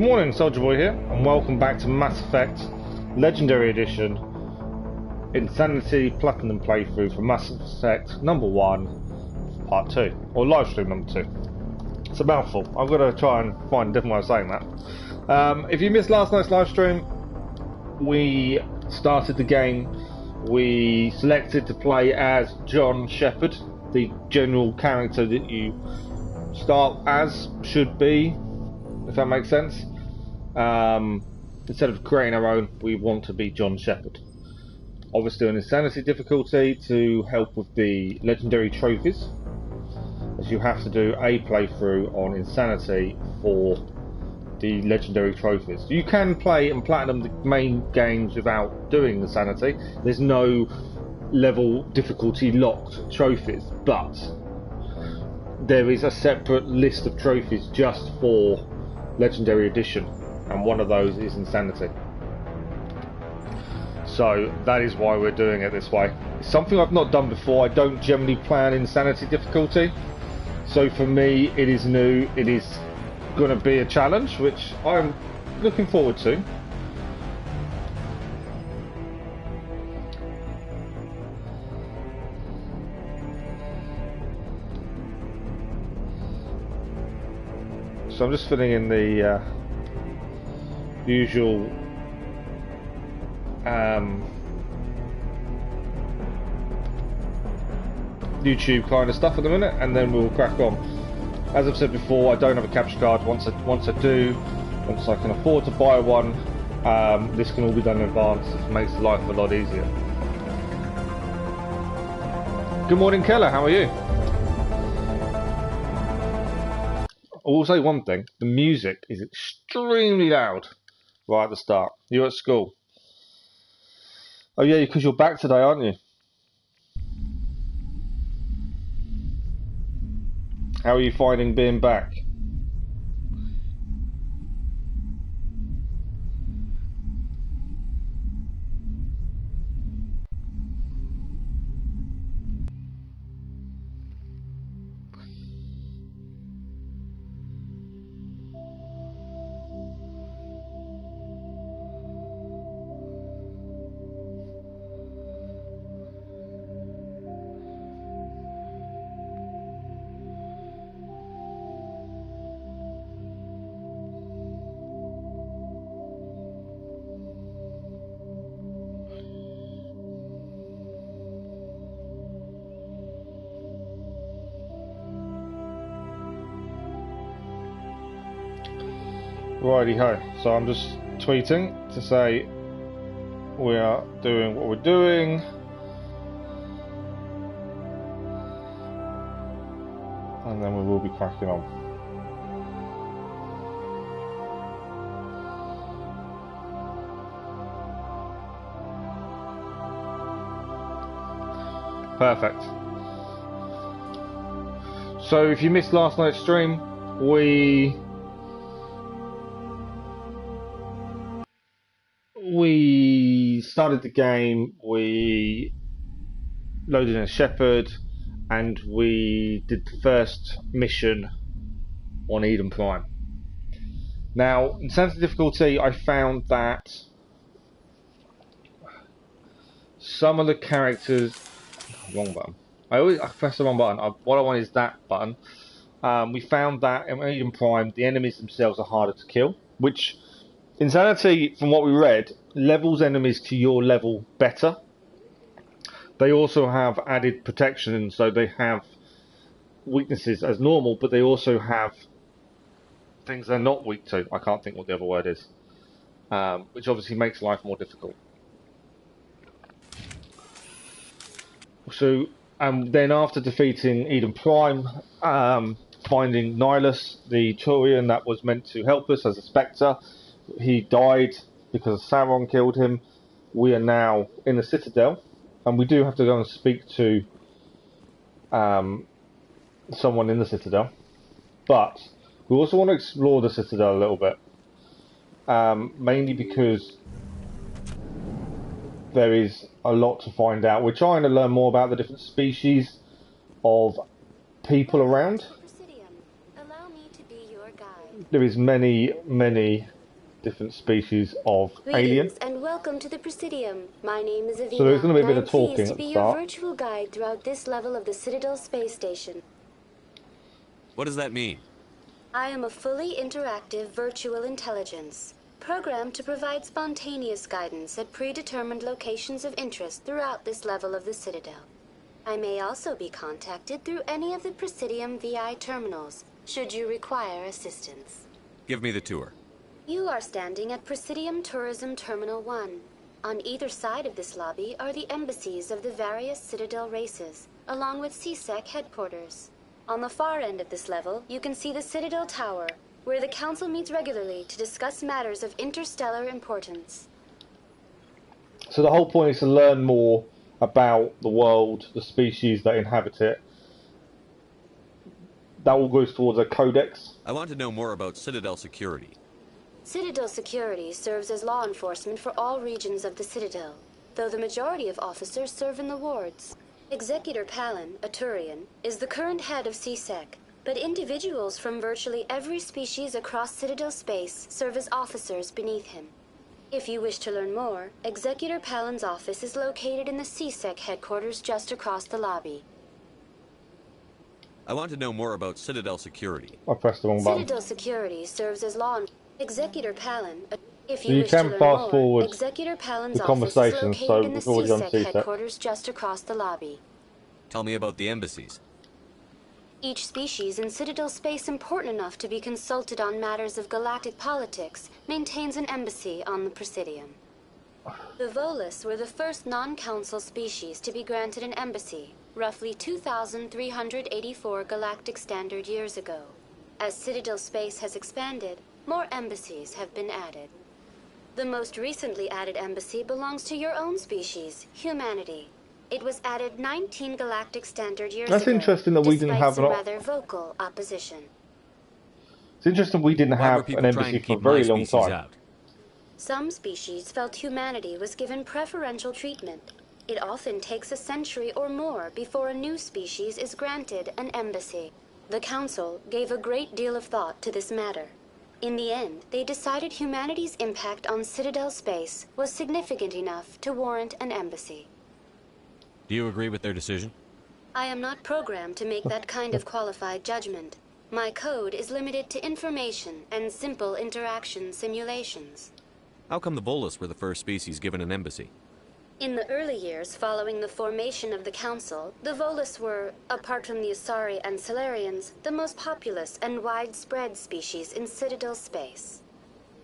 Good morning, Soldier Boy here, and welcome back to Mass Effect Legendary Edition Insanity Platinum playthrough for Mass Effect number 1, part 2, or livestream number 2. It's a mouthful. I've got to try and find a different way of saying that. If you missed last night's livestream, we started the game. We selected to play as John Shepard, the general character that you start as should be, if that makes sense. Instead of creating our own, we want to be John Shepard. Obviously on Insanity difficulty to help with the legendary trophies, as you have to do a playthrough on Insanity for the legendary trophies. You can play and platinum the main games without doing Insanity. There's no level difficulty locked trophies, but there is a separate list of trophies just for Legendary Edition, and one of those is Insanity. So that is why we're doing it this way. It's something I've not done before. I don't generally plan Insanity difficulty, so for me it is new. It is going to be a challenge which I'm looking forward to. So I'm just filling in the usual YouTube kind of stuff at the minute, and then we'll crack on. As I've said before, I don't have a capture card. Once I do, once I can afford to buy one, this can all be done in advance. It makes life a lot easier. Good morning, Keller. How are you? I will say one thing, the music is extremely loud right at the start. You're at school. Oh yeah, because you're back today, aren't you? How are you finding being back? Righty ho, so I'm just tweeting to say we are doing what we're doing. And then we will be cracking on. Perfect. So if you missed last night's stream, we started the game, we loaded in a Shepherd, and we did the first mission on Eden Prime. Now, in Insanity difficulty, I found that some of the characters... Wrong button. I pressed the wrong button. What I want is that button. We found that in Eden Prime, the enemies themselves are harder to kill, which... Insanity, from what we read, levels enemies to your level better. They also have added protection, so they have weaknesses as normal, but they also have things they're not weak to. I can't think what the other word is, which obviously makes life more difficult. So, then after defeating Eden Prime, finding Nihilus, the Turian that was meant to help us as a Spectre, he died because Sauron killed him. We are now in the Citadel, and we do have to go and speak to someone in the Citadel, but we also want to explore the Citadel a little bit, mainly because there is a lot to find out. We're trying to learn more about the different species of people around. Allow me to be your guide. there is many different species of alien. Greetings and welcome to the Presidium. My name is Avina, So there's going to be a bit and of I'm talking pleased at to the be your start. virtual guide throughout this level of the Citadel space station. What does that mean? I am a fully interactive virtual intelligence, programmed to provide spontaneous guidance at predetermined locations of interest throughout this level of the Citadel. I may also be contacted through any of the Presidium VI terminals, should you require assistance. Give me the tour. You are standing at Presidium Tourism Terminal 1. On either side of this lobby are the embassies of the various Citadel races, along with CSEC headquarters. On the far end of this level, you can see the Citadel Tower, where the Council meets regularly to discuss matters of interstellar importance. So the whole point is to learn more about the world, the species that inhabit it. That all goes towards a codex. I want to know more about Citadel security. Citadel security serves as law enforcement for all regions of the Citadel, though the majority of officers serve in the wards. Executor Palin, a Turian, is the current head of CSEC, but individuals from virtually every species across Citadel space serve as officers beneath him. If you wish to learn more, Executor Palin's office is located in the CSEC headquarters just across the lobby. I want to know more about Citadel security. I pressed the wrong button. Citadel security serves as law enforcement. Executor Palin, if So you you wish to can learn fast more, forward Executor Palin's the office is conversation, so located in the we've already done CSEC CSEC. headquarters just across the lobby. Tell me about the embassies. Each species in Citadel space important enough to be consulted on matters of galactic politics maintains an embassy on the Presidium. The Volus were the first non-council species to be granted an embassy, roughly 2,384 galactic standard years ago. As Citadel space has expanded, more embassies have been added. The most recently added embassy belongs to your own species, humanity. It was added 19 galactic standard years That's ago, interesting that we didn't despite have some an rather vocal opposition. It's interesting we didn't Why were have people an trying embassy to for a keep very my long species time. out? Some species felt humanity was given preferential treatment. It often takes a century or more before a new species is granted an embassy. The Council gave a great deal of thought to this matter. In the end, they decided humanity's impact on Citadel space was significant enough to warrant an embassy. Do you agree with their decision? I am not programmed to make that kind of qualified judgment. My code is limited to information and simple interaction simulations. How come the Volus were the first species given an embassy? In the early years following the formation of the Council, the Volus were, apart from the Asari and Solarians, the most populous and widespread species in Citadel space.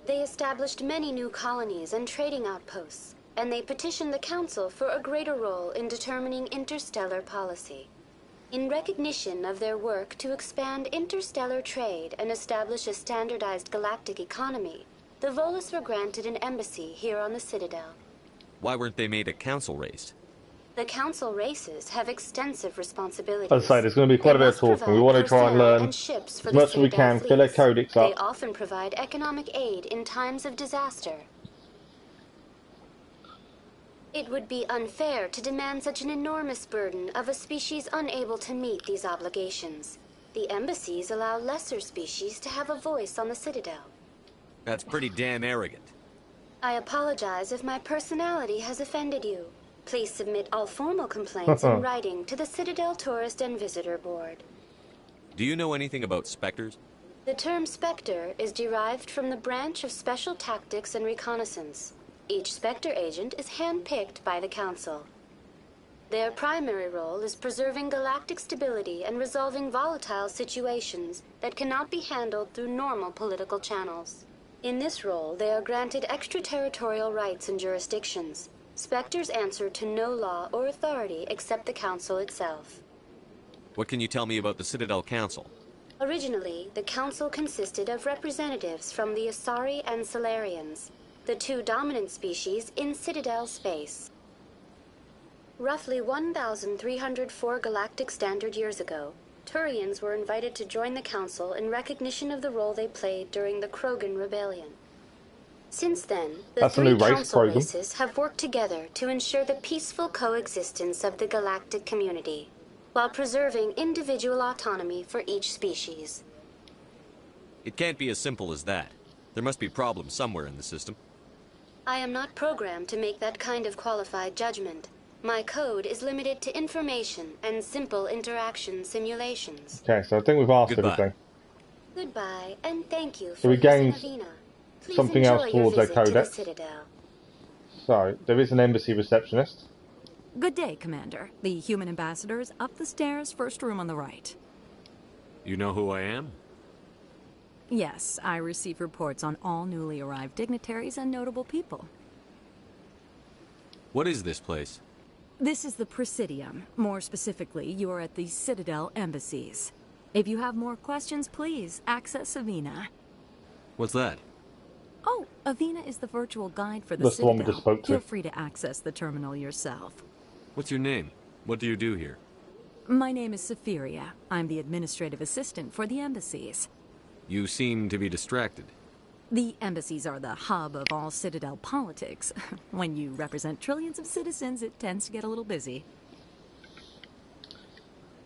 They established many new colonies and trading outposts, and they petitioned the Council for a greater role in determining interstellar policy. In recognition of their work to expand interstellar trade and establish a standardized galactic economy, the Volus were granted an embassy here on the Citadel. Why weren't they made a council race? The Council races have extensive responsibilities. As I say, there's going to be quite a bit of talking. We want to try and learn as much as we can, fill their codex They up. often provide economic aid in times of disaster. It would be unfair to demand such an enormous burden of a species unable to meet these obligations. The embassies allow lesser species to have a voice on the Citadel. That's pretty damn arrogant. I apologize if my personality has offended you. Please submit all formal complaints in writing to the Citadel Tourist and Visitor Board. Do you know anything about Spectres? The term Spectre is derived from the branch of Special Tactics and Reconnaissance. Each Spectre agent is hand-picked by the Council. Their primary role is preserving galactic stability and resolving volatile situations that cannot be handled through normal political channels. In this role, they are granted extraterritorial rights and jurisdictions. Spectres answer to no law or authority except the Council itself. What can you tell me about the Citadel Council? Originally, the Council consisted of representatives from the Asari and Solarians, the two dominant species in Citadel space. Roughly 1,304 galactic standard years ago, Turians were invited to join the Council in recognition of the role they played during the Krogan Rebellion. Since then, the three Council races have worked together to ensure the peaceful coexistence of the galactic community, while preserving individual autonomy for each species. It can't be as simple as that. There must be problems somewhere in the system. I am not programmed to make that kind of qualified judgment. My code is limited to information and simple interaction simulations. Okay, so I think we've asked Goodbye. everything. Goodbye, and thank you So for we using gained Avina. Please something enjoy else your towards their visit to the codex. Citadel. So, there is an embassy receptionist. Good day, Commander. The human ambassador is up the stairs, first room on the right. You know who I am? Yes, I receive reports on all newly arrived dignitaries and notable people. What is this place? This is the Presidium. More specifically, you are at the Citadel embassies. If you have more questions, please access Avina. What's that? Oh, Avina is the virtual guide for the That's the one we Citadel. just spoke to. Feel free to access the terminal yourself. What's your name? What do you do here? My name is Safiria. I'm the administrative assistant for the embassies. You seem to be distracted. The embassies are the hub of all Citadel politics. When you represent trillions of citizens, it tends to get a little busy.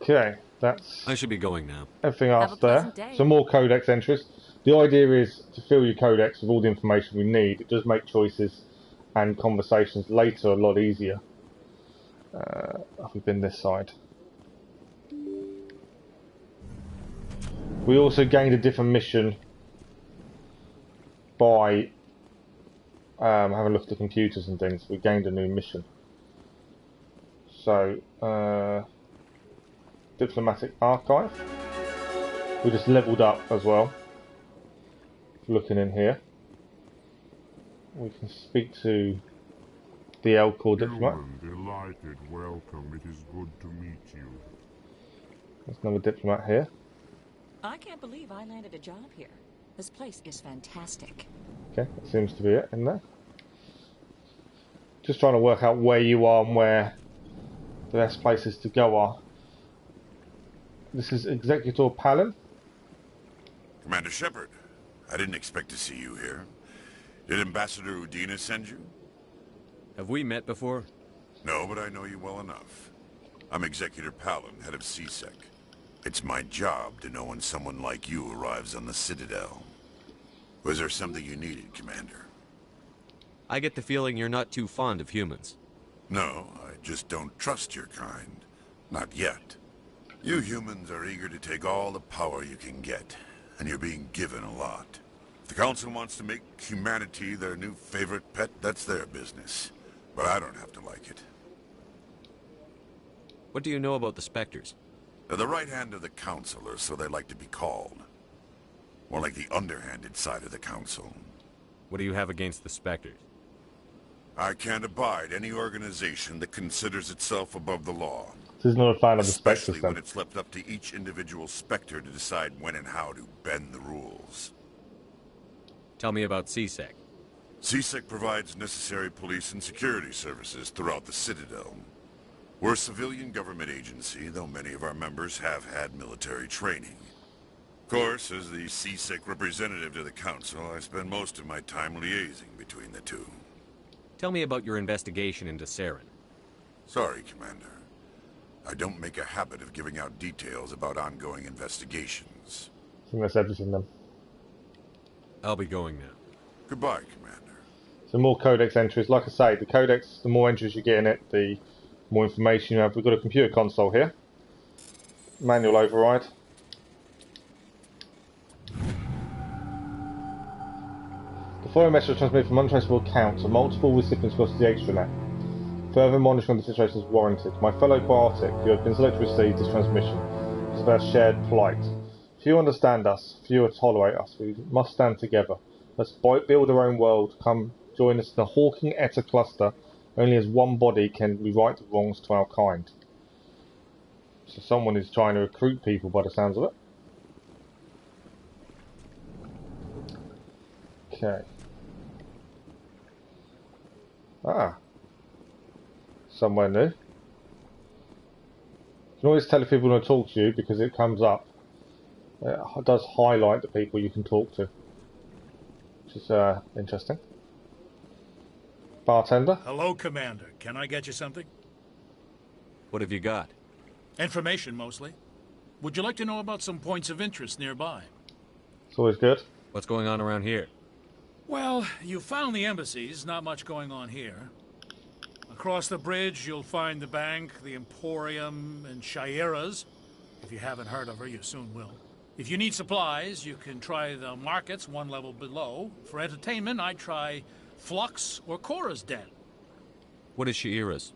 Okay, that's I should be going now. everything Have a asked there. pleasant day. Some more codex entries. The idea is to fill your codex with all the information we need. It does make choices and conversations later a lot easier. We've been this side. We also gained a different mission by having a look at the computers and things. We gained a new mission. So, Diplomatic Archive. We just leveled up as well. Looking in here, we can speak to the L-Core diplomat. Delighted, welcome. It is good to meet you. There's another diplomat here. I can't believe I landed a job here. This place is fantastic. Okay, that seems to be it in there. Just trying to work out where you are and where the best places to go are. This is Executor Palin. Commander Shepard, I didn't expect to see you here. Did Ambassador Udina send you? Have we met before? No, but I know you well enough. I'm Executor Palin, head of CSEC. It's my job to know when someone like you arrives on the Citadel. Was there something you needed, Commander? I get the feeling you're not too fond of humans. No, I just don't trust your kind. Not yet. You humans are eager to take all the power you can get, and you're being given a lot. If the Council wants to make humanity their new favorite pet, that's their business. But I don't have to like it. What do you know about the Spectres? They're the right hand of the Council, or so they like to be called. More like the underhanded side of the Council. What do you have against the Spectres? I can't abide any organization that considers itself above the law. This is not a fan of the Spectre Especially when system. it's left up to each individual Spectre to decide when and how to bend the rules. Tell me about CSEC. CSEC provides necessary police and security services throughout the Citadel. We're a civilian government agency, though many of our members have had military training. Of course, as the CSEC representative to the Council, I spend most of my time liaising between the two. Tell me about your investigation into Saren. Sorry, Commander. I don't make a habit of giving out details about ongoing investigations. I think that's everything then. I'll be going now. Goodbye, Commander. So more codex entries. Like I say, the codex, the more entries you get in it, the more information you have. We've got a computer console here. Manual override. The following message was transmitted from untraceable accounts of multiple recipients across the extranet. Further monitoring of the situation is warranted. My fellow Quartic, you have been selected to receive this transmission. It is of our shared plight. Few understand us, few tolerate us. We must stand together. Let's build our own world. Come join us in the Hawking Eta cluster. Only as one body can we right the wrongs to our kind. So someone is trying to recruit people by the sounds of it. Okay. Ah. Somewhere new. You can always tell if people want to talk to you because it comes up. It does highlight the people you can talk to. Which is interesting. Bartender. Hello, Commander. Can I get you something? What have you got? Information, mostly. Would you like to know about some points of interest nearby? It's always good. What's going on around here? Well, you found the embassies, not much going on here. Across the bridge, you'll find the bank, the Emporium, and Shaira's. If you haven't heard of her, you soon will. If you need supplies, you can try the markets one level below. For entertainment, I'd try Flux or Cora's Den. What is Shaira's?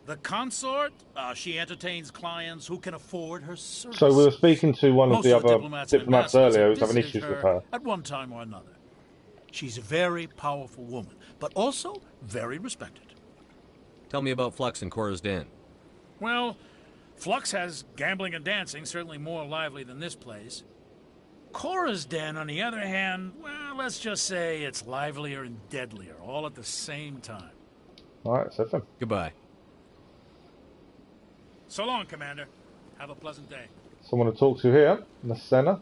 The consort, she entertains clients who can afford her services. So we were speaking to one of Most the of the other diplomats diplomats and ambassadors earlier have who's having visited issues with her. at one time or another. She's a very powerful woman, but also very respected. Tell me about Flux and Cora's Den. Well, Flux has gambling and dancing, certainly more lively than this place. Cora's Den, on the other hand, well, let's just say it's livelier and deadlier, all at the same time. Alright, so then. Goodbye. So long, Commander. Have a pleasant day. Someone to talk to here in the center.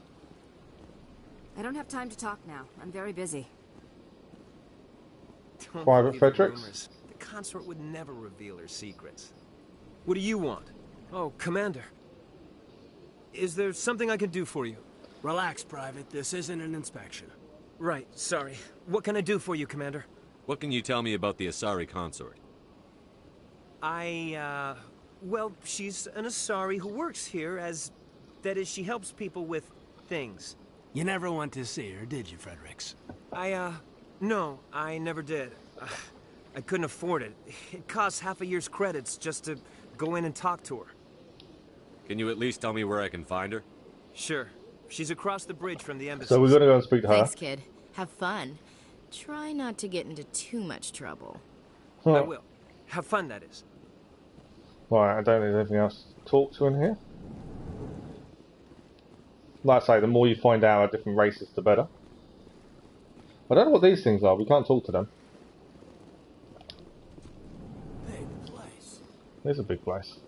I don't have time to talk now. I'm very busy. Don't Private believe the Fredericks? rumors. The consort would never reveal her secrets. What do you want? Oh, Commander. Is there something I can do for you? Relax, Private. This isn't an inspection. Right, sorry. What can I do for you, Commander? What can you tell me about the Asari consort? Well, she's an Asari who works here as... That is, she helps people with things. You never went to see her, did you, Fredericks? No, I never did. I couldn't afford it. It costs half a year's credits just to go in and talk to her. Can you at least tell me where I can find her? Sure. She's across the bridge from the embassy. So we're going to go and speak to her. Thanks, kid. Have fun. Try not to get into too much trouble. I will. Have fun, that is. Right, I don't need anything else to talk to in here. Like I say, the more you find out about different races, the better. I don't know what these things are. We can't talk to them. Big place. It's a big place.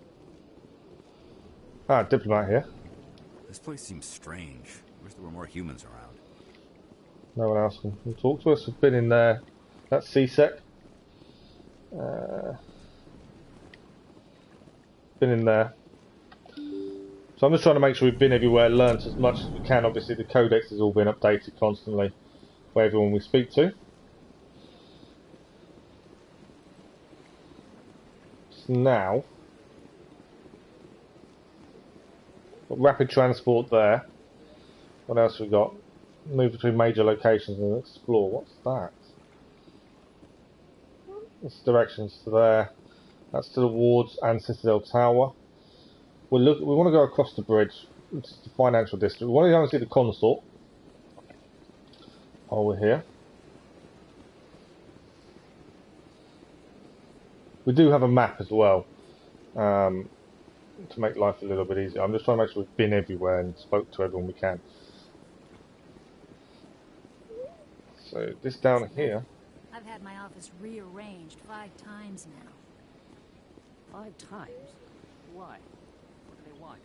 Ah, diplomat here. This place seems strange. Wish there were more humans around. No one else can talk to us. We've been in there. That's CSEC. Been in there. So I'm just trying to make sure we've been everywhere, learnt as much as we can. Obviously the codex has all been updated constantly by everyone we speak to. So now, got rapid transport there. What else we got? Move between major locations and explore. What's that? This directions to there. That's to the wards and Citadel Tower. We want to go across the bridge. It's the financial district. We want to go and see the consort. Oh, we're here. We do have a map as well, to make life a little bit easier. I'm just trying to make sure we've been everywhere and spoke to everyone we can. So this down here. I've had my office rearranged 5 times now. 5 times? Why? What do they want?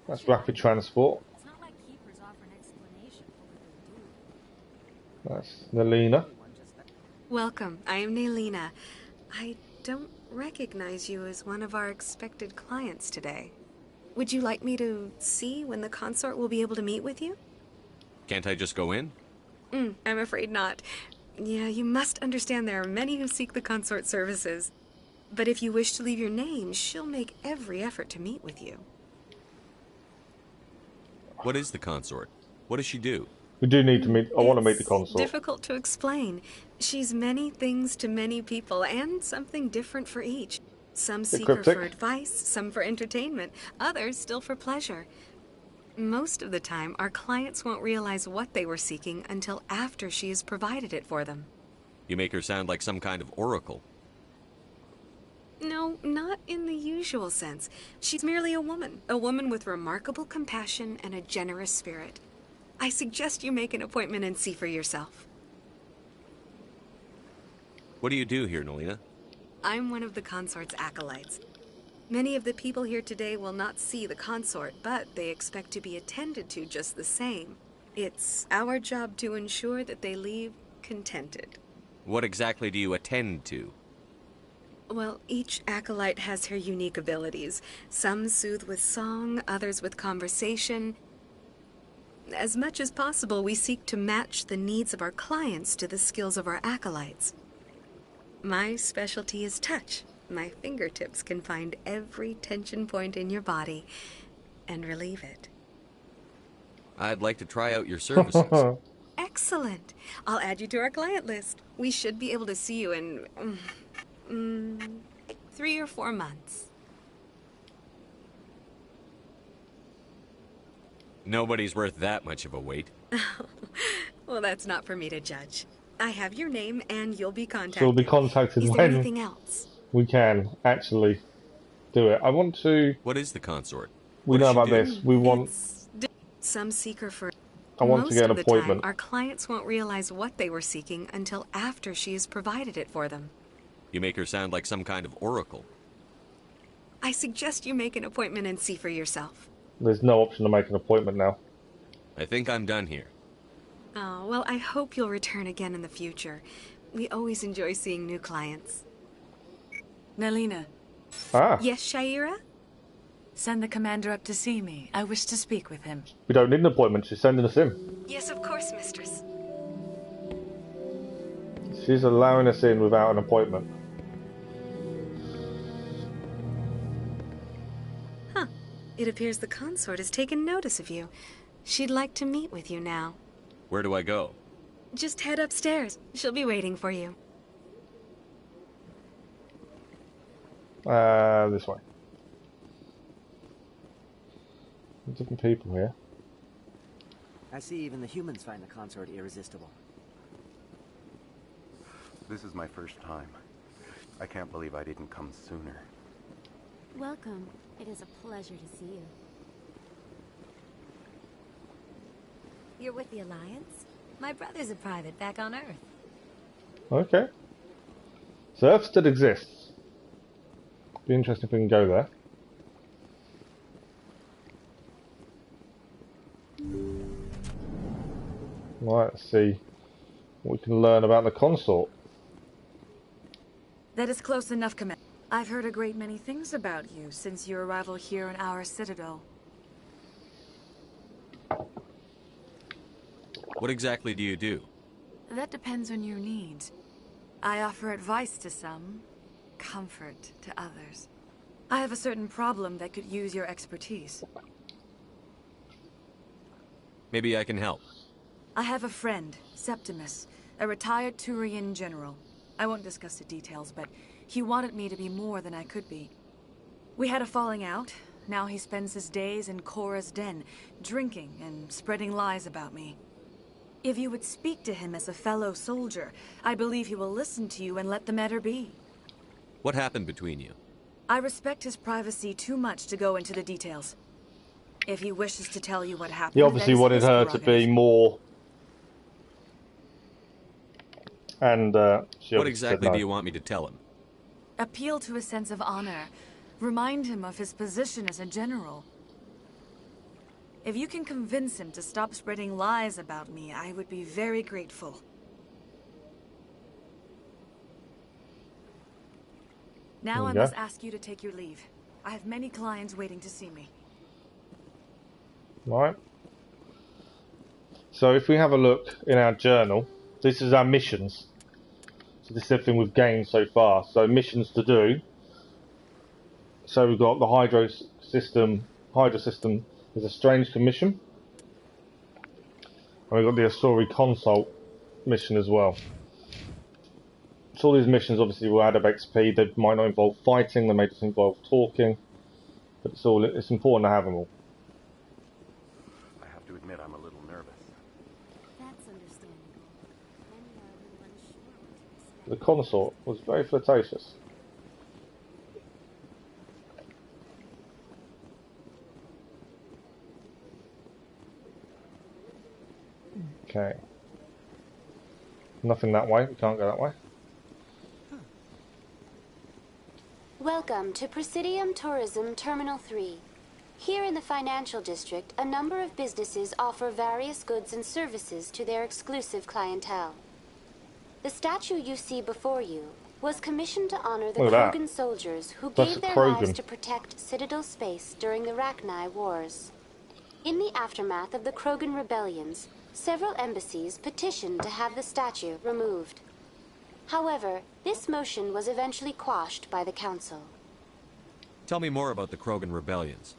That's rapid transport. It's not like keepers offer an explanation for what they do. That's Nelina. Welcome. I am Nelina. I don't recognize you as one of our expected clients today. Would you like me to see when the consort will be able to meet with you? Can't I just go in? I'm afraid not. Yeah, you must understand there are many who seek the consort services. But if you wish to leave your name, she'll make every effort to meet with you. What is the consort? What does she do? We do need to meet. I want to meet the consort. Difficult to explain. She's many things to many people, and something different for each. Some seek her for advice, some for entertainment, others still for pleasure. Most of the time, our clients won't realize what they were seeking until after she has provided it for them. You make her sound like some kind of oracle. No, not in the usual sense. She's merely a woman with remarkable compassion and a generous spirit. I suggest you make an appointment and see for yourself. What do you do here, Nelina? I'm one of the consort's acolytes. Many of the people here today will not see the consort, but they expect to be attended to just the same. It's our job to ensure that they leave contented. What exactly do you attend to? Well, each acolyte has her unique abilities. Some soothe with song, others with conversation. As much as possible, we seek to match the needs of our clients to the skills of our acolytes. My specialty is touch. My fingertips can find every tension point in your body and relieve it. I'd like to try out your services. Excellent. I'll add you to our client list. We should be able to see you in 3 or 4 months. Nobody's worth that much of a wait. Well, that's not for me to judge. I have your name, and you'll be contacted. She'll be contacted Is there when anything else? we can actually do it. I want to... What is the consort? We know about this. We want... Some seeker for... I want to get an appointment. Most of the time, our clients won't realize what they were seeking until after she has provided it for them. You make her sound like some kind of oracle. I suggest you make an appointment and see for yourself. There's no option to make an appointment now. I think I'm done here. Oh, well, I hope you'll return again in the future. We always enjoy seeing new clients. Nelina. Ah. Yes, Shaira? Send the commander up to see me. I wish to speak with him. We don't need an appointment. She's sending us in. Yes, of course, mistress. She's allowing us in without an appointment. Huh. It appears the consort has taken notice of you. She'd like to meet with you now. Where do I go? Just head upstairs. She'll be waiting for you. This way. Different people here. I see even the humans find the consort irresistible. This is my first time. I can't believe I didn't come sooner. Welcome. It is a pleasure to see you. You're with the Alliance? My brother's a private back on Earth. Okay. So Earth still exists. Be interesting if we can go there. Right, let's see what we can learn about the consort. That is close enough, Commander. I've heard a great many things about you since your arrival here in our Citadel. What exactly do you do? That depends on your needs. I offer advice to some, comfort to others. I have a certain problem that could use your expertise. Maybe I can help. I have a friend, Septimus, a retired Turian general. I won't discuss the details, but he wanted me to be more than I could be. We had a falling out. Now he spends his days in Korra's den, drinking and spreading lies about me. If you would speak to him as a fellow soldier, I believe he will listen to you and let the matter be. What happened between you? I respect his privacy too much to go into the details. If he wishes to tell you what happened... He obviously wanted her to be more... And, what exactly do you want me to tell him? Appeal to his sense of honor. Remind him of his position as a general. If you can convince him to stop spreading lies about me, I would be very grateful. Now I must ask you to take your leave. I have many clients waiting to see me. Right. So if we have a look in our journal, this is our missions. So this is everything we've gained so far. So missions to do. So we've got the Hydra system is a strange commission. And we've got the Asori consult mission as well. So all these missions obviously will add up XP. They might not involve fighting, they may just involve talking. But it's important to have them all. I have to admit I'm a little nervous. That's understandable. Many are a little unsure what to expect. The consort was very flirtatious. Okay. Nothing that way. We can't go that way. Welcome to Presidium Tourism Terminal 3. Here in the financial district, a number of businesses offer various goods and services to their exclusive clientele. The statue you see before you was commissioned to honor the Krogan soldiers who gave their lives to protect Citadel space during the Rachni Wars. In the aftermath of the Krogan rebellions, several embassies petitioned to have the statue removed. However, this motion was eventually quashed by the Council. Tell me more about the Krogan rebellions.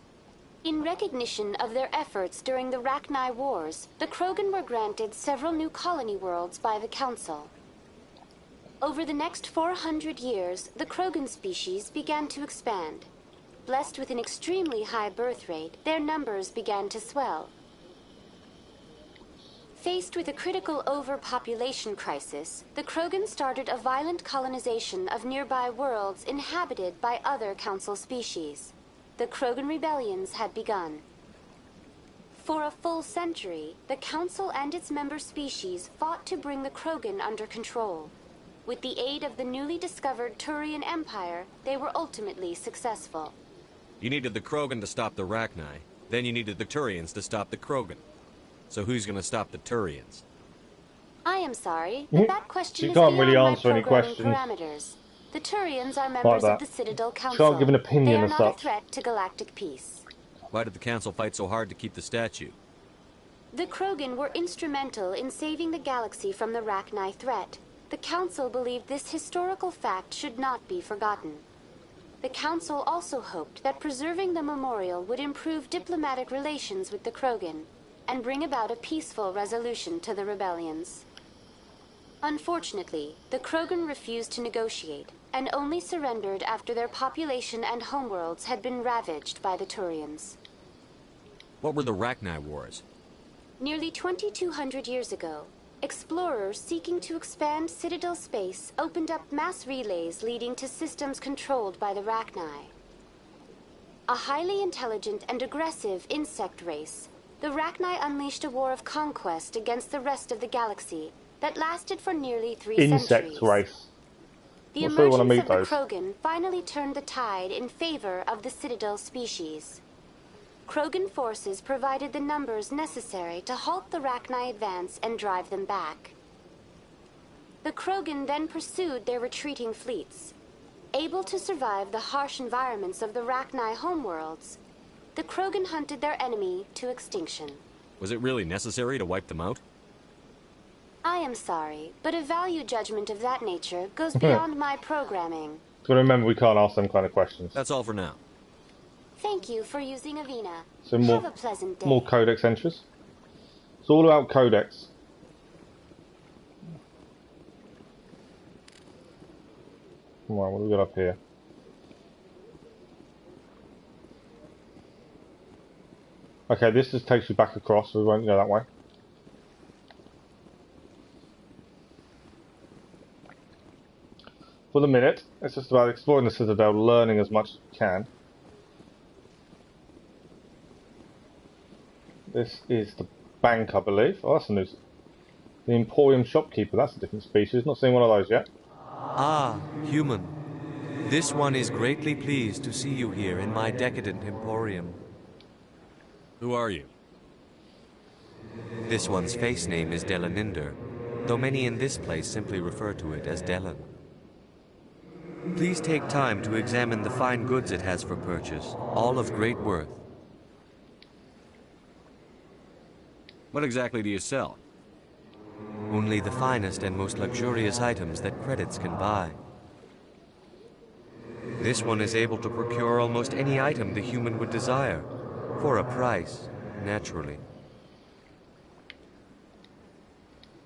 In recognition of their efforts during the Rachni Wars, the Krogan were granted several new colony worlds by the Council. Over the next 400 years, the Krogan species began to expand. Blessed with an extremely high birth rate, their numbers began to swell. Faced with a critical overpopulation crisis, the Krogan started a violent colonization of nearby worlds inhabited by other Council species. The Krogan rebellions had begun. For a full century, the Council and its member species fought to bring the Krogan under control. With the aid of the newly discovered Turian Empire, they were ultimately successful. You needed the Krogan to stop the Rachni, then you needed the Turians to stop the Krogan. So who's gonna stop the Turians? I am sorry, but that question You is can't beyond really my answer any programming questions parameters. The Turians are members like of the that. Citadel Council. Can't give an opinion they are as not a such. threat to galactic peace. Why did the Council fight so hard to keep the statue? The Krogan were instrumental in saving the galaxy from the Rachni threat. The Council believed this historical fact should not be forgotten. The Council also hoped that preserving the memorial would improve diplomatic relations with the Krogan and bring about a peaceful resolution to the rebellions. Unfortunately, the Krogan refused to negotiate and only surrendered after their population and homeworlds had been ravaged by the Turians. What were the Rachni Wars? Nearly 2,200 years ago, explorers seeking to expand Citadel space opened up mass relays leading to systems controlled by the Rachni. A highly intelligent and aggressive insect race, the Rachni unleashed a war of conquest against the rest of the galaxy that lasted for nearly 3 Insect centuries. race. The What's they wanna emergence meet of the those? Krogan finally turned the tide in favor of the Citadel species. Krogan forces provided the numbers necessary to halt the Rachni advance and drive them back. The Krogan then pursued their retreating fleets. Able to survive the harsh environments of the Rachni homeworlds, the Krogan hunted their enemy to extinction. Was it really necessary to wipe them out? I am sorry, but a value judgment of that nature goes beyond my programming. So remember, we can't ask them kind of questions. That's all for now. Thank you for using Avina. So more, Have a pleasant day. more codex entries. It's all about codex. Come on, what do we got up here? Okay, this just takes you back across, so we won't go that way. For the minute, it's just about exploring the Citadel, learning as much as you can. This is the bank, I believe. Oh, that's a new... The Emporium Shopkeeper, that's a different species. Not seen one of those yet. Ah, human. This one is greatly pleased to see you here in my decadent Emporium. Who are you? This one's face name is Delaninder, though many in this place simply refer to it as Delan. Please take time to examine the fine goods it has for purchase, all of great worth. What exactly do you sell? Only the finest and most luxurious items that credits can buy. This one is able to procure almost any item the human would desire, for a price, naturally.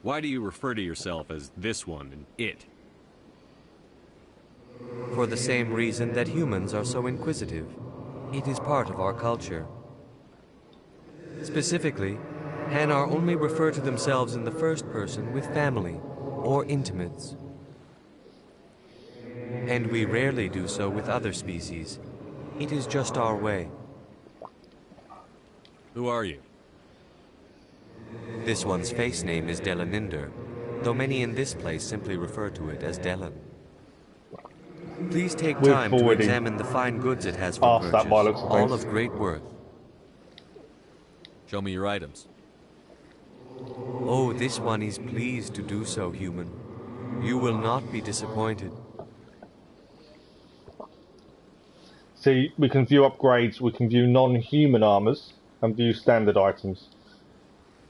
Why do you refer to yourself as this one and it? For the same reason that humans are so inquisitive. It is part of our culture. Specifically, Hanar only refer to themselves in the first person with family or intimates. And we rarely do so with other species. It is just our way. Who are you? This one's face name is Delaninder, though many in this place simply refer to it as Delan. Please take time to examine the fine goods it has for purchase, all of great worth. Show me your items. Oh, this one is pleased to do so, human. You will not be disappointed. See, we can view upgrades, we can view non-human armors, and view standard items.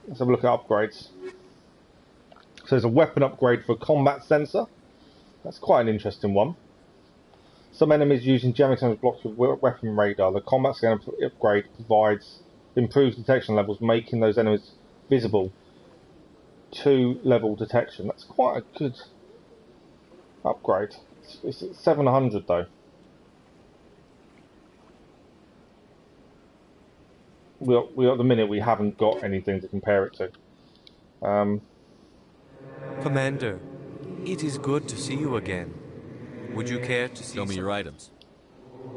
Let's have a look at upgrades. So there's a weapon upgrade for a combat sensor. That's quite an interesting one. Some enemies using jamming zones blocks with weapon radar. The combat scanner upgrade provides improved detection levels, making those enemies visible. 2-level detection. That's quite a good upgrade. It's at 700 though. We at the minute we haven't got anything to compare it to. Commander, it is good to see you again. Would you care to see Show me your items.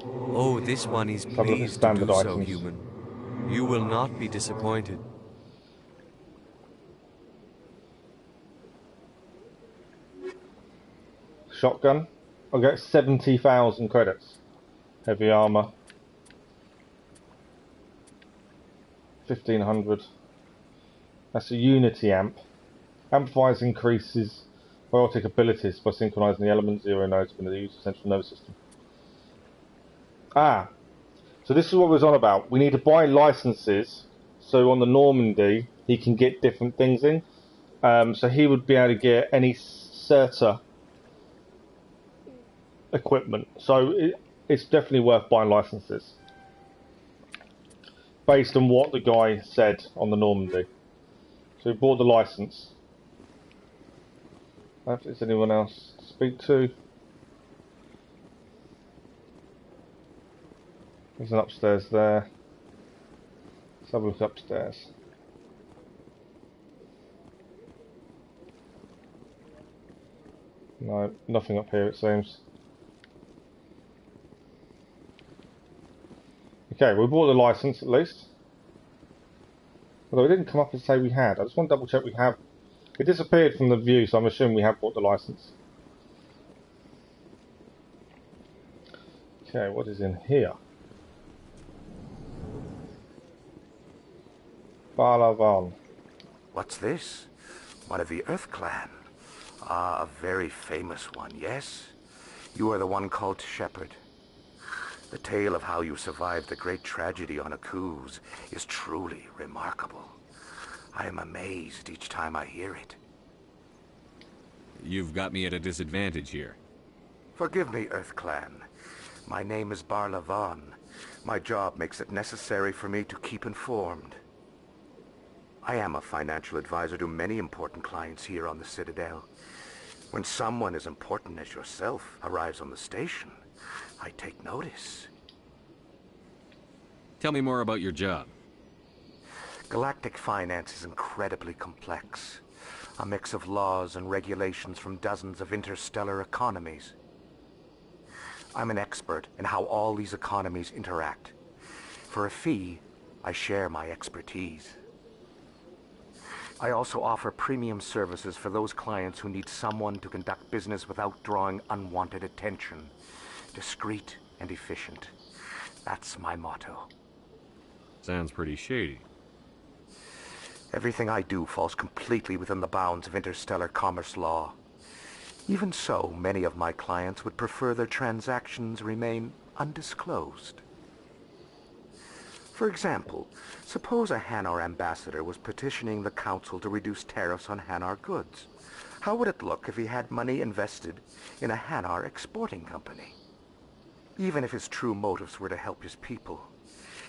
Oh, this one is pleased to do so, human. You will not be disappointed. Shotgun. I'll get 70,000 credits. Heavy armor. 1,500. That's a Unity amp. Amplifies increases biotic abilities by synchronizing the element 0 nodes within the user's central nervous system. Ah, so this is what we was on about. We need to buy licenses, so on the Normandy he can get different things in. So he would be able to get any CERTA equipment. So it's definitely worth buying licenses, based on what the guy said on the Normandy. So we bought the license. If there's anyone else to speak to. There's an upstairs there. Let's have a look upstairs. No, nothing up here it seems. Okay, we bought the license at least. Although it didn't come up and say we had. I just want to double check we have. It disappeared from the view, so I'm assuming we have bought the license. Okay, what is in here? Valhalla. What's this? One of the Earth Clan. Ah, a very famous one, yes? You are the one called Shepherd. The tale of how you survived the great tragedy on Akuz is truly remarkable. I am amazed each time I hear it. You've got me at a disadvantage here. Forgive me, Earth Clan. My name is Barlavan. My job makes it necessary for me to keep informed. I am a financial advisor to many important clients here on the Citadel. When someone as important as yourself arrives on the station, I take notice. Tell me more about your job. Galactic finance is incredibly complex. A mix of laws and regulations from dozens of interstellar economies. I'm an expert in how all these economies interact. For a fee, I share my expertise. I also offer premium services for those clients who need someone to conduct business without drawing unwanted attention. Discreet and efficient. That's my motto. Sounds pretty shady. Everything I do falls completely within the bounds of interstellar commerce law. Even so, many of my clients would prefer their transactions remain undisclosed. For example, suppose a Hanar ambassador was petitioning the council to reduce tariffs on Hanar goods. How would it look if he had money invested in a Hanar exporting company? Even if his true motives were to help his people,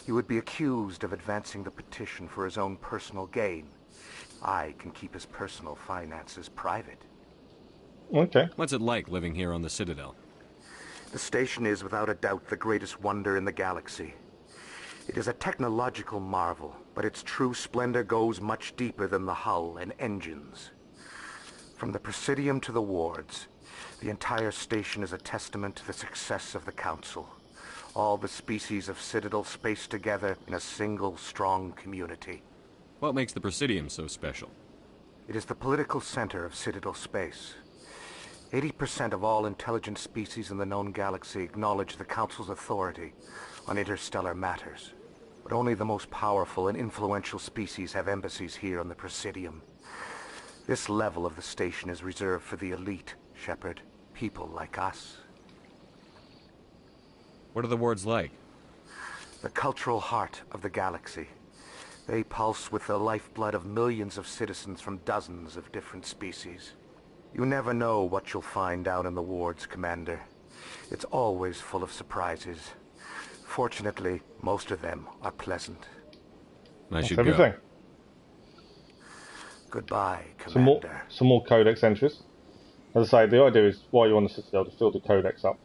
he would be accused of advancing the petition for his own personal gain. I can keep his personal finances private. Okay. What's it like living here on the Citadel? The station is without a doubt the greatest wonder in the galaxy. It is a technological marvel, but its true splendor goes much deeper than the hull and engines. From the Presidium to the wards, the entire station is a testament to the success of the Council. All the species of Citadel spaced together in a single, strong community. What makes the Presidium so special? It is the political center of Citadel space. 80% of all intelligent species in the known galaxy acknowledge the Council's authority on interstellar matters. But only the most powerful and influential species have embassies here on the Presidium. This level of the station is reserved for the elite, Shepard. People like us. What are the wards like? The cultural heart of the galaxy. They pulse with the lifeblood of millions of citizens from dozens of different species. You never know what you'll find out in the wards, Commander. It's always full of surprises. Fortunately, most of them are pleasant. I should everything. go. Goodbye, Commander. Some more codex entries. As I say, the idea is while you're on the Citadel to fill the codex up.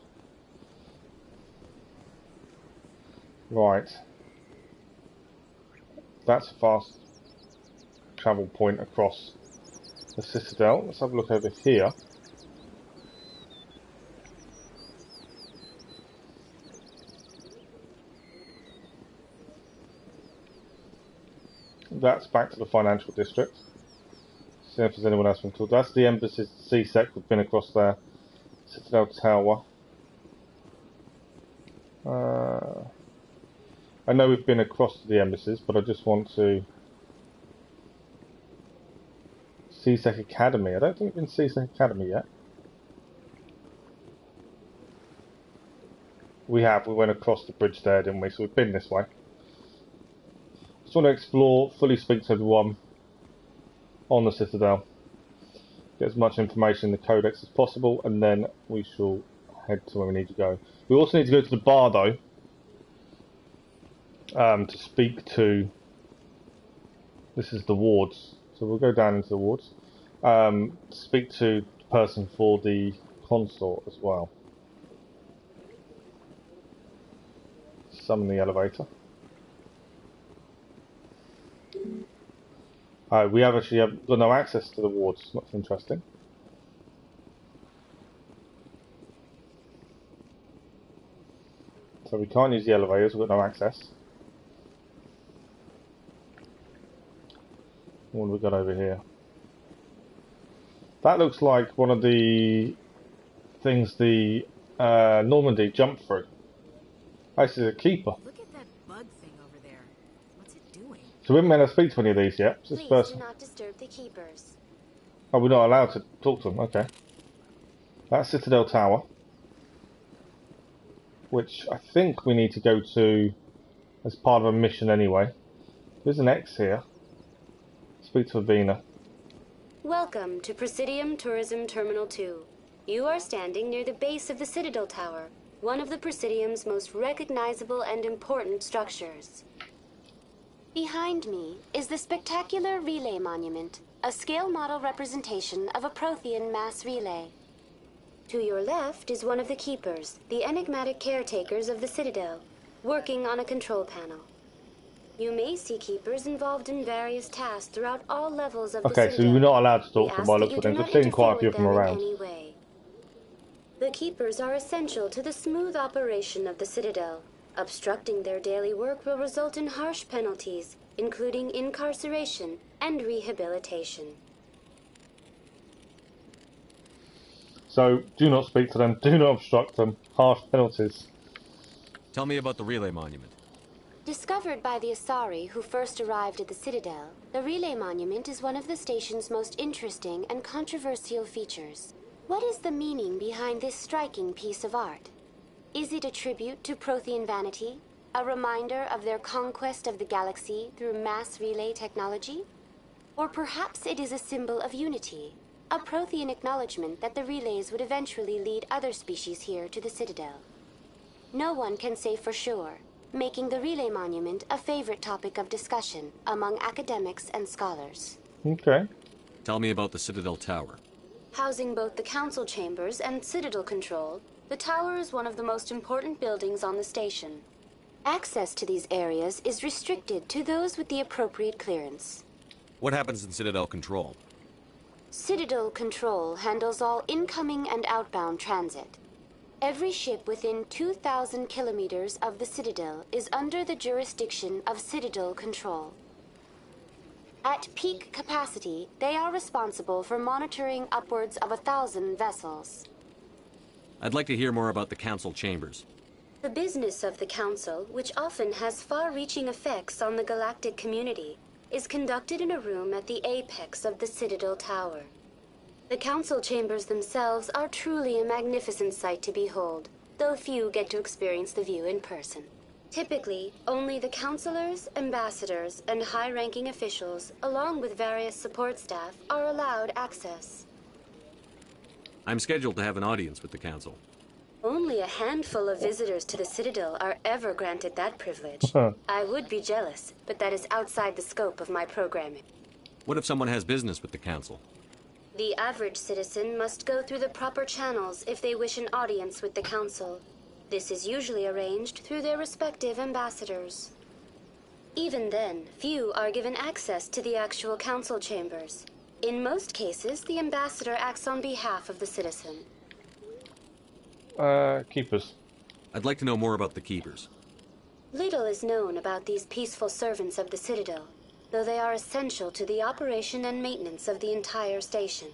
Right. That's a fast travel point across the Citadel. Let's have a look over here. That's back to the financial district. See if there's anyone else been called. That's the embassy's C-Sec. We've been across there. Citadel Tower. I know we've been across the embassies, but I just want to... C-Sec Academy. I don't think we've been C-Sec Academy yet. We have. We went across the bridge there, didn't we? So we've been this way. Just want to explore, fully speak to everyone on the Citadel. Get as much information in the codex as possible, and then we shall head to where we need to go. We also need to go to the bar, though, to speak to... This is the wards. So we'll go down into the wards. Speak to the person for the consort as well. Summon the elevator. We have actually got no access to the wards. That's interesting. So we can't use the elevators. We've got no access. What have we got over here? That looks like one of the things the Normandy jumped through. Actually, the keeper. Look at that bug thing over there. What's it doing? So we haven't managed to speak to any of these yet. This Please person. do not disturb the keepers. Oh, we're not allowed to talk to them. Okay. That's Citadel Tower, which I think we need to go to as part of a mission anyway. There's an X here. Speak to Avina. Welcome to Presidium Tourism Terminal 2. You are standing near the base of the Citadel Tower, one of the Presidium's most recognizable and important structures. Behind me is the spectacular Relay Monument, a scale model representation of a Prothean mass relay. To your left is one of the Keepers, the enigmatic caretakers of the Citadel, working on a control panel. You may see Keepers involved in various tasks throughout all levels of the Citadel. Okay, so we're not allowed to talk to them by We looks ask of that things. you I've do not seen quite a few interfere of them with around. in any way. The Keepers are essential to the smooth operation of the Citadel. Obstructing their daily work will result in harsh penalties, including incarceration and rehabilitation. So, do not speak to them, do not obstruct them, harsh penalties. Tell me about the Relay Monument. Discovered by the Asari who first arrived at the Citadel, the Relay Monument is one of the station's most interesting and controversial features. What is the meaning behind this striking piece of art? Is it a tribute to Prothean vanity? A reminder of their conquest of the galaxy through mass relay technology? Or perhaps it is a symbol of unity, a Prothean acknowledgement that the relays would eventually lead other species here to the Citadel. No one can say for sure, making the Relay Monument a favorite topic of discussion among academics and scholars. Okay. Tell me about the Citadel Tower. Housing both the council chambers and Citadel control, the tower is one of the most important buildings on the station. Access to these areas is restricted to those with the appropriate clearance. What happens in Citadel Control? Citadel Control handles all incoming and outbound transit. Every ship within 2,000 kilometers of the Citadel is under the jurisdiction of Citadel Control. At peak capacity, they are responsible for monitoring upwards of 1,000 vessels. I'd like to hear more about the Council Chambers. The business of the Council, which often has far-reaching effects on the galactic community, is conducted in a room at the apex of the Citadel Tower. The Council Chambers themselves are truly a magnificent sight to behold, though few get to experience the view in person. Typically, only the counselors, ambassadors, and high-ranking officials, along with various support staff, are allowed access. I'm scheduled to have an audience with the Council. Only a handful of visitors to the Citadel are ever granted that privilege. I would be jealous, but that is outside the scope of my programming. What if someone has business with the Council? The average citizen must go through the proper channels if they wish an audience with the Council. This is usually arranged through their respective ambassadors. Even then, few are given access to the actual Council chambers. In most cases, the ambassador acts on behalf of the citizen. Keepers. I'd like to know more about the Keepers. Little is known about these peaceful servants of the Citadel, though they are essential to the operation and maintenance of the entire station.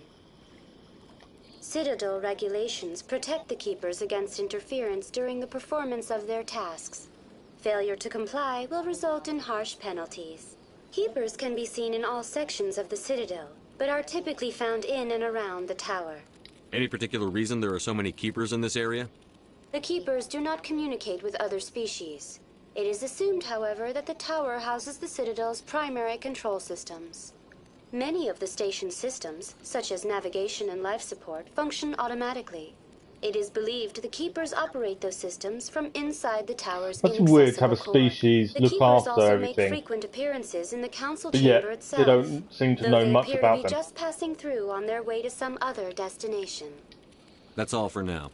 Citadel regulations protect the Keepers against interference during the performance of their tasks. Failure to comply will result in harsh penalties. Keepers can be seen in all sections of the Citadel, but are typically found in and around the tower. Any particular reason there are so many Keepers in this area? The Keepers do not communicate with other species. It is assumed, however, that the tower houses the Citadel's primary control systems. Many of the station's systems, such as navigation and life support, function automatically. It is believed the Keepers operate those systems from inside the tower's That's inaccessible weird to have a core. species The look Keepers after also everything. make frequent appearances in the council But chamber yet, itself. they don't seem to though know they much appear about to be them. just passing through on their way to some other destination. That's all for now.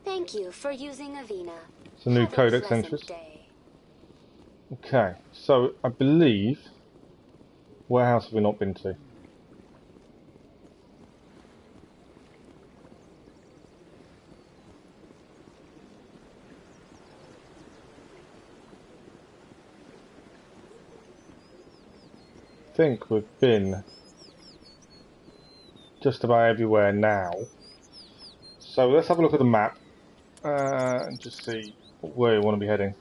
Thank you for using Avina. It's a new Have a codex pleasant entries. day. Okay, so I believe... Where else have we not been to? I think we've been just about everywhere now. So let's have a look at the map and just see where we want to be heading.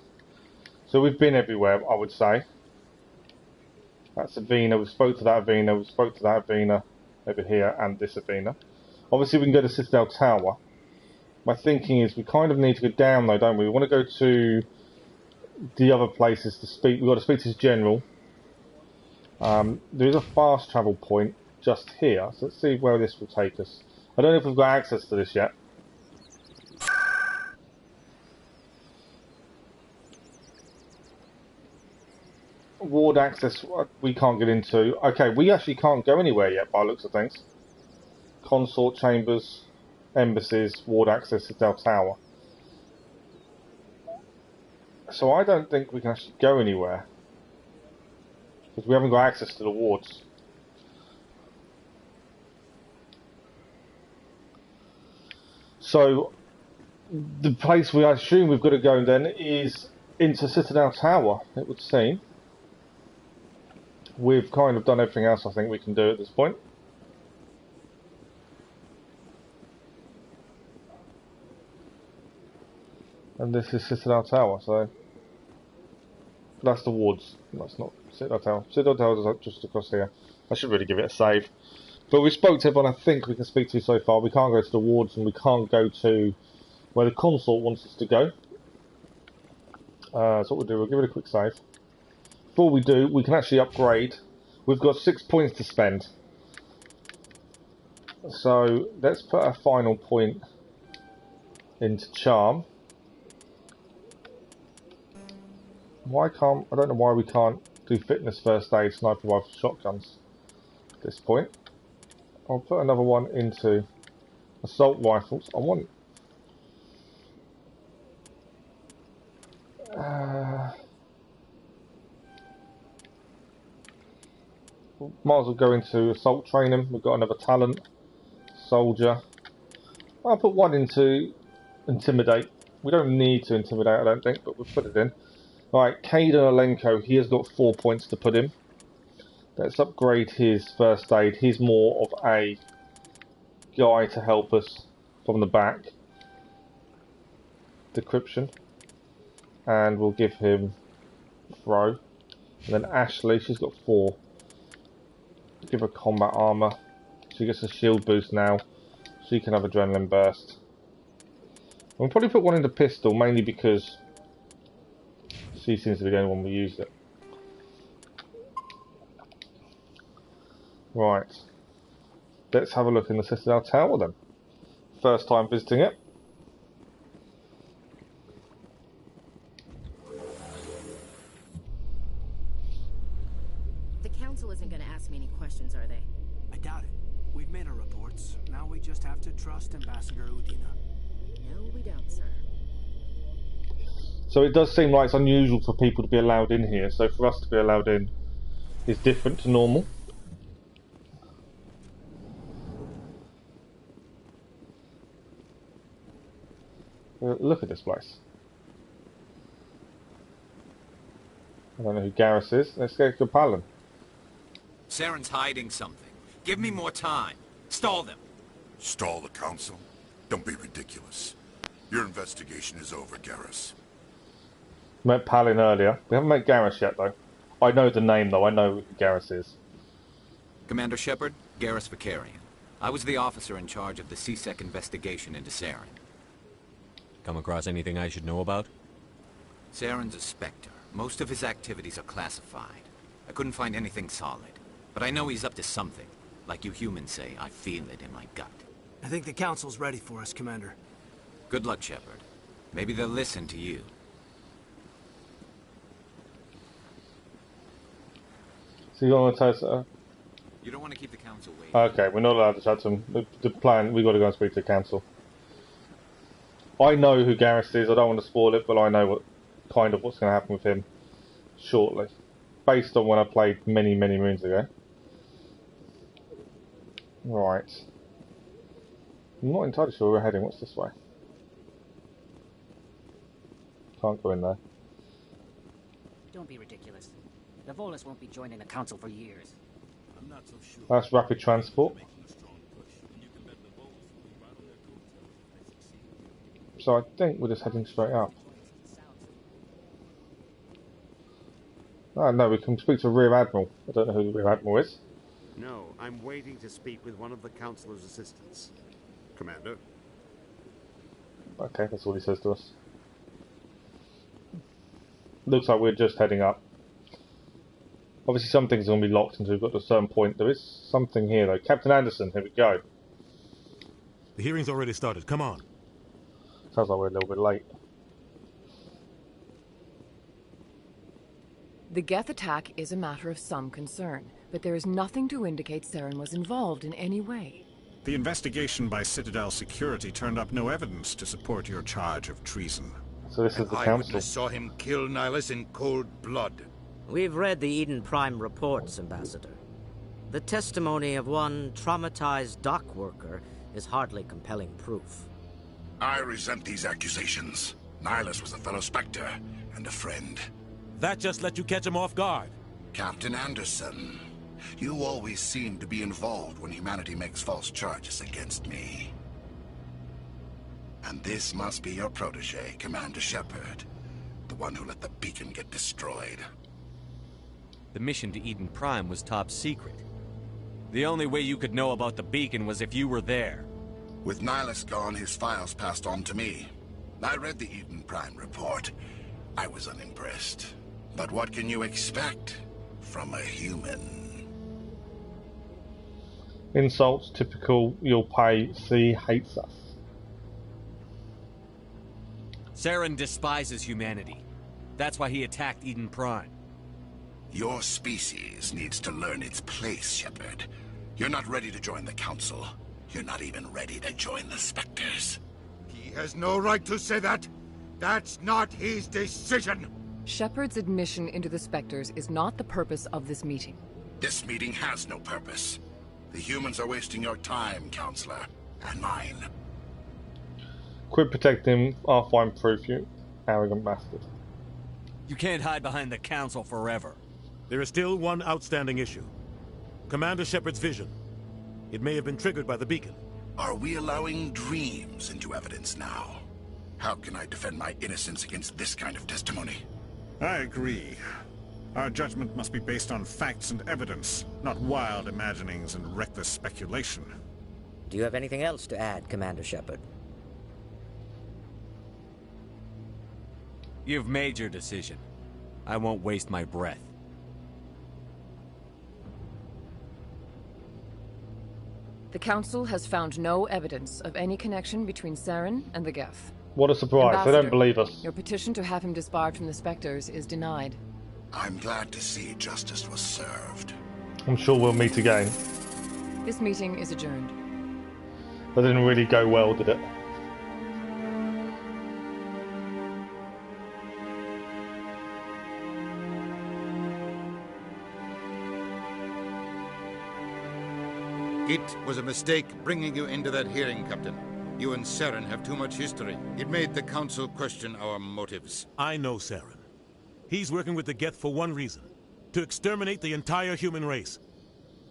So we've been everywhere, I would say. That's Avina, we spoke to that Avina, we spoke to that Avina over here, and this Avina. Obviously we can go to Citadel Tower. My thinking is we kind of need to go down though, don't we? We want to go to the other places to speak. We've got to speak to his general. There is a fast travel point just here, so let's see where this will take us. I don't know if we've got access to this yet. Ward access we can't get into. Okay, we actually can't go anywhere yet by the looks of things. Consort chambers, embassies, ward access to Citadel Tower. So I don't think we can actually go anywhere. Because we haven't got access to the wards. So the place we assume we've got to go then is into Citadel Tower, it would seem. We've kind of done everything else I think we can do at this point. And this is Citadel Tower, so that's the wards. That's not Citadel Tower. Citadel Tower is just across here. I should really give it a save. But we spoke to everyone I think we can speak to so far. We can't go to the wards and we can't go to where the consort wants us to go. So what we'll do, we'll give it a quick save. Before we do, we can actually upgrade. We've got 6 points to spend. So let's put our final point into Charm. Why can't, I don't know why we can't do fitness, first aid, sniper rifle, shotguns at this point. I'll put another one into assault rifles. I want might as well go into assault training. We've got another talent, soldier. I'll put one into intimidate. We don't need to intimidate, I don't think, but we'll put it in. Right, Caden Alenko, he has got 4 points to put in. Let's upgrade his first aid. He's more of a guy to help us from the back. Decryption. And we'll give him throw. And then Ashley, she's got 4. Give her combat armor. She gets a shield boost now. She can have adrenaline burst. We'll probably put one into pistol, mainly because She seems to be the only one we used it. Right. Let's have a look in the Citadel Tower then. First time visiting it. The council isn't going to ask me any questions, are they? I doubt it. We've made our reports. Now we just have to trust Ambassador Udina. No, we don't, sir. So it does seem like it's unusual for people to be allowed in here. So for us to be allowed in is different to normal. Look at this place. I don't know who Garrus is. Let's go to Palin. Saren's hiding something. Give me more time. Stall them. Stall the council? Don't be ridiculous. Your investigation is over, Garrus. Met Palin earlier. We haven't met Garrus yet, though. I know the name, though. I know who Garrus is. Commander Shepard, Garrus Vicarian. I was the officer in charge of the CSEC investigation into Saren. Come across anything I should know about? Saren's a Spectre. Most of his activities are classified. I couldn't find anything solid. But I know he's up to something. Like you humans say, I feel it in my gut. I think the council's ready for us, Commander. Good luck, Shepard. Maybe they'll listen to you. So you want to tell us... You don't want to keep the council waiting. Okay, we're not allowed to chat to them. The plan, we've got to go and speak to the council. I know who Garrus is. I don't want to spoil it, but I know what's going to happen with him shortly. Based on when I played many, many moons ago. Right. I'm not entirely sure where we're heading. What's this way? Can't go in there. Don't be ridiculous. The Volus won't be joining the council for years. I'm not so sure. That's rapid transport. So I think we're just heading straight up. Oh no, we can speak to Rear Admiral. I don't know who the Rear Admiral is. No, I'm waiting to speak with one of the Councilor's assistants. Commander? Okay, that's all he says to us. Looks like we're just heading up. Obviously some things are going to be locked until we've got to a certain point. There is something here though. Captain Anderson, here we go. The hearing's already started. Come on. Sounds like we're a little bit late. The Geth attack is a matter of some concern, but there is nothing to indicate Saren was involved in any way. The investigation by Citadel security turned up no evidence to support your charge of treason. So this is the council. Eyewitness saw him kill Nihilus in cold blood. We've read the Eden Prime reports, Ambassador. The testimony of one traumatized dock worker is hardly compelling proof. I resent these accusations. Nihilus was a fellow Spectre and a friend. That just let you catch him off guard. Captain Anderson, you always seem to be involved when humanity makes false charges against me. And this must be your protege, Commander Shepard. The one who let the beacon get destroyed. The mission to Eden Prime was top secret. The only way you could know about the beacon was if you were there. With Nihilus gone, his files passed on to me. I read the Eden Prime report. I was unimpressed. But what can you expect from a human? Insults, typical, you'll pay, C hates us. Saren despises humanity. That's why he attacked Eden Prime. Your species needs to learn its place, Shepard. You're not ready to join the Council. You're not even ready to join the Spectres. He has no right to say that. That's not his decision. Shepard's admission into the Spectres is not the purpose of this meeting. This meeting has no purpose. The humans are wasting your time, Counselor, and mine. Quit protecting him, I'll find proof, you arrogant bastard. You can't hide behind the Council forever. There is still one outstanding issue. Commander Shepard's vision. It may have been triggered by the beacon. Are we allowing dreams into evidence now? How can I defend my innocence against this kind of testimony? I agree. Our judgment must be based on facts and evidence, not wild imaginings and reckless speculation. Do you have anything else to add, Commander Shepard? You've made your decision. I won't waste my breath. The Council has found no evidence of any connection between Saren and the Geth. What a surprise. They don't believe us. Your petition to have him disbarred from the Spectres is denied. I'm glad to see justice was served. I'm sure we'll meet again. This meeting is adjourned. That didn't really go well, did it? It was a mistake bringing you into that hearing, Captain. You and Saren have too much history. It made the Council question our motives. I know Saren. He's working with the Geth for one reason. To exterminate the entire human race.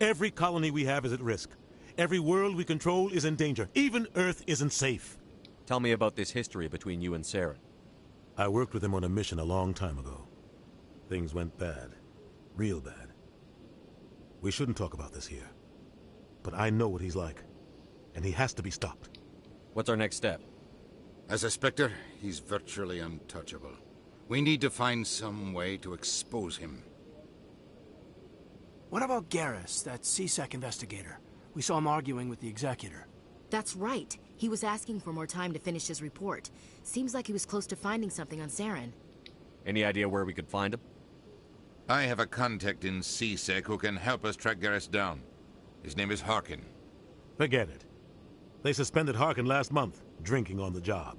Every colony we have is at risk. Every world we control is in danger. Even Earth isn't safe. Tell me about this history between you and Saren. I worked with him on a mission a long time ago. Things went bad. Real bad. We shouldn't talk about this here. But I know what he's like. And he has to be stopped. What's our next step? As a Spectre, he's virtually untouchable. We need to find some way to expose him. What about Garrus, that CSEC investigator? We saw him arguing with the Executor. That's right. He was asking for more time to finish his report. Seems like he was close to finding something on Saren. Any idea where we could find him? I have a contact in CSEC who can help us track Garrus down. His name is Harkin. Forget it. They suspended Harkin last month, drinking on the job.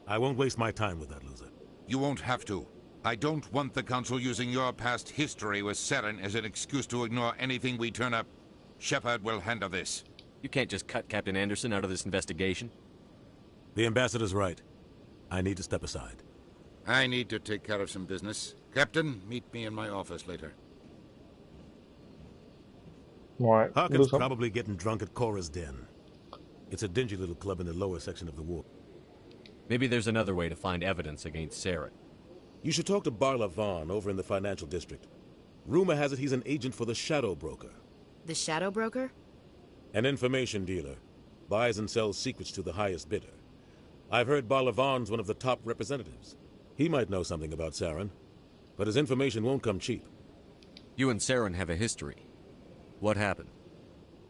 I won't waste my time with that loser. You won't have to. I don't want the Council using your past history with Saren as an excuse to ignore anything we turn up. Shepard will handle this. You can't just cut Captain Anderson out of this investigation. The Ambassador's right. I need to step aside. I need to take care of some business. Captain, meet me in my office later. Right. Harkin's probably getting drunk at Cora's Den. It's a dingy little club in the lower section of the wharf. Maybe there's another way to find evidence against Saren. You should talk to Barla Vaughn over in the financial district. Rumor has it he's an agent for the Shadow Broker. The Shadow Broker? An information dealer. Buys and sells secrets to the highest bidder. I've heard Barla Vaughn's one of the top representatives. He might know something about Saren, but his information won't come cheap. You and Saren have a history. What happened?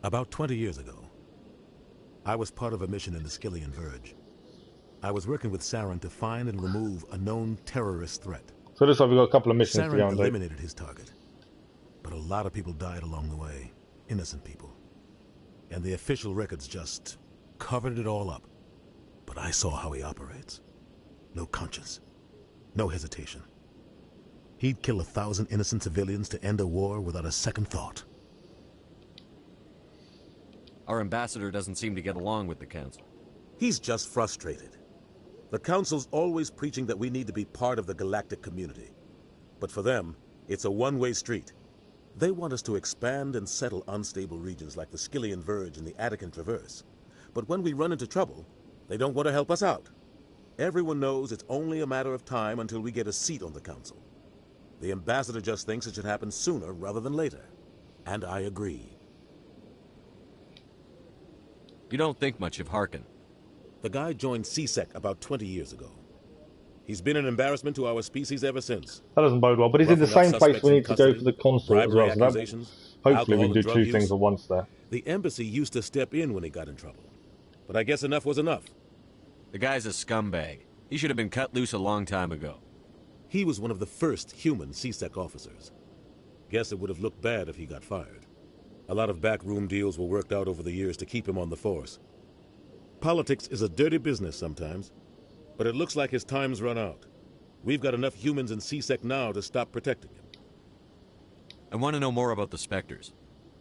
About 20 years ago, I was part of a mission in the Skillian Verge. I was working with Saren to find and remove a known terrorist threat. So this time we've got a couple of missions to go on. Saren eliminated his target, but a lot of people died along the way. Innocent people. And the official records just covered it all up. But I saw how he operates. No conscience. No hesitation. He'd kill 1,000 innocent civilians to end a war without a second thought. Our ambassador doesn't seem to get along with the Council. He's just frustrated. The Council's always preaching that we need to be part of the galactic community. But for them, it's a one-way street. They want us to expand and settle unstable regions like the Skillian Verge and the Attican Traverse. But when we run into trouble, they don't want to help us out. Everyone knows it's only a matter of time until we get a seat on the Council. The ambassador just thinks it should happen sooner rather than later. And I agree. You don't think much of Harkin. The guy joined CSEC about 20 years ago. He's been an embarrassment to our species ever since. That doesn't bode well, but he's in the same place we need to go for the consul as well. So hopefully we can do two things at once there. The embassy used to step in when he got in trouble. But I guess enough was enough. The guy's a scumbag. He should have been cut loose a long time ago. He was one of the first human CSEC officers. Guess it would have looked bad if he got fired. A lot of backroom deals were worked out over the years to keep him on the force. Politics is a dirty business sometimes, but it looks like his time's run out. We've got enough humans in CSEC now to stop protecting him. I want to know more about the Spectres.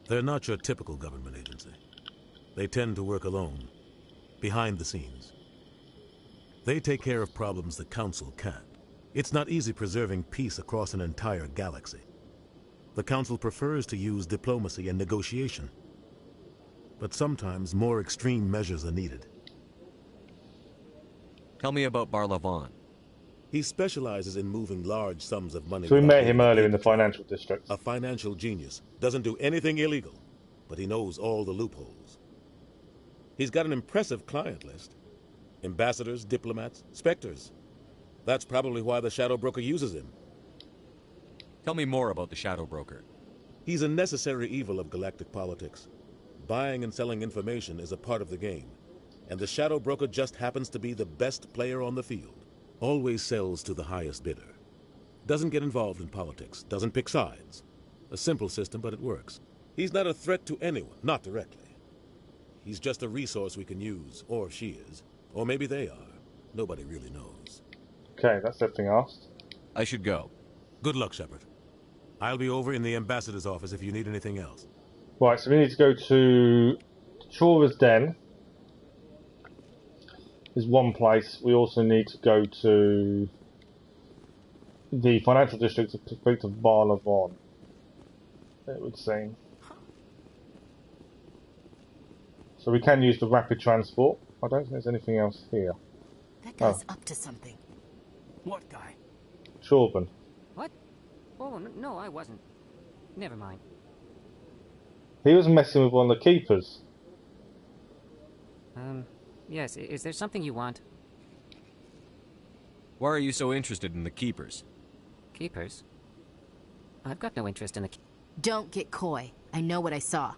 They're not your typical government agency. They tend to work alone, behind the scenes. They take care of problems the Council can't. It's not easy preserving peace across an entire galaxy. The Council prefers to use diplomacy and negotiation. But sometimes more extreme measures are needed. Tell me about Barla Vaughn. He specializes in moving large sums of money. So we met him earlier in the financial district. A financial genius. Doesn't do anything illegal, but he knows all the loopholes. He's got an impressive client list. Ambassadors, diplomats, Spectres. That's probably why the Shadow Broker uses him. Tell me more about the Shadow Broker. He's a necessary evil of galactic politics. Buying and selling information is a part of the game, and the Shadow Broker just happens to be the best player on the field. Always sells to the highest bidder. Doesn't get involved in politics, doesn't pick sides. A simple system, but it works. He's not a threat to anyone, not directly. He's just a resource we can use, or she is. Or maybe they are. Nobody really knows. Okay, that's everything asked. I should go. Good luck, Shepard. I'll be over in the ambassador's office if you need anything else. Right, so we need to go to Chora's Den. Is one place. We also need to go to the financial district to speak to Valhalla, it would seem. So we can use the rapid transport. I don't think there's anything else here. That guy's up to something. What guy? Chorban. What? Oh, no, I wasn't. Never mind. He was messing with one of the keepers. Yes, is there something you want? Why are you so interested in the Keepers? Keepers? I've got no interest in the... Don't get coy. I know what I saw.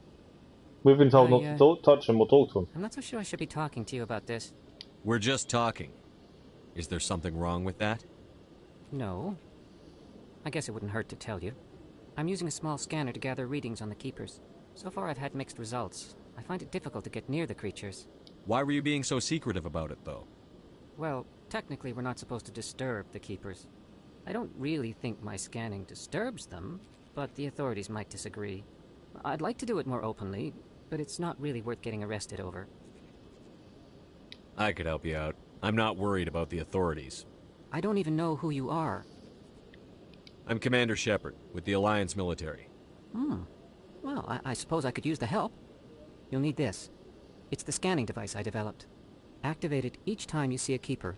We've been told not to touch him or talk to him. I'm not so sure I should be talking to you about this. We're just talking. Is there something wrong with that? No. I guess it wouldn't hurt to tell you. I'm using a small scanner to gather readings on the Keepers. So far I've had mixed results. I find it difficult to get near the creatures. Why were you being so secretive about it, though? Well, technically we're not supposed to disturb the Keepers. I don't really think my scanning disturbs them, but the authorities might disagree. I'd like to do it more openly, but it's not really worth getting arrested over. I could help you out. I'm not worried about the authorities. I don't even know who you are. I'm Commander Shepard, with the Alliance military. Well, I suppose I could use the help. You'll need this. It's the scanning device I developed. Activate it each time you see a Keeper.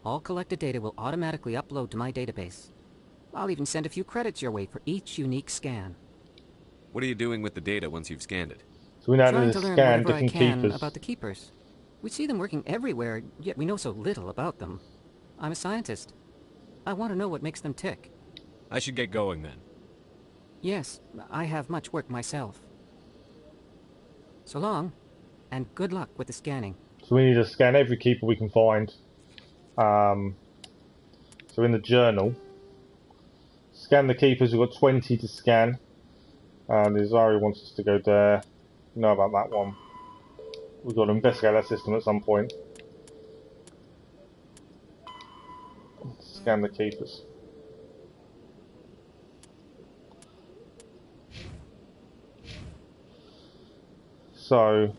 All collected data will automatically upload to my database. I'll even send a few credits your way for each unique scan. What are you doing with the data once you've scanned it? So we now Trying need to to learn scan whatever I different can keepers. about the Keepers. We see them working everywhere, yet we know so little about them. I'm a scientist. I want to know what makes them tick. I should get going then. Yes, I have much work myself. So long, and good luck with the scanning. So we need to scan every keeper we can find. So in the journal, scan the keepers. We've got 20 to scan. And Izari wants us to go there. Know about that one. We've got to investigate that system at some point. Scan the keepers. So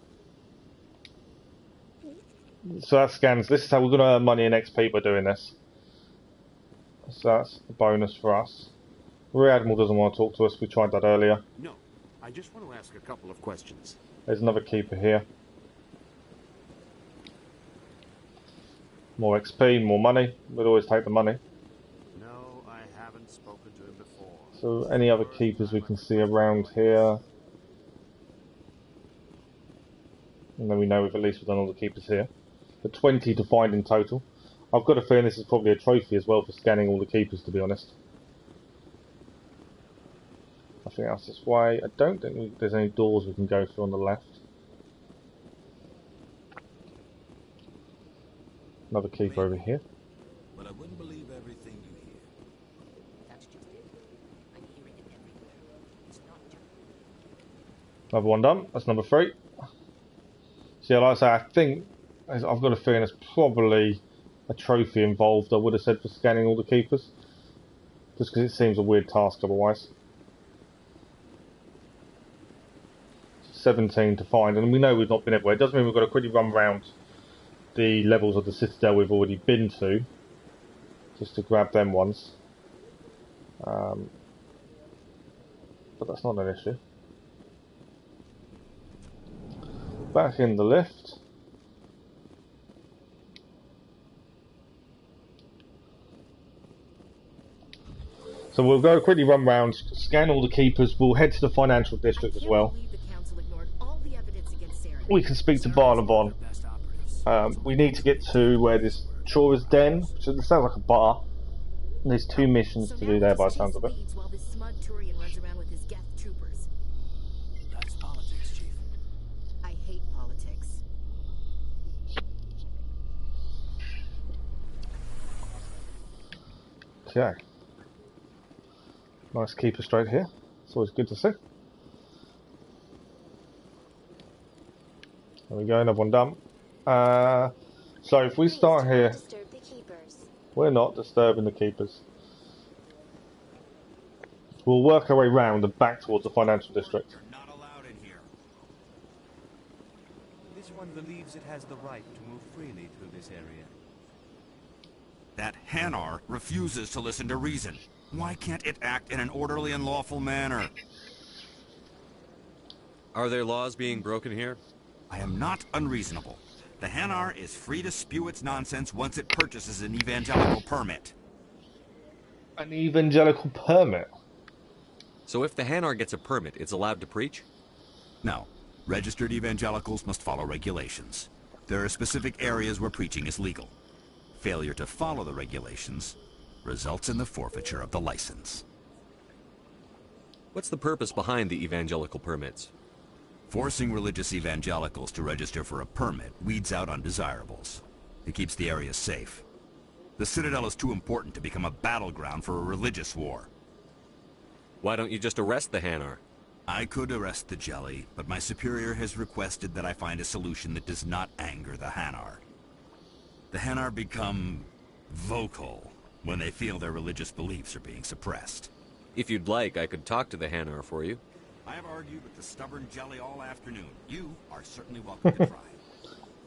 that scans. This is how we're going to earn money and XP by doing this. So that's a bonus for us. Rear Admiral doesn't want to talk to us. We tried that earlier. No, I just want to ask a couple of questions. There's another keeper here. More XP, more money. We'd always take the money. No, I haven't spoken to him before. So any other keepers we can see around here. And then we know we've at least done all the keepers here. But 20 to find in total. I've got a feeling this is probably a trophy as well for scanning all the keepers, to be honest. Nothing else this way. I don't think there's any doors we can go through on the left. Another keeper over here. But I wouldn't believe everything you hear. That's just it. I'm hearing it everywhere. It's not just... Another one done. That's number 3. So yeah, like I say, I think I've got a feeling there's probably a trophy involved. I would have said for scanning all the keepers, just because it seems a weird task otherwise. 17 to find, and we know we've not been everywhere. It doesn't mean we've got to quickly run round the levels of the Citadel we've already been to, just to grab them ones. But that's not an issue. Back in the lift. So we'll go quickly run round, scan all the keepers. We'll head to the financial district as well. We can speak to Barnabon. We need to get to where this Chora's Den, so this sounds like a bar. There's 2 missions to do there by the sounds of it. While this smug Turian runs around with his Geth troopers. That's politics, Chief. I hate politics. Okay. Nice keeper straight here. It's always good to see. There we go, another one done. So if we start here, we're not disturbing the keepers. We'll work our way round and back towards the financial district. Not allowed in here. This one believes it has the right to move freely through this area. That Hanar refuses to listen to reason. Why can't it act in an orderly and lawful manner? Are there laws being broken here? I am not unreasonable. The Hanar is free to spew its nonsense once it purchases an evangelical permit. An evangelical permit? So if the Hanar gets a permit, it's allowed to preach? No. Registered evangelicals must follow regulations. There are specific areas where preaching is legal. Failure to follow the regulations results in the forfeiture of the license. What's the purpose behind the evangelical permits? Forcing religious evangelicals to register for a permit weeds out undesirables. It keeps the area safe. The Citadel is too important to become a battleground for a religious war. Why don't you just arrest the Hanar? I could arrest the Jelly, but my superior has requested that I find a solution that does not anger the Hanar. The Hanar become vocal when they feel their religious beliefs are being suppressed. If you'd like, I could talk to the Hanar for you. I have argued with the stubborn Jelly all afternoon. You are certainly welcome to try.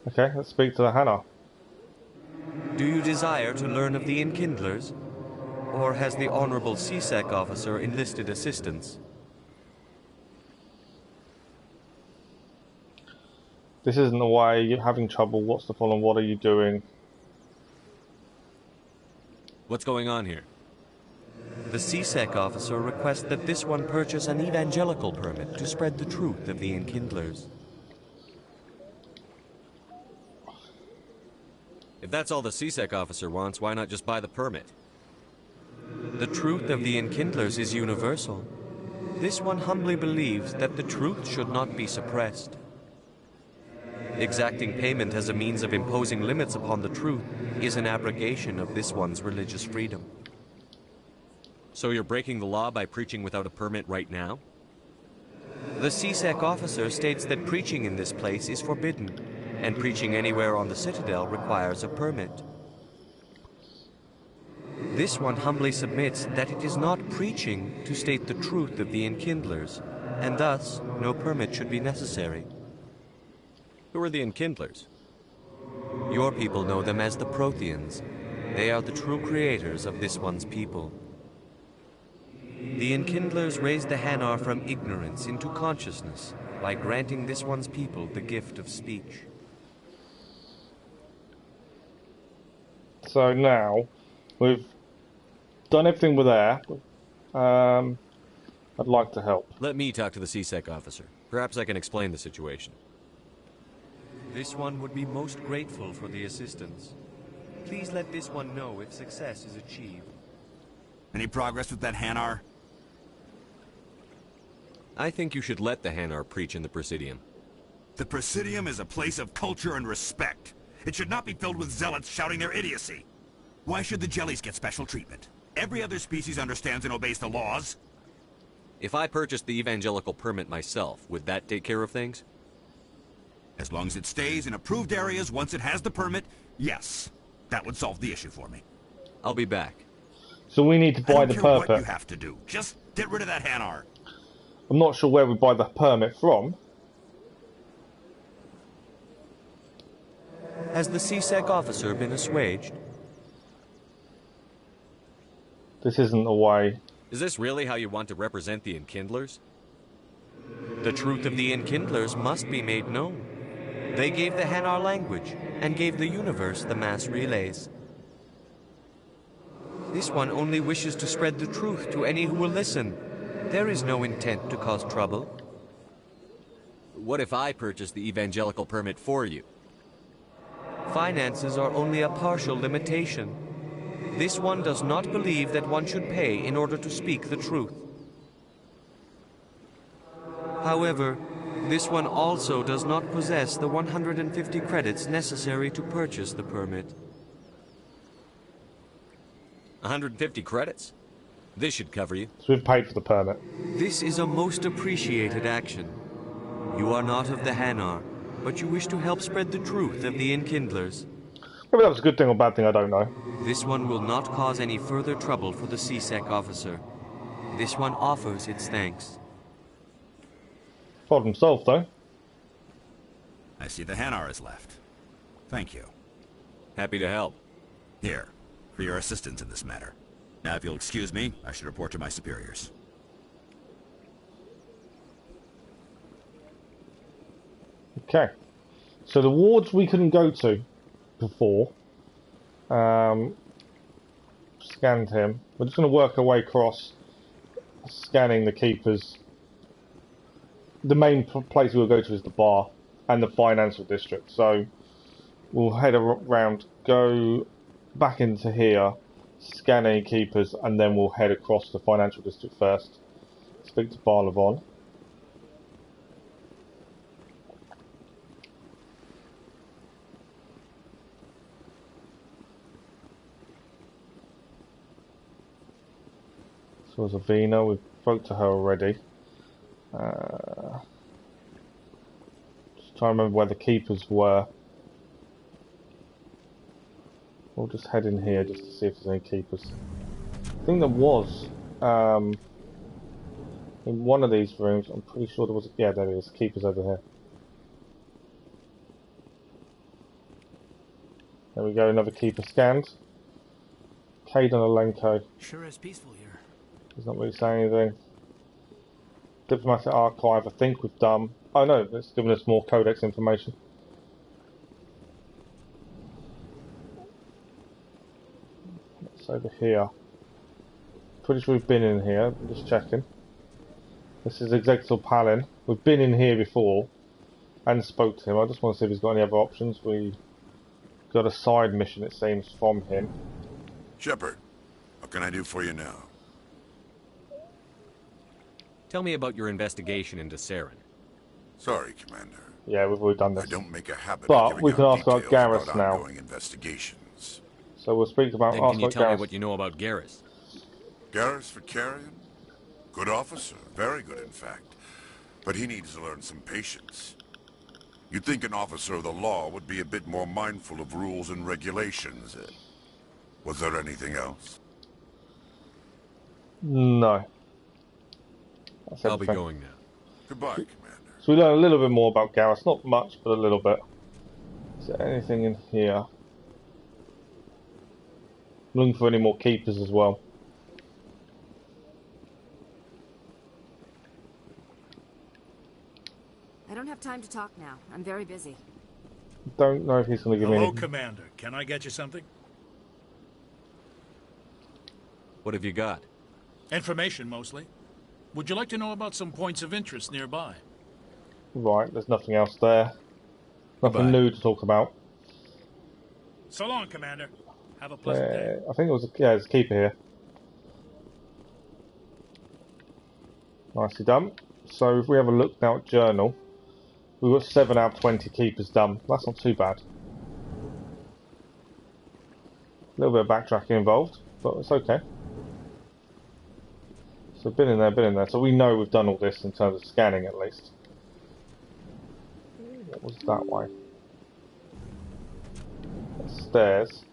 Okay, let's speak to the Hanar. Do you desire to learn of the Enkindlers? Or has the Honorable CSEC officer enlisted assistance? This isn't the way. You're having trouble. What's the problem? What are you doing? What's going on here? The CSEC officer requests that this one purchase an evangelical permit to spread the truth of the Enkindlers. If that's all the CSEC officer wants, why not just buy the permit? The truth of the Enkindlers is universal. This one humbly believes that the truth should not be suppressed. Exacting payment as a means of imposing limits upon the truth is an abrogation of this one's religious freedom. So you're breaking the law by preaching without a permit right now? The CSEC officer states that preaching in this place is forbidden, and preaching anywhere on the Citadel requires a permit. This one humbly submits that it is not preaching to state the truth of the Enkindlers, and thus no permit should be necessary. Who are the Enkindlers? Your people know them as the Protheans. They are the true creators of this one's people. The Enkindlers raised the Hanar from ignorance into consciousness by granting this one's people the gift of speech. So now, we've done everything with air. I'd like to help. Let me talk to the CSEC officer. Perhaps I can explain the situation. This one would be most grateful for the assistance. Please let this one know if success is achieved. Any progress with that Hanar? I think you should let the Hanar preach in the Presidium. The Presidium is a place of culture and respect. It should not be filled with zealots shouting their idiocy. Why should the Jellies get special treatment? Every other species understands and obeys the laws. If I purchased the evangelical permit myself, would that take care of things? As long as it stays in approved areas once it has the permit, yes. That would solve the issue for me. I'll be back. So we need to buy the I don't care permit. what you have to do. Just get rid of that Hanar. I'm not sure where we buy the permit from. Has the CSEC officer been assuaged? This isn't the way. Is this really how you want to represent the Enkindlers? The truth of the Enkindlers must be made known. They gave the Hanar language, and gave the universe the mass relays. This one only wishes to spread the truth to any who will listen. There is no intent to cause trouble. What if I purchase the evangelical permit for you? Finances are only a partial limitation. This one does not believe that one should pay in order to speak the truth. However, this one also does not possess the 150 credits necessary to purchase the permit. 150 credits? This should cover you. So we've paid for the permit. This is a most appreciated action. You are not of the Hanar, but you wish to help spread the truth of the Enkindlers. Maybe that was a good thing or bad thing, I don't know. This one will not cause any further trouble for the CSEC officer. This one offers its thanks. Problem solved, though. I see the Hanar is left. Thank you. Happy to help. Here, for your assistance in this matter. Now, if you'll excuse me, I should report to my superiors. Okay. So the wards we couldn't go to before. Scanned him. We're just going to work our way across, scanning the keepers. The main place we'll go to is the bar and the financial district. So we'll head around, go back into here, scan any keepers, and then we'll head across the financial district first. Speak to Barlavon. So there's Avina, we spoke to her already. Just trying to remember where the keepers were. We'll just head in here just to see if there's any keepers. I think there was in one of these rooms. I'm pretty sure there was. Yeah, there is. Keepers over here. There we go. Another keeper scanned. Caden Alenko. Sure is peaceful here. He's not really saying anything. Diplomatic archive. I think we've done. Oh no, it's given us more codex information. It's over here. Pretty sure we've been in here. I'm just checking. This is Executive Palin. We've been in here before and spoke to him. I just want to see if he's got any other options. We got a side mission, it seems, from him. Shepard, what can I do for you now? Tell me about your investigation into Saren. Sorry, Commander. Yeah, we've already done this. I don't make a habit but of giving we can out ask about details Garrus now. ongoing investigations. So we'll speak about. Then can you tell me what you know about Garrus? Garrus Vakarian? Good officer, very good in fact. But he needs to learn some patience. You'd think an officer of the law would be a bit more mindful of rules and regulations. Was there anything else? No. I'll be going now. Goodbye, Commander. So we learn a little bit more about Garrus. Not much, but a little bit. Is there anything in here? Looking for any more keepers as well. I don't have time to talk now. I'm very busy. Don't know if he's going to give me Hello, any... Commander. Can I get you something? What have you got? Information, mostly. Would you like to know about some points of interest nearby? Right, there's nothing else there. Nothing Goodbye. new to talk about. So long, Commander. Have a pleasant day. I think it was there's a keeper here. Nicely done. So if we have a look now at journal, we've got 7 out of 20 keepers done. That's not too bad. A little bit of backtracking involved, but it's okay. So been in there. So we know we've done all this in terms of scanning at least. What was that way? Stairs.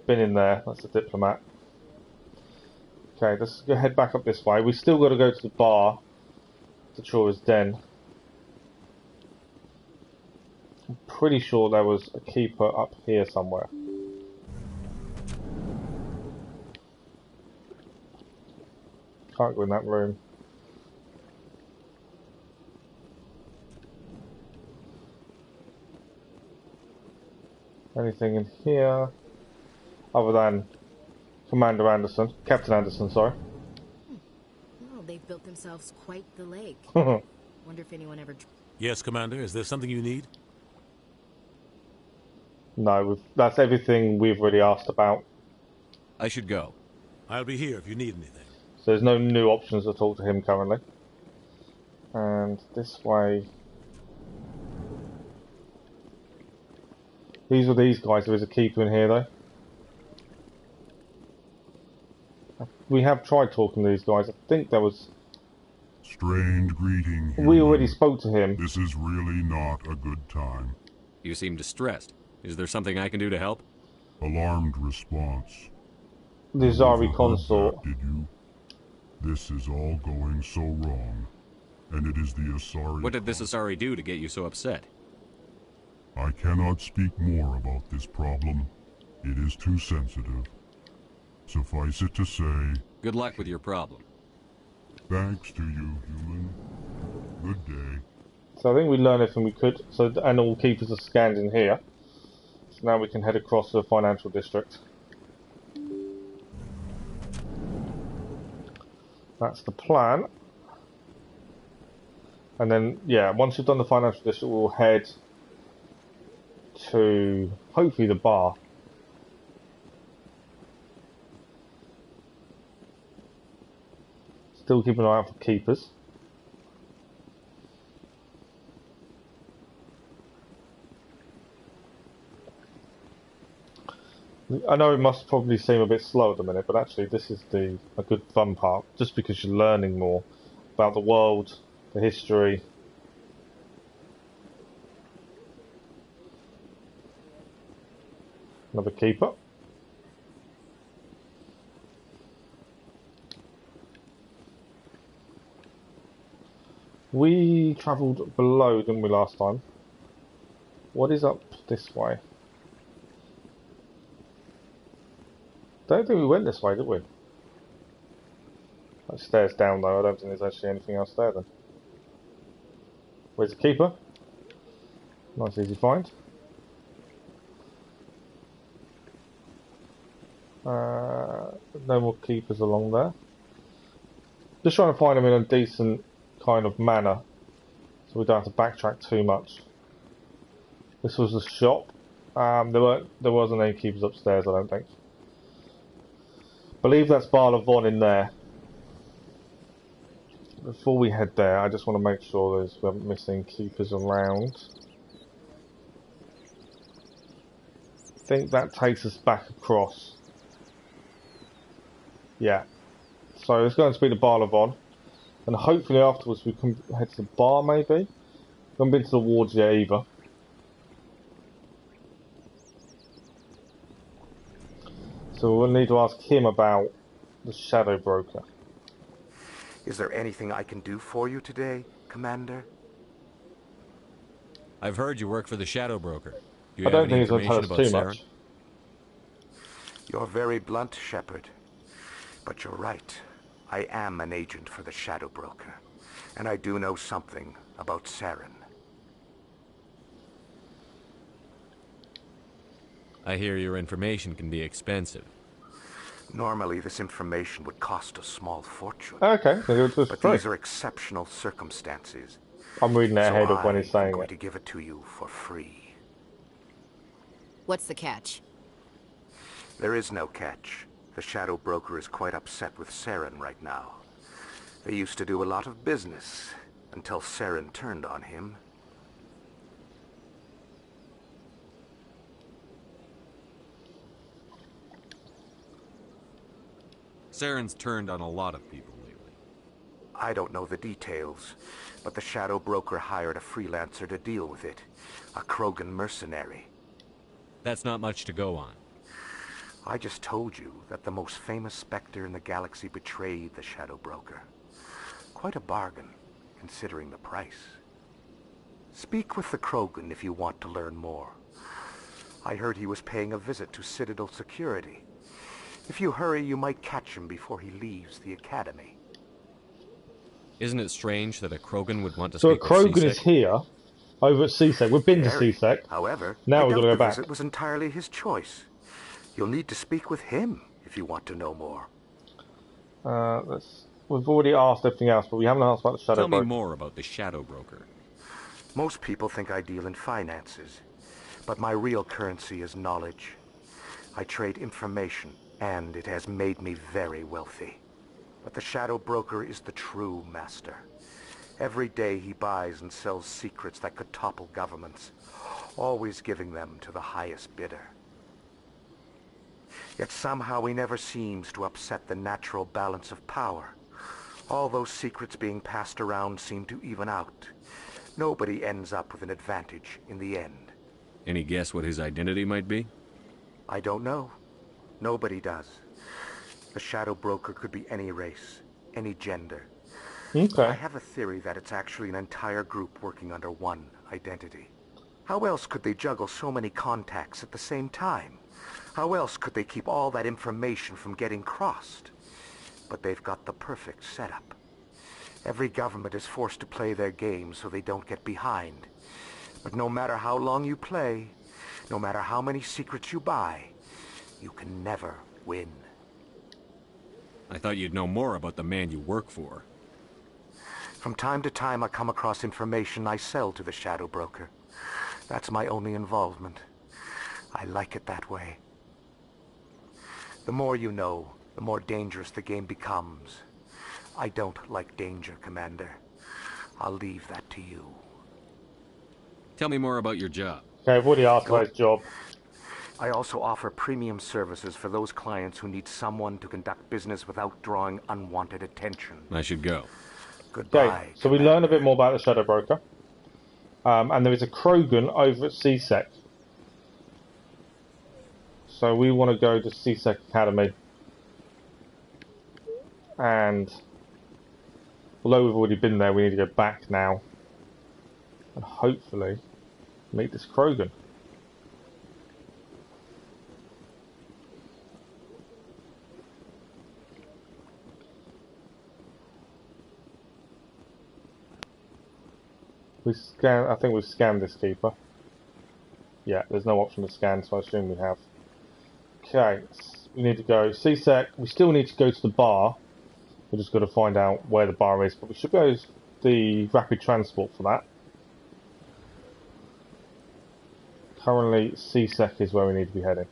Been in there. That's a diplomat. Okay, let's go head back up this way. We still got to go to the bar, to Chora's Den. I'm pretty sure there was a keeper up here somewhere. Can't go in that room. Anything in here other than Commander Anderson, Captain Anderson, sorry. Well, they've built themselves quite the lake. Wonder if anyone ever... Yes, Commander. Is there something you need? No, that's everything we've already asked about. I should go. I'll be here if you need anything. So there's no new options to talk to him currently. And this way... These are these guys. There is a keeper in here though. We have tried talking to these guys. I think there was... Strange greeting, human. We already spoke to him. This is really not a good time. You seem distressed. Is there something I can do to help? Alarmed response. The Zari consort. Did you? This is all going so wrong. And it is the Asari... What did this Asari do to get you so upset? I cannot speak more about this problem. It is too sensitive. Suffice it to say... Good luck with your problem. Thanks to you, human. Good day. So I think we learned everything we could. So, and all keepers are scanned in here. So now we can head across to the financial district. That's the plan. And then, yeah, once we've done the financial district, we'll head to, hopefully, the bar. Still keep an eye out for keepers. I know it must probably seem a bit slow at the minute, but actually this is a good fun part, just because you're learning more about the world, the history. Another keeper. We travelled below, didn't we, last time? What is up this way? Don't think we went this way, did we? That stairs down though, I don't think there's actually anything else there then. Where's the keeper? Nice easy find. No more keepers along there. Just trying to find them in a decent kind of manner, so we don't have to backtrack too much. This was the shop. There wasn't any keepers upstairs, I don't think. Believe that's Valhalla in there. Before we head there, I just want to make sure we haven't missed any keepers around. I think that takes us back across. Yeah. So it's going to be the Valhalla, and hopefully afterwards we can head to the bar maybe. We haven't been to the wards yet either. So we'll need to ask him about the Shadow Broker. Is there anything I can do for you today, Commander? I've heard you work for the Shadow Broker. Do you I have don't any think it's going to information tell us about too Saren? much. You're very blunt, Shepard. But you're right. I am an agent for the Shadow Broker. And I do know something about Saren. I hear your information can be expensive. Normally, this information would cost a small fortune. Okay, so it's but free. these are exceptional circumstances. I'm reading it ahead of when he's saying I'm going it. to give it to you for free. What's the catch? There is no catch. The Shadow Broker is quite upset with Saren right now. They used to do a lot of business until Saren turned on him. Saren's turned on a lot of people lately. I don't know the details, but the Shadow Broker hired a freelancer to deal with it. A Krogan mercenary. That's not much to go on. I just told you that the most famous Spectre in the galaxy betrayed the Shadow Broker. Quite a bargain, considering the price. Speak with the Krogan if you want to learn more. I heard he was paying a visit to Citadel security. If you hurry, you might catch him before he leaves the Academy. Isn't it strange that a Krogan would want to So a speak with Krogan CSEC? is here, over at CSEC. We've been to CSEC. However, Now we've got to go the back. visit was entirely his choice. You'll need to speak with him if you want to know more. We've already asked everything else, but we haven't asked about the Shadow Tell me Broker. more about the Shadow Broker. Most people think I deal in finances, but my real currency is knowledge. I trade information And it has made me very wealthy. But the Shadow Broker is the true master. Every day he buys and sells secrets that could topple governments, always giving them to the highest bidder. Yet somehow he never seems to upset the natural balance of power. All those secrets being passed around seem to even out. Nobody ends up with an advantage in the end. Any guess what his identity might be? I don't know. Nobody does. The Shadow Broker could be any race, any gender. Okay. I have a theory that it's actually an entire group working under one identity. How else could they juggle so many contacts at the same time? How else could they keep all that information from getting crossed? But they've got the perfect setup. Every government is forced to play their game so they don't get behind. But no matter how long you play, no matter how many secrets you buy, you can never win. I thought you'd know more about the man you work for. From time to time I come across information I sell to the Shadow Broker. That's my only involvement. I like it that way. The more you know, the more dangerous the game becomes. I don't like danger, Commander. I'll leave that to you. Tell me more about your job. Okay, I've already asked about his job. I also offer premium services for those clients who need someone to conduct business without drawing unwanted attention. I should go. Goodbye. Okay, so we learn a bit more about the Shadow Broker. And there is a Krogan over at CSEC. So we want to go to CSEC Academy. And although we've already been there, we need to go back now. And hopefully meet this Krogan. I think we've scanned this keeper. Yeah, there's no option to scan, so I assume we have. Okay, we need to go CSEC. We still need to go to the bar. We've just got to find out where the bar is, but we should go to the rapid transport for that. Currently, CSEC is where we need to be heading.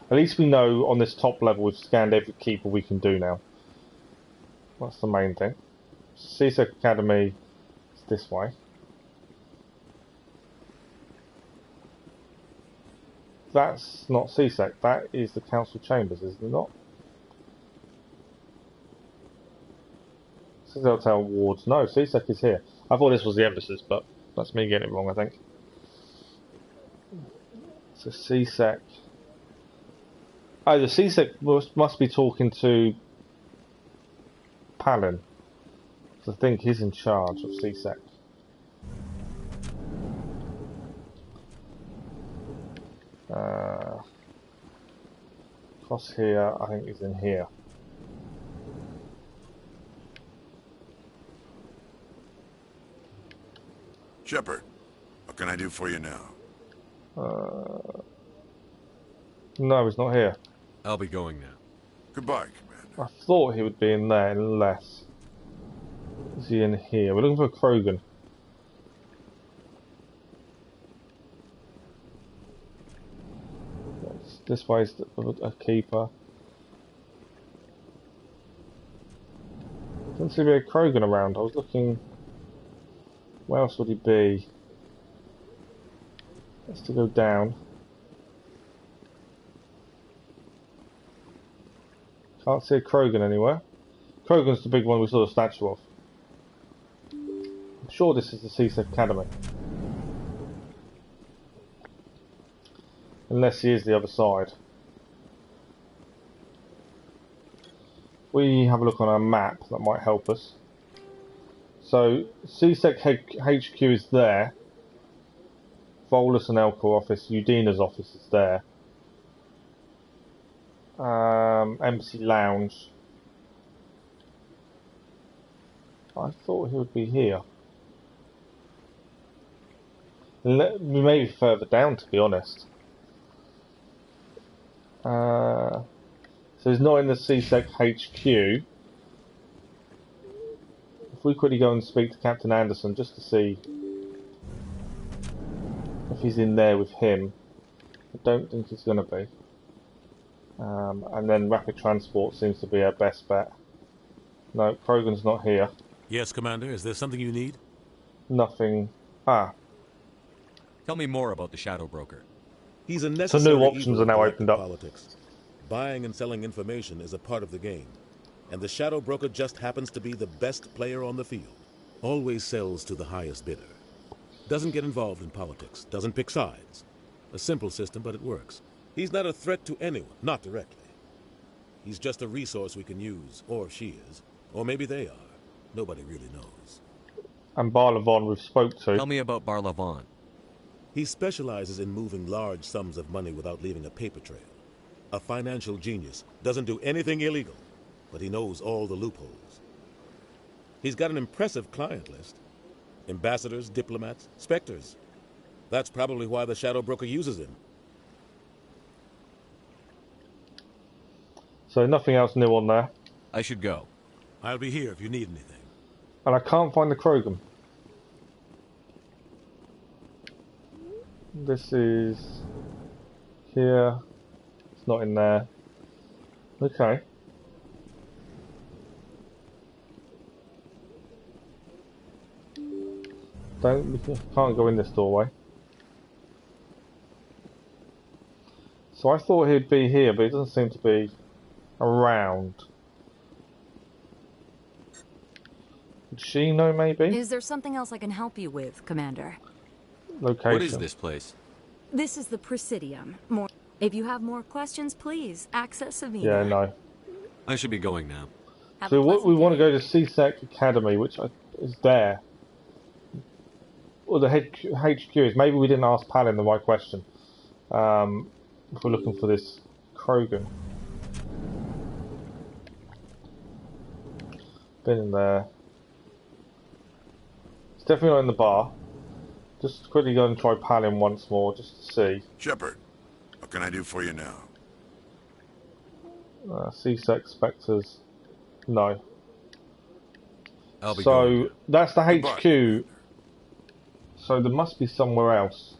At least we know on this top level we've scanned every keeper we can do now. That's the main thing. CSEC Academy is this way. That's not CSEC, that is the Council Chambers, is it not? Citadel Tower Wards. No, CSEC is here. I thought this was the Embassies, but that's me getting it wrong, I think. So CSEC. Oh, the CSEC must be talking to Palin. I think he's in charge of CSEC. Cross here, I think he's in here. Shepard, what can I do for you now? No, he's not here. I'll be going now. Goodbye, Commander. I thought he would be in there, unless... Is he in here? We're looking for a Krogan. This way's a keeper. Doesn't seem to be a Krogan around. I was looking... Where else would he be? Let's to go down. Can't see a Krogan anywhere. Krogan's the big one we saw the statue of. I'm sure this is the CSEC Academy. Unless he is the other side. We have a look on our map, that might help us. So, CSEC HQ is there. Volus and Elcor office, Udina's office is there. Embassy Lounge. I thought he would be here. Maybe further down, to be honest. So he's not in the CSEC HQ. If we quickly go and speak to Captain Anderson just to see if he's in there with him. I don't think it's going to be. And then rapid transport seems to be our best bet. No, Krogan's not here. Yes, Commander. Is there something you need? Nothing. Ah. Tell me more about the Shadow Broker. He's a So necessary new options evil are now galactic opened up. Politics. Buying and selling information is a part of the game, and the Shadow Broker just happens to be the best player on the field. Always sells to the highest bidder. Doesn't get involved in politics. Doesn't pick sides. A simple system, but it works. He's not a threat to anyone, not directly. He's just a resource we can use, or she is. Or maybe they are. Nobody really knows. And Barlavon we've spoke to. Tell me about Barlavon. He specializes in moving large sums of money without leaving a paper trail. A financial genius. Doesn't do anything illegal, but he knows all the loopholes. He's got an impressive client list. Ambassadors, diplomats, Spectres. That's probably why the Shadow Broker uses him. So nothing else new on there. I should go. I'll be here if you need anything. And I can't find the Krogan. This is here. It's not in there. Okay. Can't go in this doorway. So I thought he'd be here, but he doesn't seem to be around. Would she know, maybe? Is there something else I can help you with, Commander? Location. What is this place? This is the Presidium. If you have more questions, please access Savina. Yeah, no. I should be going now. So what we want to go to CSEC Academy, which is there. Or the HQ is. Maybe we didn't ask Palin the right question. If we're looking for this Krogan. Been in there. It's definitely not in the bar. Just quickly go and try Palin once more, just to see. Shepard, what can I do for you now? CSEC Spectres. No. I'll be so going. that's the Goodbye. HQ. So there must be somewhere else.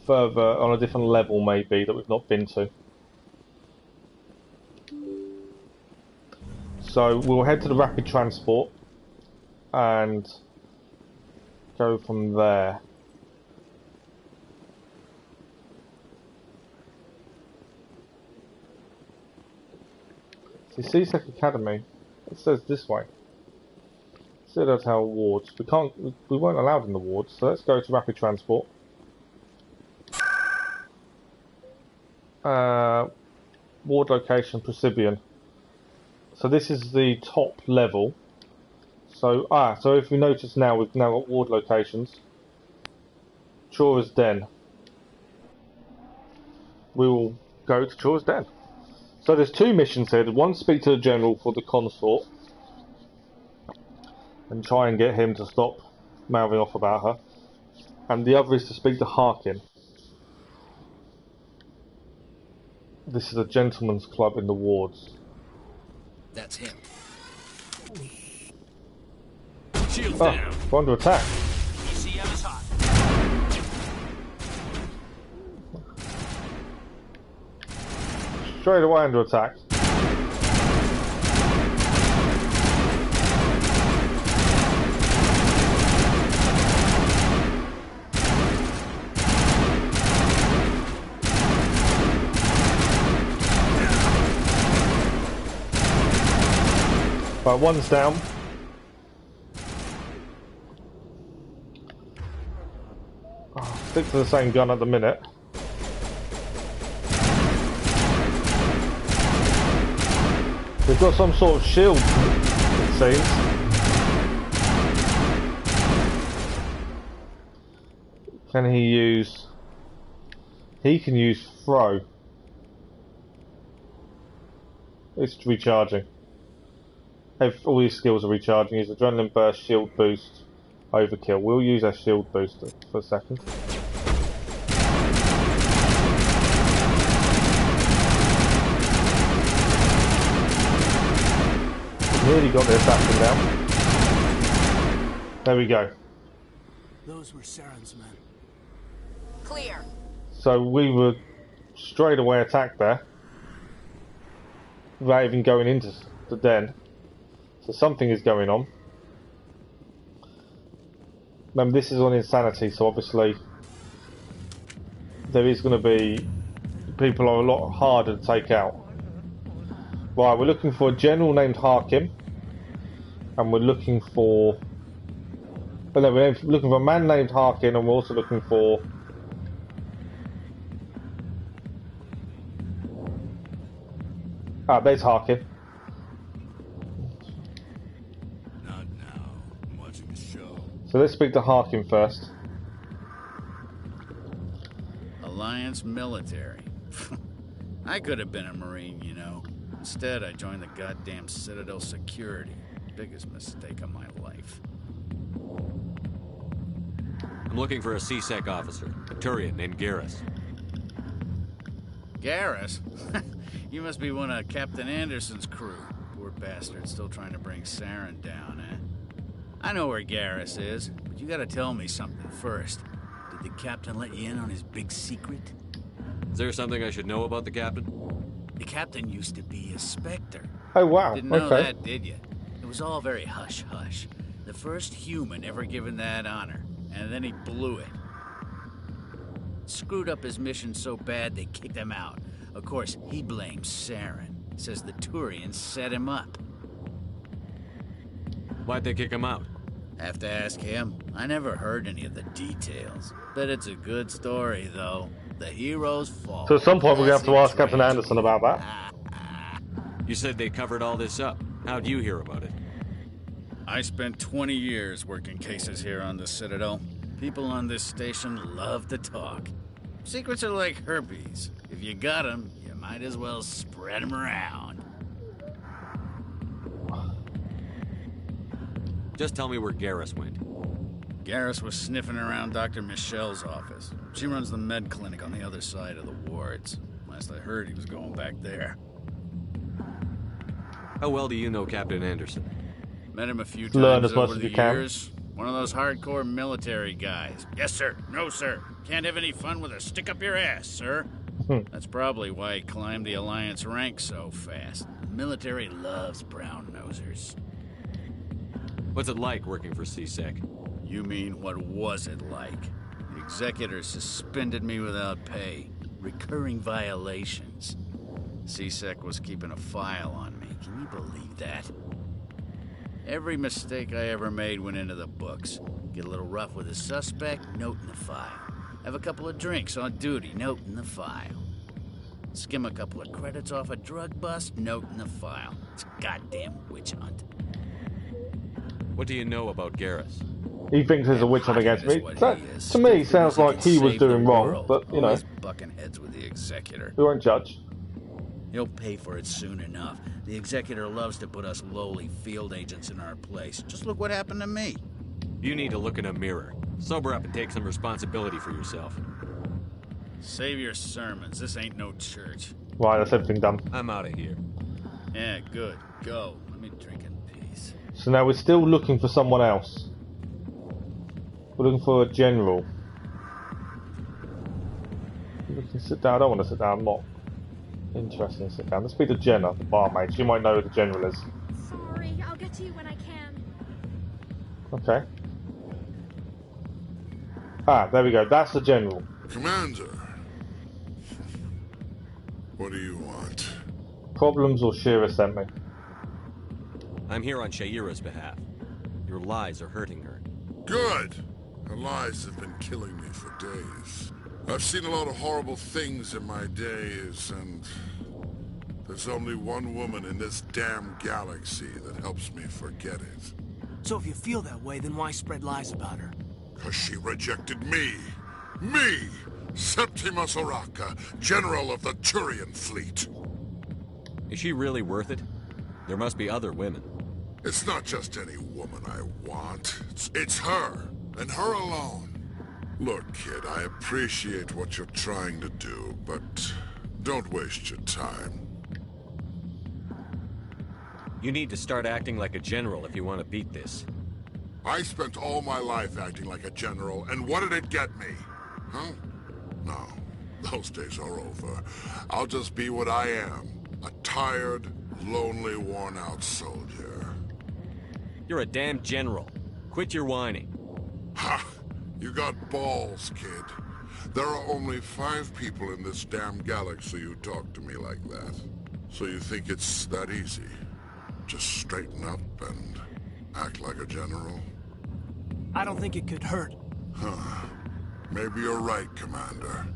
Further on a different level maybe that we've not been to. So we'll head to the rapid transport and go from there. See, CSEC Academy, it says this way. Citadel wards. We weren't allowed in the wards, so let's go to rapid transport. Ward location, Presidium. So this is the top level. So if we notice now, we've now got ward locations. Chora's Den. We will go to Chora's Den. So there's two missions here. One, speak to the general for the consort and try and get him to stop mouthing off about her. And the other is to speak to Harkin. This is a gentleman's club in the wards. That's him. Shields down. We're under attack. ECM is hot. Straight away under attack. Right, one's down. Stick to the same gun at the minute. We've got some sort of shield, it seems. Can he use... He can use throw. It's recharging. All these skills are recharging. His adrenaline burst, shield boost, overkill. We'll use our shield booster for a second. Nearly got this acting down. There we go. Those were Saren's men. Clear. So we were straight away attacked there, without even going into the den. So something is going on. Remember, this is on insanity, so obviously there is going to be people are a lot harder to take out. Right, we're looking for a general named Harkin, and we're looking for. Well, no, we're looking for a man named Harkin, and we're also looking for. Ah, there's Harkin. Not now. I'm watching the show. So let's speak to Harkin first. Alliance military. I could have been a Marine, you know. Instead, I joined the goddamn Citadel security. Biggest mistake of my life. I'm looking for a C-Sec officer, a Turian named Garrus. Garrus? You must be one of Captain Anderson's crew. Poor bastard, still trying to bring Saren down, eh? I know where Garrus is, but you gotta tell me something first. Did the captain let you in on his big secret? Is there something I should know about the captain? The captain used to be a Spectre. Oh, wow. Didn't know that, did you? It was all very hush-hush. The first human ever given that honor, and then he blew it. Screwed up his mission so bad they kicked him out. Of course, he blames Saren. Says the Turians set him up. Why'd they kick him out? Have to ask him. I never heard any of the details. Bet it's a good story, though. The hero's fall. So at some point we're going to have to ask Captain Anderson about that. You said they covered all this up. How'd you hear about it? I spent 20 years working cases here on the Citadel. People on this station love to talk. Secrets are like herpes. If you got them, you might as well spread them around. Just tell me where Garrus went. Garrus was sniffing around Dr. Michelle's office. She runs the med clinic on the other side of the wards. Last I heard, he was going back there. How well do you know Captain Anderson? Met him a few Learn times as much over as the you can. years. One of those hardcore military guys. Yes, sir. No, sir. Can't have any fun with a stick up your ass, sir. That's probably why he climbed the Alliance ranks so fast. The military loves brown-nosers. What's it like working for C-Sec? You mean, what was it like? The executor suspended me without pay. Recurring violations. C-Sec was keeping a file on me. Can you believe that? Every mistake I ever made went into the books. Get a little rough with a suspect, note in the file. Have a couple of drinks on duty, note in the file. Skim a couple of credits off a drug bust, note in the file. It's a goddamn witch hunt. What do you know about Garrus? He thinks there's a witch hunt against me. That, to me, sounds like he was doing wrong, but, you know, Always bucking heads with the executor. we won't judge. He'll pay for it soon enough. The executor loves to put us lowly field agents in our place. Just look what happened to me. You need to look in a mirror. Sober up and take some responsibility for yourself. Save your sermons. This ain't no church. Right, that's everything done. I'm out of here. Yeah, good. Go. Let me drink in peace. So now we're still looking for someone else. We're looking for a general. We can sit down. I don't want to sit down. I'm not interested in sit down. Let's speak to Jenna, the barmaid. She might know who the general is. Sorry, I'll get to you when I can. Okay. Ah, there we go. That's the general. Commander. What do you want? Problems or Shira sent me? I'm here on Shaira's behalf. Your lies are hurting her. Good! Her lies have been killing me for days. I've seen a lot of horrible things in my days, and there's only one woman in this damn galaxy that helps me forget it. So if you feel that way, then why spread lies about her? 'Cause she rejected me! Me! Septimus Oraka, General of the Turian Fleet! Is she really worth it? There must be other women. It's not just any woman I want. It's her, and her alone. Look, kid, I appreciate what you're trying to do, but don't waste your time. You need to start acting like a general if you want to beat this. I spent all my life acting like a general, and what did it get me? Huh? No. Those days are over. I'll just be what I am. A tired, lonely, worn-out soldier. You're a damn general. Quit your whining. Ha! You got balls, kid. There are only 5 people in this damn galaxy who talk to me like that. So you think it's that easy? Just straighten up and act like a general? I don't think it could hurt. Huh. Maybe you're right, Commander.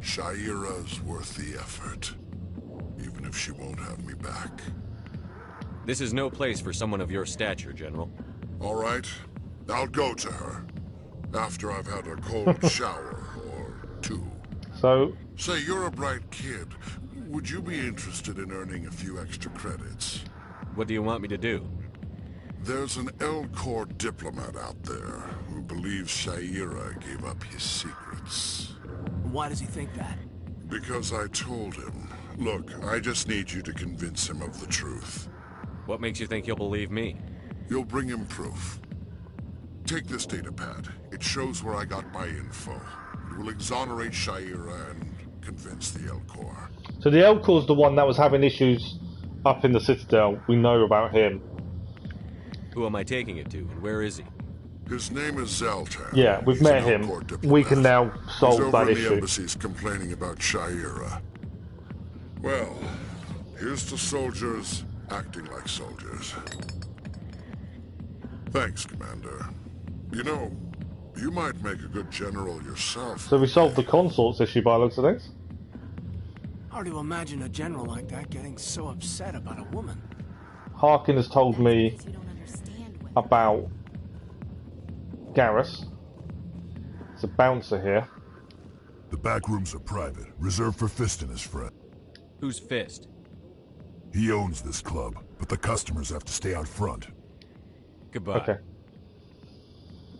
Shaira's worth the effort. Even if she won't have me back. This is no place for someone of your stature, General. All right. I'll go to her. After I've had a cold shower or 2. So... Say, you're a bright kid. Would you be interested in earning a few extra credits? What do you want me to do? There's an L-Corps diplomat out there who believes Shaira gave up his secrets. Why does he think that? Because I told him. Look, I just need you to convince him of the truth. What makes you think he'll believe me? You'll bring him proof. Take this datapad. It shows where I got my info. It will exonerate Shaira and convince the L-Corps. So the L-Corps the one that was having issues up in the Citadel. We know about him. Who am I taking it to, and where is he? His name is Zoltan. Yeah, we've met him. We can now solve that issue. He's over in the embassies complaining about Shaira. Well, here's to soldiers acting like soldiers. Thanks, Commander. You know, you might make a good general yourself. So we solved the consort's issue by the looks of things. Hard to imagine a general like that getting so upset about a woman. Harkin has told me about Garrus. There's a bouncer here. The back rooms are private, reserved for Fist and his friend. Who's Fist? He owns this club, but the customers have to stay out front. Goodbye. Okay.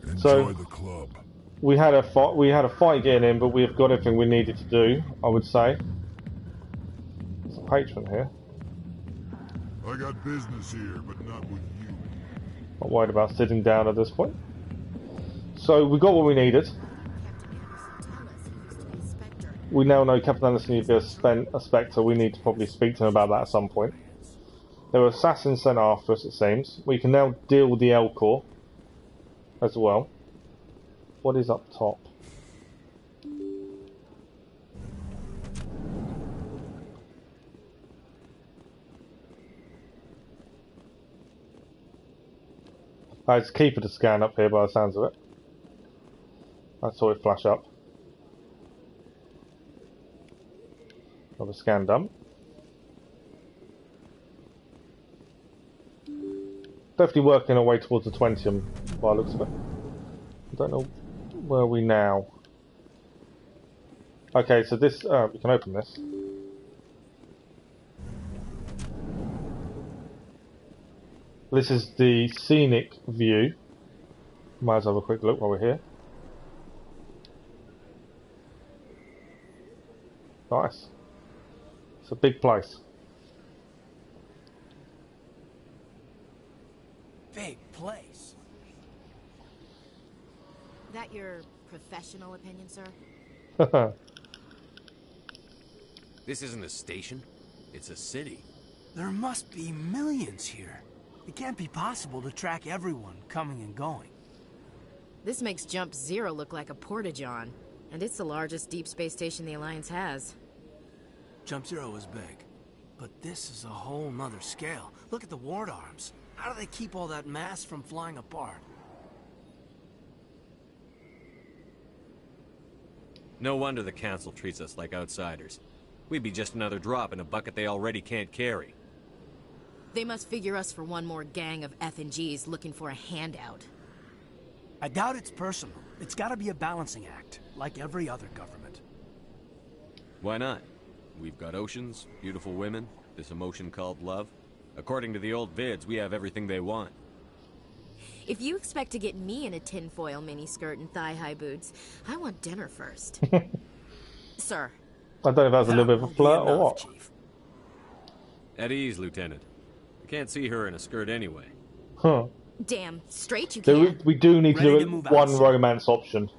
Enjoy the club. We had a fight getting in, but we've got everything we needed to do, I would say. There's a patron here. I got business here, but not with you. Not worried about sitting down at this point. So we got what we needed. We now know Captain Anderson needs to be a Spectre. We need to probably speak to him about that at some point. There were assassins sent after us, it seems. We can now deal with the L-Corps as well. What is up top? It's keeper to scan up here by the sounds of it. I saw it flash up. Another scan done. Definitely working our way towards the 20th by the looks of it. I don't know where are we now. Okay, so this we can open this. This is the scenic view. Might as well have a quick look while we're here. Nice. It's a big place. Big place. That your professional opinion, sir? This isn't a station. It's a city. There must be millions here. It can't be possible to track everyone coming and going. This makes Jump Zero look like a porta-john, and it's the largest deep space station the Alliance has. Jump Zero is big, but this is a whole nother scale. Look at the ward arms. How do they keep all that mass from flying apart? No wonder the Council treats us like outsiders. We'd be just another drop in a bucket they already can't carry. They must figure us for one more gang of F&Gs looking for a handout. I doubt it's personal. It's gotta be a balancing act, like every other government. Why not? We've got oceans, beautiful women, this emotion called love. According to the old vids, we have everything they want. If you expect to get me in a tinfoil miniskirt and thigh-high boots, I want dinner first. Sir. I don't know if that was a little bit of a flirt or what. Chief. At ease, Lieutenant. I can't see her in a skirt anyway. Huh. Damn straight you So can't. we do need to Ready do to move one out. romance option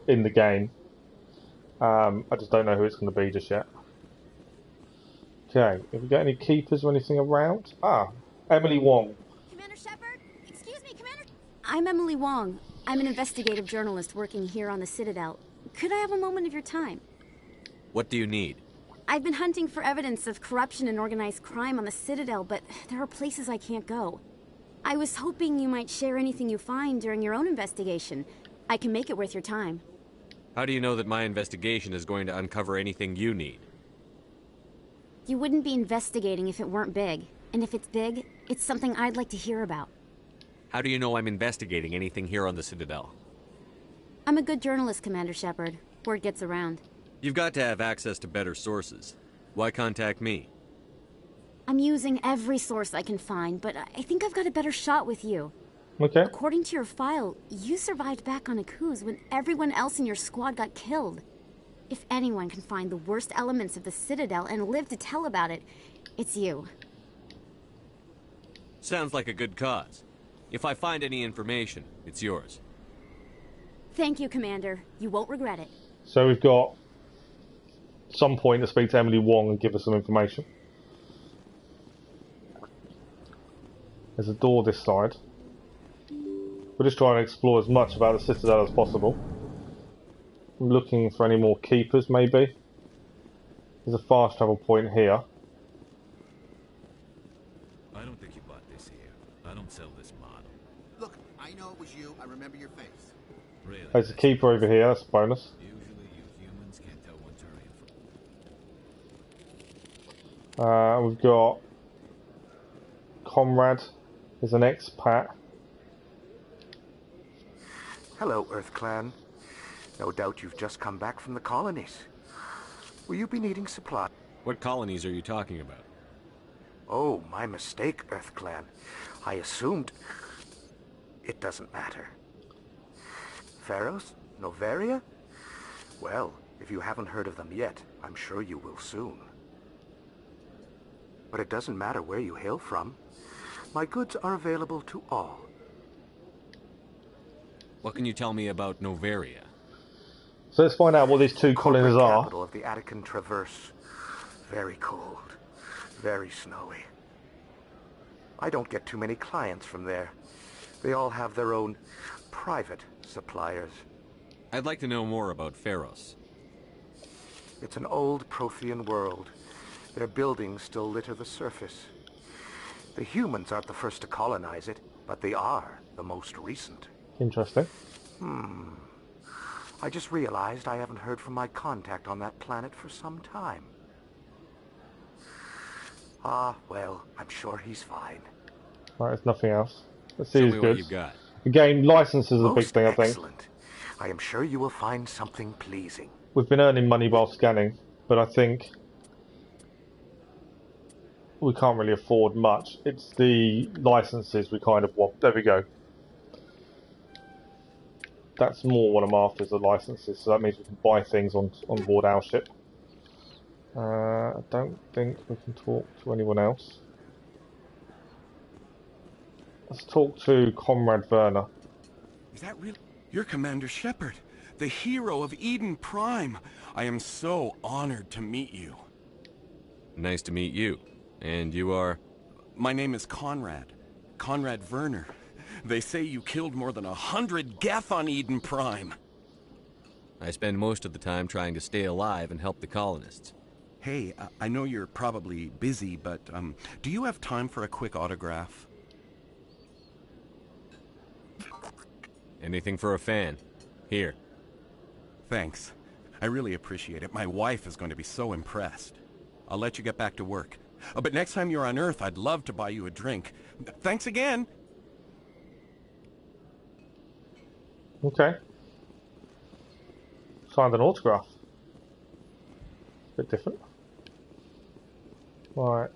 in the game. I just don't know who it's going to be just yet. Okay, have we got any keepers or anything around? Ah, Emily Wong. Commander Shepard? Excuse me, Commander... I'm Emily Wong. I'm an investigative journalist working here on the Citadel. Could I have a moment of your time? What do you need? I've been hunting for evidence of corruption and organized crime on the Citadel, but there are places I can't go. I was hoping you might share anything you find during your own investigation. I can make it worth your time. How do you know that my investigation is going to uncover anything you need? You wouldn't be investigating if it weren't big. And if it's big, it's something I'd like to hear about. How do you know I'm investigating anything here on the Citadel? I'm a good journalist, Commander Shepard. Word gets around. You've got to have access to better sources. Why contact me? I'm using every source I can find, but I think I've got a better shot with you. Okay. According to your file, you survived back on Akuz when everyone else in your squad got killed. If anyone can find the worst elements of the Citadel and live to tell about it, it's you. Sounds like a good cause. If I find any information, it's yours. Thank you, Commander. You won't regret it. So we've got some point to speak to Emily Wong and give us some information. There's a door this side. We're just trying to explore as much about the Citadel as possible. I'm looking for any more keepers, maybe. There's a fast travel point here. I don't think you bought this here. I don't sell this model. Look, I know it was you. I remember your face. Really? There's a keeper over here, that's a bonus. Usually you humans can't tell one Turian from... We've got Comrade, there's an expat. Hello, Earth Clan. No doubt you've just come back from the colonies. Will you be needing supply? What colonies are you talking about? Oh, my mistake, Earth Clan. I assumed... It doesn't matter. Pharos? Noveria? Well, if you haven't heard of them yet, I'm sure you will soon. But it doesn't matter where you hail from. My goods are available to all. What can you tell me about Noveria? So let's find out what these two colonies are. Capital of the Attican Traverse. Very cold. Very snowy. I don't get too many clients from there. They all have their own private suppliers. I'd like to know more about Pharos. It's an old Prothean world. Their buildings still litter the surface. The humans aren't the first to colonize it, but they are the most recent. Interesting. I just realized I haven't heard from my contact on that planet for some time. Ah, well, I'm sure he's fine. Right, there's nothing else. Let's see Show who's me good. what you've got. Again, licenses is a big thing, I think. Excellent. I am sure you will find something pleasing. We've been earning money while scanning, but I think we can't really afford much. It's the licenses we kind of want. There we go. That's more what I'm after, is the licenses, so that means we can buy things on board our ship. I don't think we can talk to anyone else. Let's talk to Comrade Werner. Is that really? You're Commander Shepard, the hero of Eden Prime. I am so honored to meet you. Nice to meet you. And you are? My name is Conrad. Conrad Werner. They say you killed more than 100 Geth on Eden Prime. I spend most of the time trying to stay alive and help the colonists. Hey, I know you're probably busy, but do you have time for a quick autograph? Anything for a fan. Here. Thanks. I really appreciate it. My wife is going to be so impressed. I'll let you get back to work. But next time you're on Earth, I'd love to buy you a drink. Thanks again! Okay. Signed an autograph. Bit different. Right.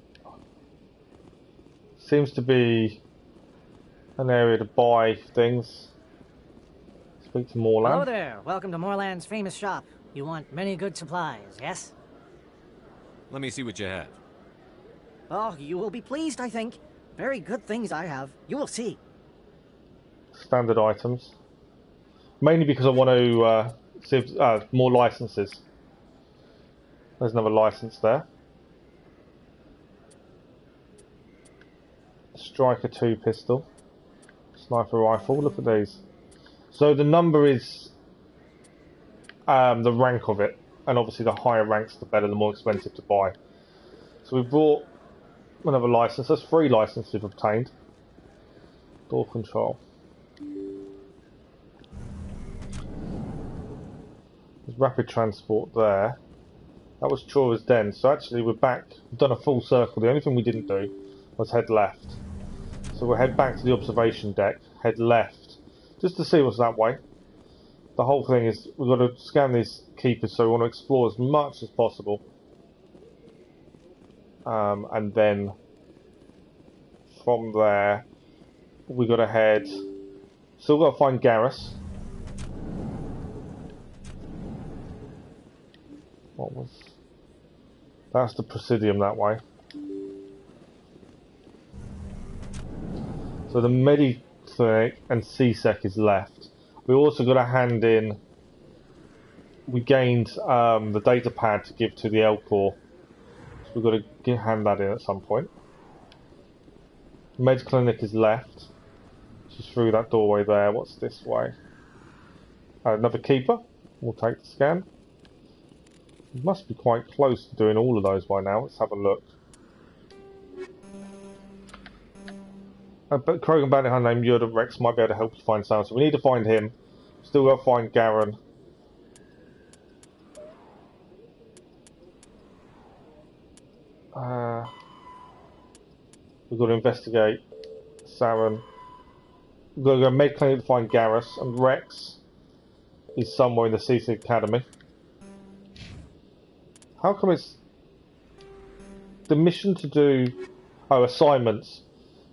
Seems to be an area to buy things. Speak to Morland. Hello there. Welcome to Morland's famous shop. You want many good supplies, yes? Let me see what you have. Oh, you will be pleased, I think. Very good things I have. You will see. Standard items. Mainly because I want to see if, more licenses. There's another license there. Striker 2 pistol. Sniper rifle. Look at these. So the number is the rank of it. And obviously the higher ranks the better, the more expensive to buy. So we bought another license. That's 3 licenses we've obtained. Door control. There's rapid transport there. That was Chora's Den. So actually we're back. We've done a full circle. The only thing we didn't do was head left. So we'll head back to the observation deck. Head left. Just to see what's that way. The whole thing is we've got to scan these keepers, so we want to explore as much as possible. And then from there we got to head. Still got to find Garrus. What was? That's the Presidium that way. So the Mediclinic and CSEC is left. We also got to hand in. We gained the data pad to give to the L Corps. So we've got to hand that in at some point. Mediclinic is left. Just through that doorway there. What's this way? Another keeper. We'll take the scan. We must be quite close to doing all of those by now. Let's have a look. But Krogan bounty hunter named Yoda Rex might be able to help us find someone. So we need to find him. Still got to find Garen. We've got to investigate Saren. We've got to go Medclinic to find Garrus, and Rex is somewhere in the CC Academy. How come it's the mission to do assignments?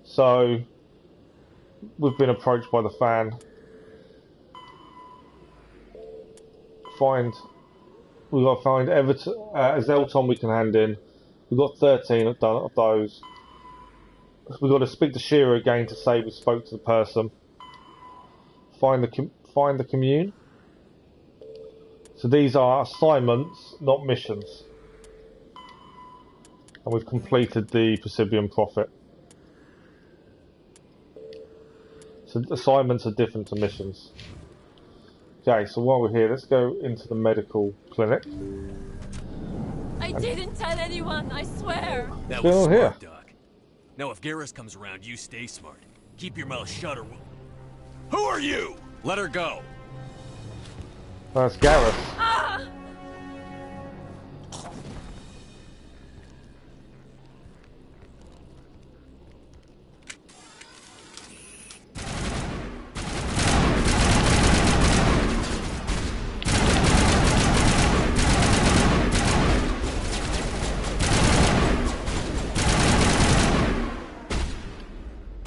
So we've been approached by the fan. We've got to find Everton, Zelton we can hand in. We've got 13 of those. We've got to speak to Shira again to say we spoke to the person. Find the commune. So these are assignments, not missions. And we've completed the Presidium Prophet. So assignments are different to missions. Okay, so while we're here, let's go into the medical clinic. I didn't tell anyone, I swear. That was smart, here? Doc. Now if Garrus comes around, you stay smart. Keep your mouth shut or we'll... Who are you? Let her go. That's Garrus. Ah!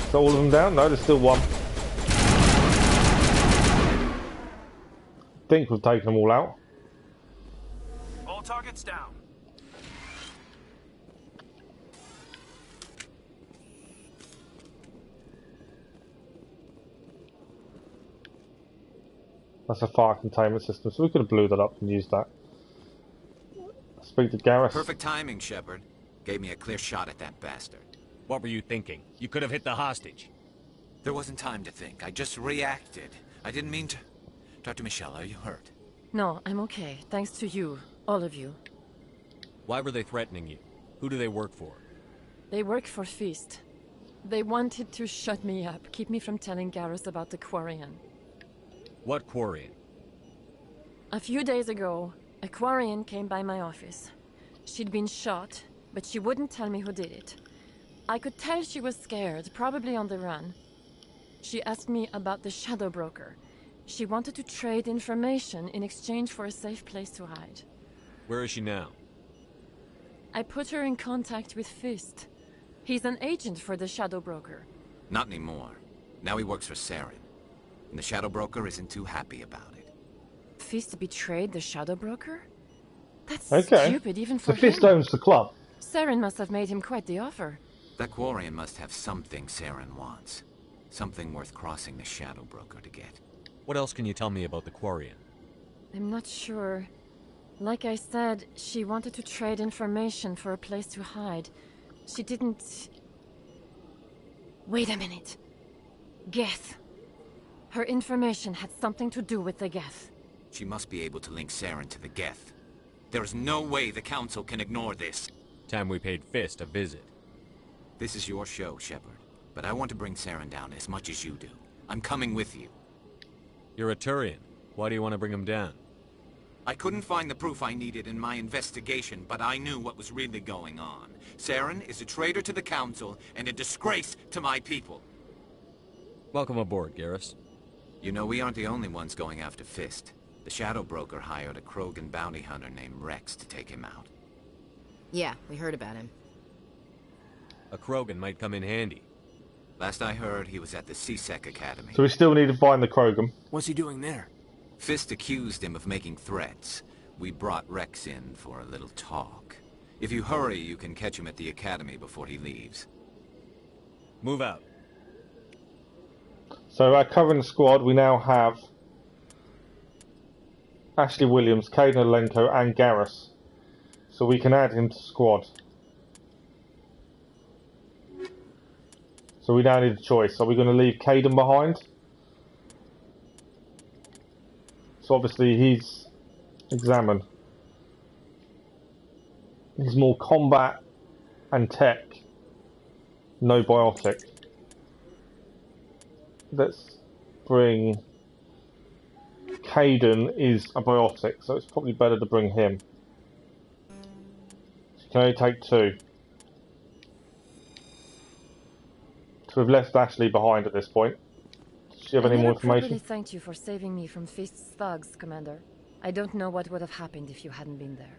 Is all of them down? No, there's still one. I think we've taken them all out. All targets down. That's a fire containment system, so we could have blew that up and used that. Speak to Garrus. Perfect timing, Shepard. Gave me a clear shot at that bastard. What were you thinking? You could have hit the hostage. There wasn't time to think. I just reacted. I didn't mean to... Dr. Michelle, are you hurt? No, I'm okay. Thanks to you. All of you. Why were they threatening you? Who do they work for? They work for Feast. They wanted to shut me up, keep me from telling Garrus about the Quarian. What Quarian? A few days ago, a Quarian came by my office. She'd been shot, but she wouldn't tell me who did it. I could tell she was scared, probably on the run. She asked me about the Shadow Broker. She wanted to trade information in exchange for a safe place to hide. Where is she now? I put her in contact with Fist. He's an agent for the Shadow Broker. Not anymore. Now he works for Saren. And the Shadow Broker isn't too happy about it. Fist betrayed the Shadow Broker? That's stupid even for So Fist him. owns the club. Saren must have made him quite the offer. That Quarian must have something Saren wants. Something worth crossing the Shadow Broker to get. What else can you tell me about the Quarian? I'm not sure. Like I said, she wanted to trade information for a place to hide. She didn't... Wait a minute. Geth. Her information had something to do with the Geth. She must be able to link Saren to the Geth. There's no way the Council can ignore this. Time we paid Fist a visit. This is your show, Shepard. But I want to bring Saren down as much as you do. I'm coming with you. You're a Turian. Why do you want to bring him down? I couldn't find the proof I needed in my investigation, but I knew what was really going on. Saren is a traitor to the Council and a disgrace to my people. Welcome aboard, Garrus. You know, we aren't the only ones going after Fist. The Shadow Broker hired a Krogan bounty hunter named Rex to take him out. Yeah, we heard about him. A Krogan might come in handy. Last I heard, he was at the CSEC Academy. So we still need to find the Krogan. What's he doing there? Fist accused him of making threats. We brought Rex in for a little talk. If you hurry, you can catch him at the Academy before he leaves. Move out. So our current squad, we now have Ashley Williams, Caden Alenko and Garrus. So we can add him to squad. So we now need a choice. Are we going to leave Caden behind? So obviously he's examine. He's more combat and tech. No biotic. Let's bring... Caden is a biotic, so it's probably better to bring him. So you can only take 2. So we've left Ashley behind at this point. Does she have any more information? I really thanked you for saving me from Fist's thugs, Commander. I don't know what would have happened if you hadn't been there.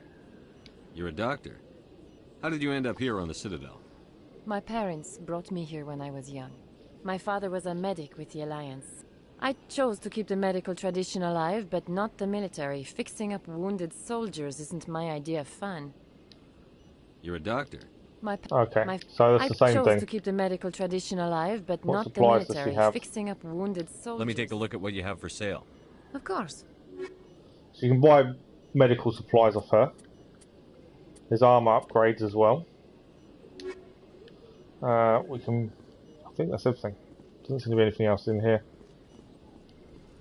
You're a doctor. How did you end up here on the Citadel? My parents brought me here when I was young. My father was a medic with the Alliance. I chose to keep the medical tradition alive, but not the military. Fixing up wounded soldiers isn't my idea of fun. You're a doctor. Okay, so that's the same I chose thing. to keep the medical tradition alive, but What not the supplies does she military. have? Fixing up wounded soldiers. Let me take a look at what you have for sale. Of course. So you can buy medical supplies off her. There's armor upgrades as well. We can... I think that's everything. Doesn't seem to be anything else in here.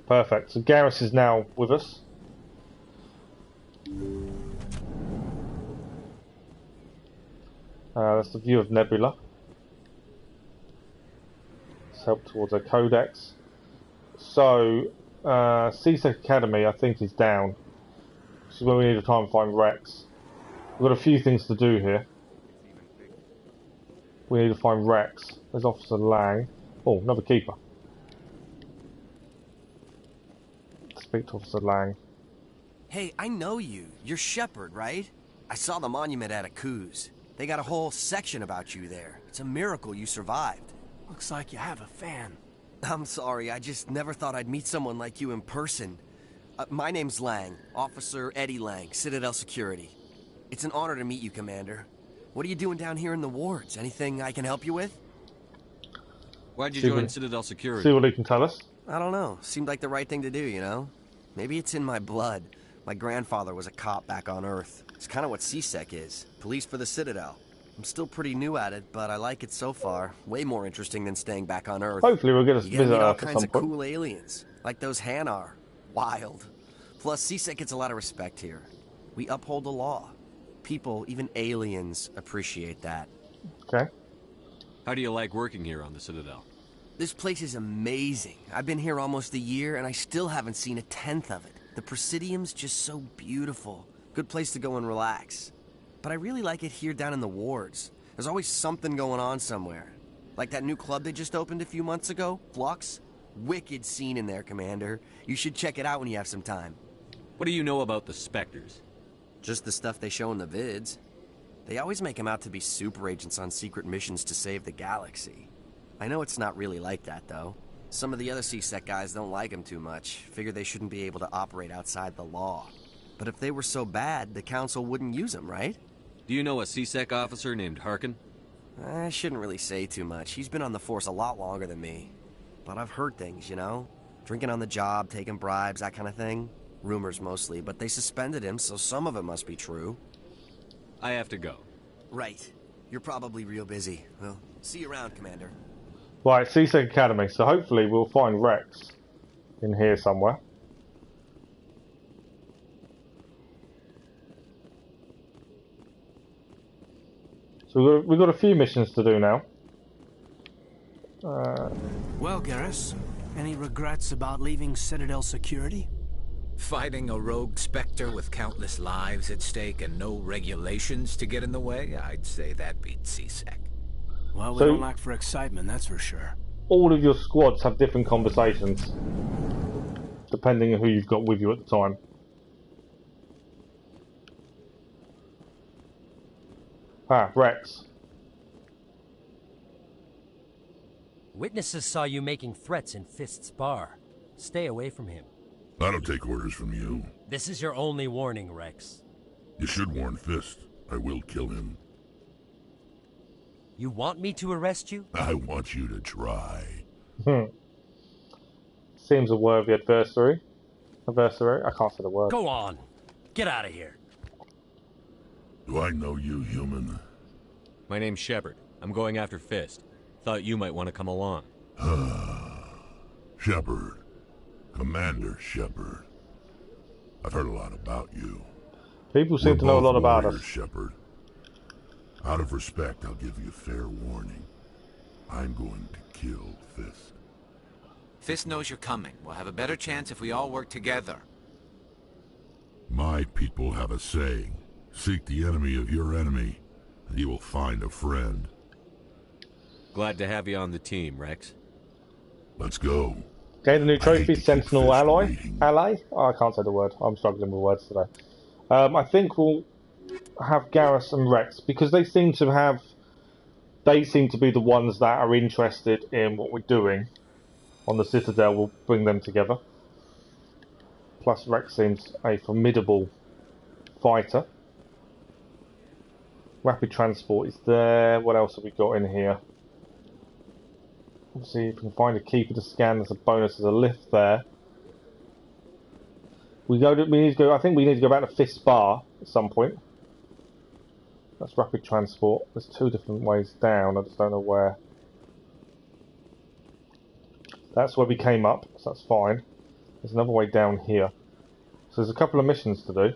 Perfect. So Garrus is now with us. That's the view of Nebula. Let's help towards a codex. So, CSEC Academy, I think, is down. This is where we need to try and find Rex. We've got a few things to do here. We need to find Rex. There's Officer Lang. Oh, another keeper. Speak to Officer Lang. Hey, I know you. You're Shepard, right? I saw the monument at Akuz. They got a whole section about you there. It's a miracle you survived. Looks like you have a fan. I'm sorry, I just never thought I'd meet someone like you in person. My name's Lang, Officer Eddie Lang, Citadel Security. It's an honor to meet you, Commander. What are you doing down here in the wards? Anything I can help you with? Why'd you join Citadel Security? See what he can tell us. I don't know. Seemed like the right thing to do, you know? Maybe it's in my blood. My grandfather was a cop back on Earth. It's kind of what CSEC is. Police for the Citadel. I'm still pretty new at it, but I like it so far. Way more interesting than staying back on Earth. Hopefully we'll get us you get to visit meet all Earth at kinds some of point. cool aliens, like those Hanar. Wild. Plus, CSEC gets a lot of respect here. We uphold the law. People, even aliens, appreciate that. Okay. How do you like working here on the Citadel? This place is amazing. I've been here almost a year, and I still haven't seen a tenth of it. The Presidium's just so beautiful. Good place to go and relax. But I really like it here down in the wards. There's always something going on somewhere. Like that new club they just opened a few months ago, Flux. Wicked scene in there, Commander. You should check it out when you have some time. What do you know about the Spectres? Just the stuff they show in the vids. They always make them out to be super agents on secret missions to save the galaxy. I know it's not really like that, though. Some of the other CSEC guys don't like them too much. Figure they shouldn't be able to operate outside the law. But if they were so bad, the Council wouldn't use them, right? Do you know a CSEC officer named Harkin? I shouldn't really say too much. He's been on the force a lot longer than me. But I've heard things, you know? Drinking on the job, taking bribes, that kind of thing. Rumors mostly, but they suspended him, so some of it must be true. I have to go. Right. You're probably real busy. Well, see you around, Commander. Right, C-Sec Academy. So hopefully we'll find Rex in here somewhere. So we've got a few missions to do now. Well, Garrus, any regrets about leaving Citadel security? Fighting a rogue Spectre with countless lives at stake and no regulations to get in the way? I'd say that beats C-Sec. Well, we So- don't lack for excitement, that's for sure. All of your squads have different conversations, depending on who you've got with you at the time. Ah, Rex. Witnesses saw you making threats in Fist's bar. Stay away from him. I don't take orders from you. This is your only warning, Rex. You should warn Fist. I will kill him. You want me to arrest you? I want you to try. Seems a worthy adversary. I can't say the word. Go on. Get out of here. Do I know you, human? My name's Shepard. I'm going after Fist. Thought you might want to come along. Shepard. Commander Shepard. I've heard a lot about you. People seem to know a lot about us. Shepard. Out of respect, I'll give you a fair warning. I'm going to kill Fist. Fist knows you're coming. We'll have a better chance if we all work together. My people have a saying. Seek the enemy of your enemy, and you will find a friend. Glad to have you on the team, Rex. Let's go. Gain a new trophy, Sentinel Ally. Ally? Oh, I can't say the word. I'm struggling with words today. I think we'll have Garrus and Rex because they seem to be the ones that are interested in what we're doing on the Citadel. We'll bring them together. Plus, Rex seems a formidable fighter. Rapid transport is there. What else have we got in here? Let's see if we can find a keeper to scan. There's a bonus. There's a lift there. I think we need to go back to Fist Bar at some point. That's rapid transport. There's two different ways down. I just don't know where. That's where we came up, so that's fine. There's another way down here. So there's a couple of missions to do.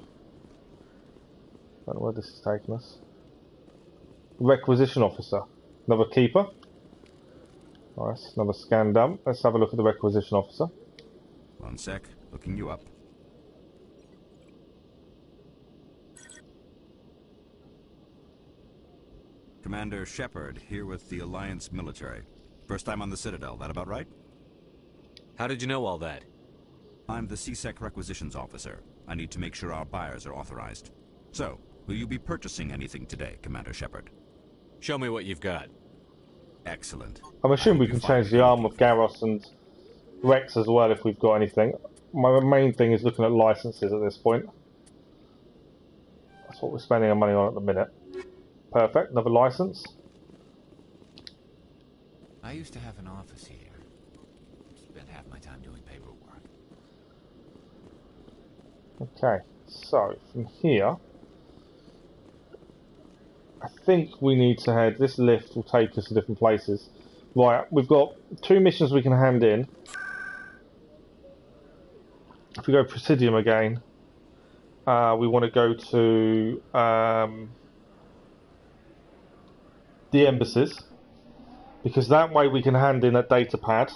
Don't know where this is taking us. Requisition officer. Another keeper. Nice. Another scan dump. Let's have a look at the requisition officer. One sec. Looking you up. Commander Shepard, here with the Alliance military. First time on the Citadel, that about right? How did you know all that? I'm the C-Sec requisitions officer. I need to make sure our buyers are authorized. So, will you be purchasing anything today, Commander Shepard? Show me what you've got. Excellent. I'm assuming we can change the arm of Garrus and Rex as well if we've got anything. My main thing is looking at licenses at this point. That's what we're spending our money on at the minute. Perfect, another license. I used to have an office here. Spent half my time doing paperwork. Okay, so from here, I think we need to head. This lift will take us to different places. Right, we've got 2 missions we can hand in. If we go Presidium again, we want to go to the embassies, because that way we can hand in a data pad,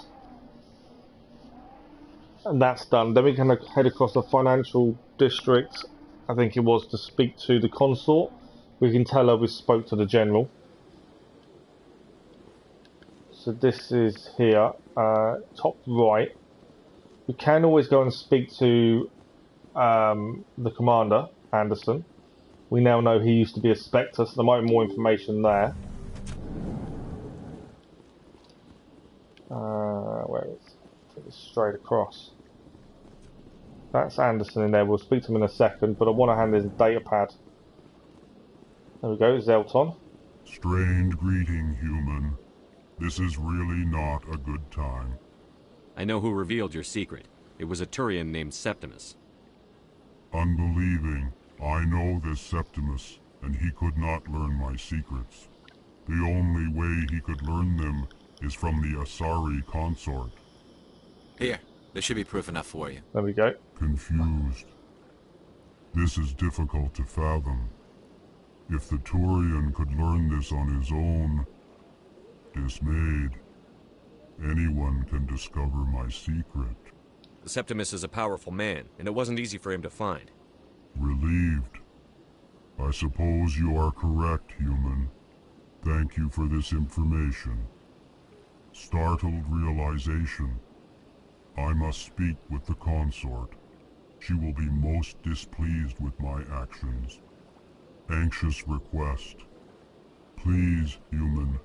and that's done. Then we can head across the financial district, I think it was, to speak to the consort. We can tell her we spoke to the general. So this is here, top right. We can always go and speak to the commander, Anderson. We now know he used to be a Spectre, so there might be more information there. Where is it? Take this straight across. That's Anderson in there. We'll speak to him in a second, but I want to hand this data pad. There we go, Zelton. Strained greeting, human. This is really not a good time. I know who revealed your secret. It was a Turian named Septimus. Unbelieving, I know this Septimus, and he could not learn my secrets. The only way he could learn them is from the Asari consort. Here, this should be proof enough for you. There we go. Confused. This is difficult to fathom. If the Turian could learn this on his own, dismayed, anyone can discover my secret. The Septimus is a powerful man, and it wasn't easy for him to find. Relieved. I suppose you are correct, human. Thank you for this information. Startled realization. I must speak with the consort. She will be most displeased with my actions. Anxious request. Please, human,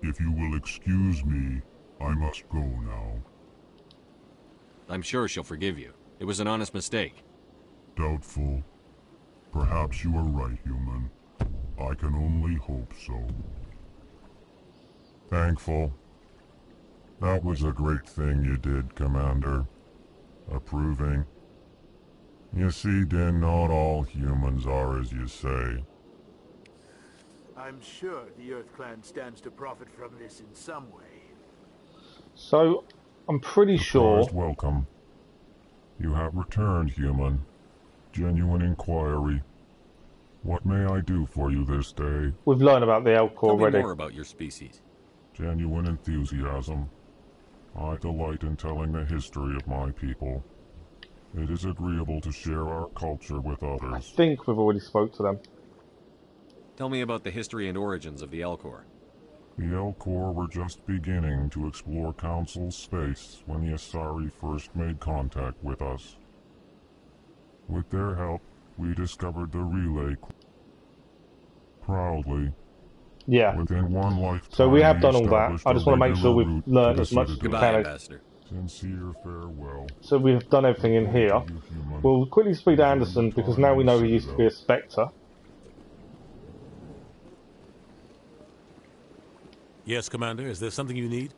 if you will excuse me, I must go now. I'm sure she'll forgive you. It was an honest mistake. Doubtful. Perhaps you are right, human. I can only hope so. Thankful. That was a great thing you did, Commander. Approving. You see, Din, not all humans are as you say. I'm sure the Earth Clan stands to profit from this in some way. So, I'm pretty sure... Surprised welcome. You have returned, human. Genuine inquiry. What may I do for you this day? We've learned about the Elcor already. Tell me more about your species. Genuine enthusiasm. I delight in telling the history of my people. It is agreeable to share our culture with others. I think we've already spoke to them. Tell me about the history and origins of the Elcor. The Elcor were just beginning to explore Council space when the Asari first made contact with us. With their help, we discovered the relay proudly. Yeah. Within one lifetime, so we have done all that. I just want to make sure we've learned as much as we can. Ambassador. Sincere farewell. So we've done everything in here. We'll quickly speak to Anderson because now we know he used to be a Spectre. Yes, Commander. Is there something you need?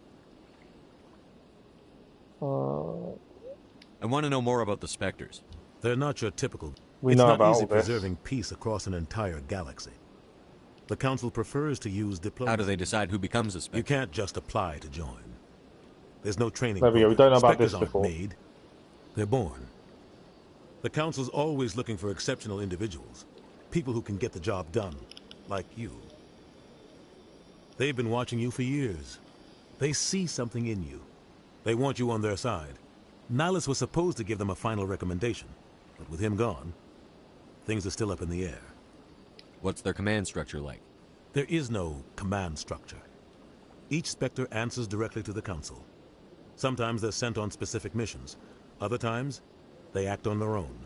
I want to know more about the Spectres. They're not your typical... We know about all It's not easy this. preserving peace across an entire galaxy. The Council prefers to use diplomacy. How do they decide who becomes a Spectre? You can't just apply to join. There's no training. There we go. We don't know about Spectres this before. aren't made. They're born. The Council's always looking for exceptional individuals. People who can get the job done. Like you. They've been watching you for years. They see something in you. They want you on their side. Nihilus was supposed to give them a final recommendation. But with him gone, things are still up in the air. What's their command structure like? There is no command structure. Each Spectre answers directly to the Council. Sometimes they're sent on specific missions. Other times, they act on their own.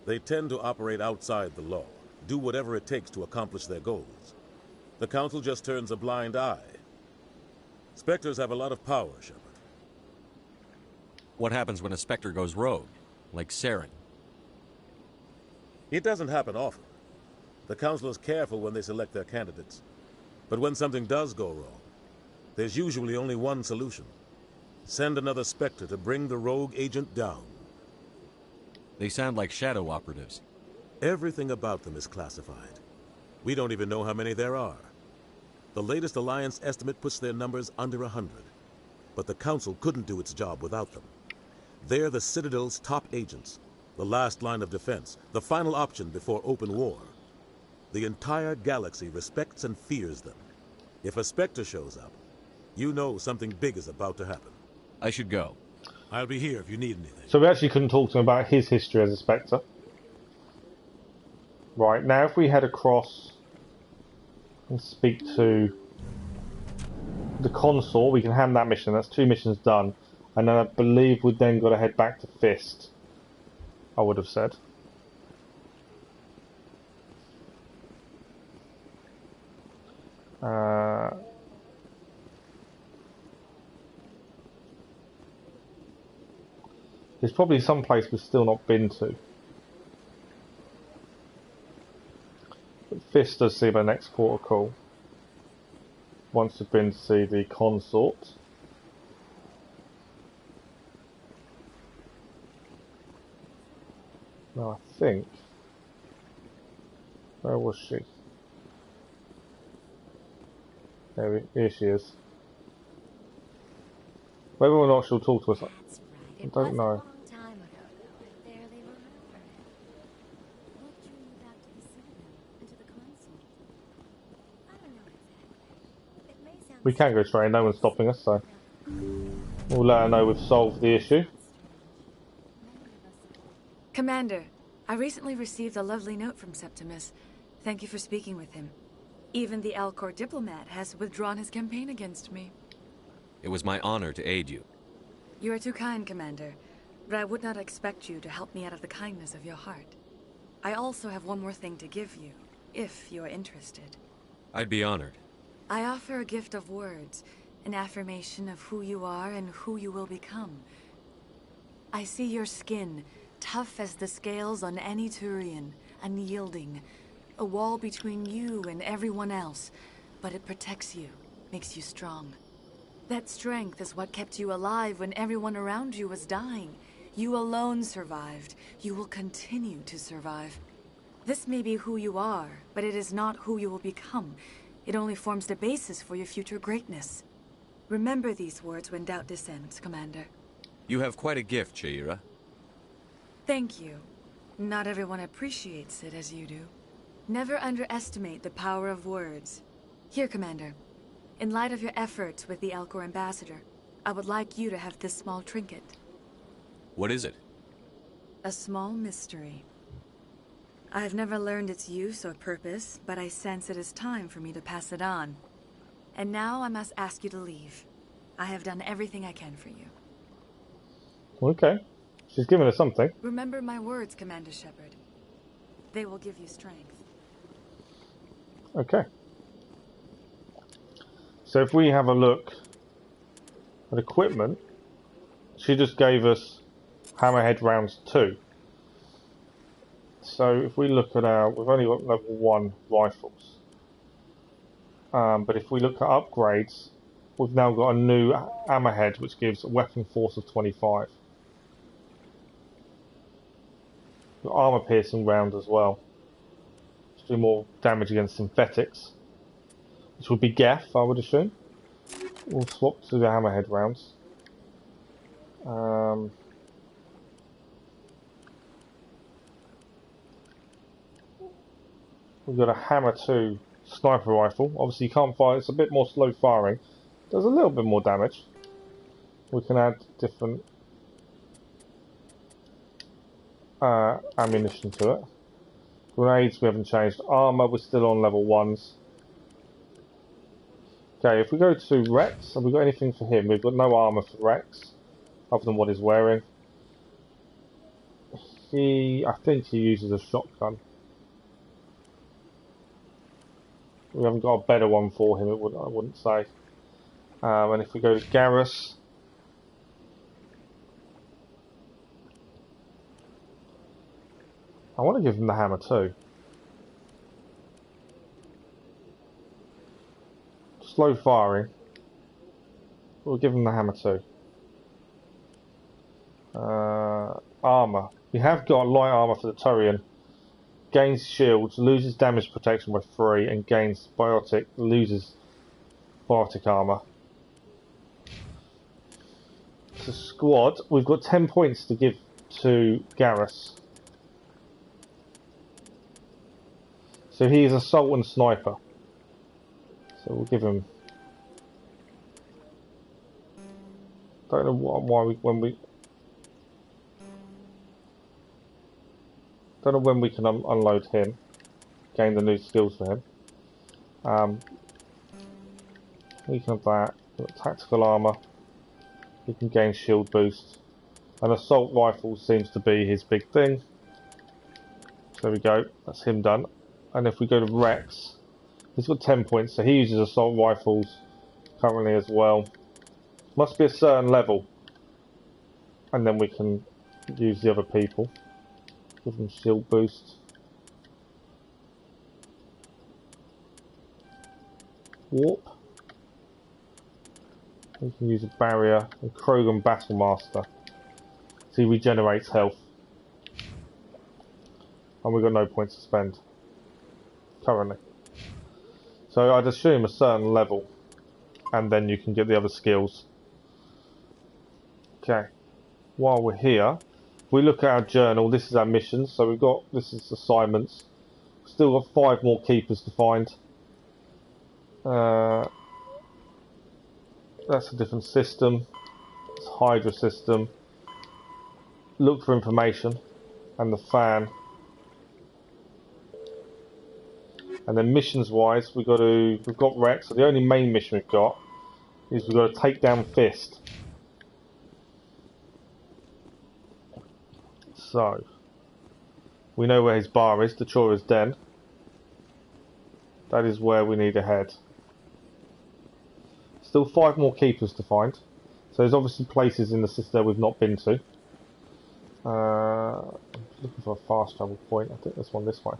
They tend to operate outside the law, do whatever it takes to accomplish their goals. The Council just turns a blind eye. Spectres have a lot of power, Shepard. What happens when a Spectre goes rogue, like Saren? It doesn't happen often. The Council is careful when they select their candidates. But when something does go wrong, there's usually only one solution. Send another Spectre to bring the rogue agent down. They sound like shadow operatives. Everything about them is classified. We don't even know how many there are. The latest Alliance estimate puts their numbers under 100. But the Council couldn't do its job without them. They're the Citadel's top agents, the last line of defense, the final option before open war. The entire galaxy respects and fears them. If a Spectre shows up, you know something big is about to happen. I should go. I'll be here if you need anything. So we actually couldn't talk to him about his history as a Spectre. Right, now if we head across and speak to the consort, we can hand that mission. That's 2 missions done. And then I believe we've then got to head back to Fist. I would have said. There's probably some place we've still not been to. But Fist does seem our next port of call. Once we've been to see the consort. Now I think... Where was she? Here she is. Whether or not she'll talk to us, I don't know. We can go straight in, no one's stopping us, so we'll let her know we've solved the issue. Commander, I recently received a lovely note from Septimus. Thank you for speaking with him. Even the Alcor diplomat has withdrawn his campaign against me. It was my honor to aid you. You are too kind, Commander, but I would not expect you to help me out of the kindness of your heart. I also have one more thing to give you, if you are interested. I'd be honored. I offer a gift of words, an affirmation of who you are and who you will become. I see your skin, tough as the scales on any Turian, unyielding, a wall between you and everyone else, but it protects you, makes you strong. That strength is what kept you alive when everyone around you was dying. You alone survived. You will continue to survive. This may be who you are, but it is not who you will become. It only forms the basis for your future greatness. Remember these words when doubt descends, Commander. You have quite a gift, Shaira. Thank you. Not everyone appreciates it as you do. Never underestimate the power of words. Here, Commander. In light of your efforts with the Alcor ambassador, I would like you to have this small trinket. What is it? A small mystery. I have never learned its use or purpose, but I sense it is time for me to pass it on. And now I must ask you to leave. I have done everything I can for you. Okay. She's given us something. Remember my words, Commander Shepard. They will give you strength. Okay. So if we have a look at equipment, she just gave us Hammerhead rounds 2. So if we look at we've only got level 1 rifles. But if we look at upgrades, we've now got a new Hammerhead which gives a weapon force of 25. Got armor piercing round as well. To do more damage against synthetics. Which would be Geth, I would assume. We'll swap to the Hammerhead rounds. We've got a Hammer 2 sniper rifle. Obviously you can't fire, it's a bit more slow firing. Does a little bit more damage. We can add different ammunition to it. Grenades we haven't changed. Armour we're still on level 1s. Okay, if we go to Rex, have we got anything for him? We've got no armour for Rex, other than what he's wearing. I think he uses a shotgun. We haven't got a better one for him, I wouldn't say. And if we go to Garrus, I want to give him the hammer too. Slow firing. We'll give him the hammer too. Armour. We have got light armour for the Turian. Gains shields, loses damage protection by 3, and gains biotic, loses biotic armour. So squad, we've got 10 points to give to Garrus. So he is assault and sniper. So we'll give him. Don't know why don't know when we can unload him. Gain the new skills for him. We can have that. Tactical armor. He can gain shield boost. An assault rifle seems to be his big thing. So there we go. That's him done. And if we go to Rex, he's got 10 points, so he uses assault rifles currently as well. Must be a certain level. And then we can use the other people. Give them shield boost. Warp. We can use a barrier. And Krogan Battlemaster. So he regenerates health. And we've got no points to spend currently. So I'd assume a certain level, and then you can get the other skills. Okay. While we're here, if we look at our journal, this is our missions. So we've got, this is assignments. Still got 5 more keepers to find. That's a different system. It's a Hydra system. Look for information. And the fan. And then missions wise, we've got Rex. So the only main mission we've got is we've got to take down Fist. So we know where his bar is, Turian's Den. That is where we need to head. Still 5 more keepers to find. So there's obviously places in the Citadel we've not been to. I'm looking for a fast travel point. I think there's one this way.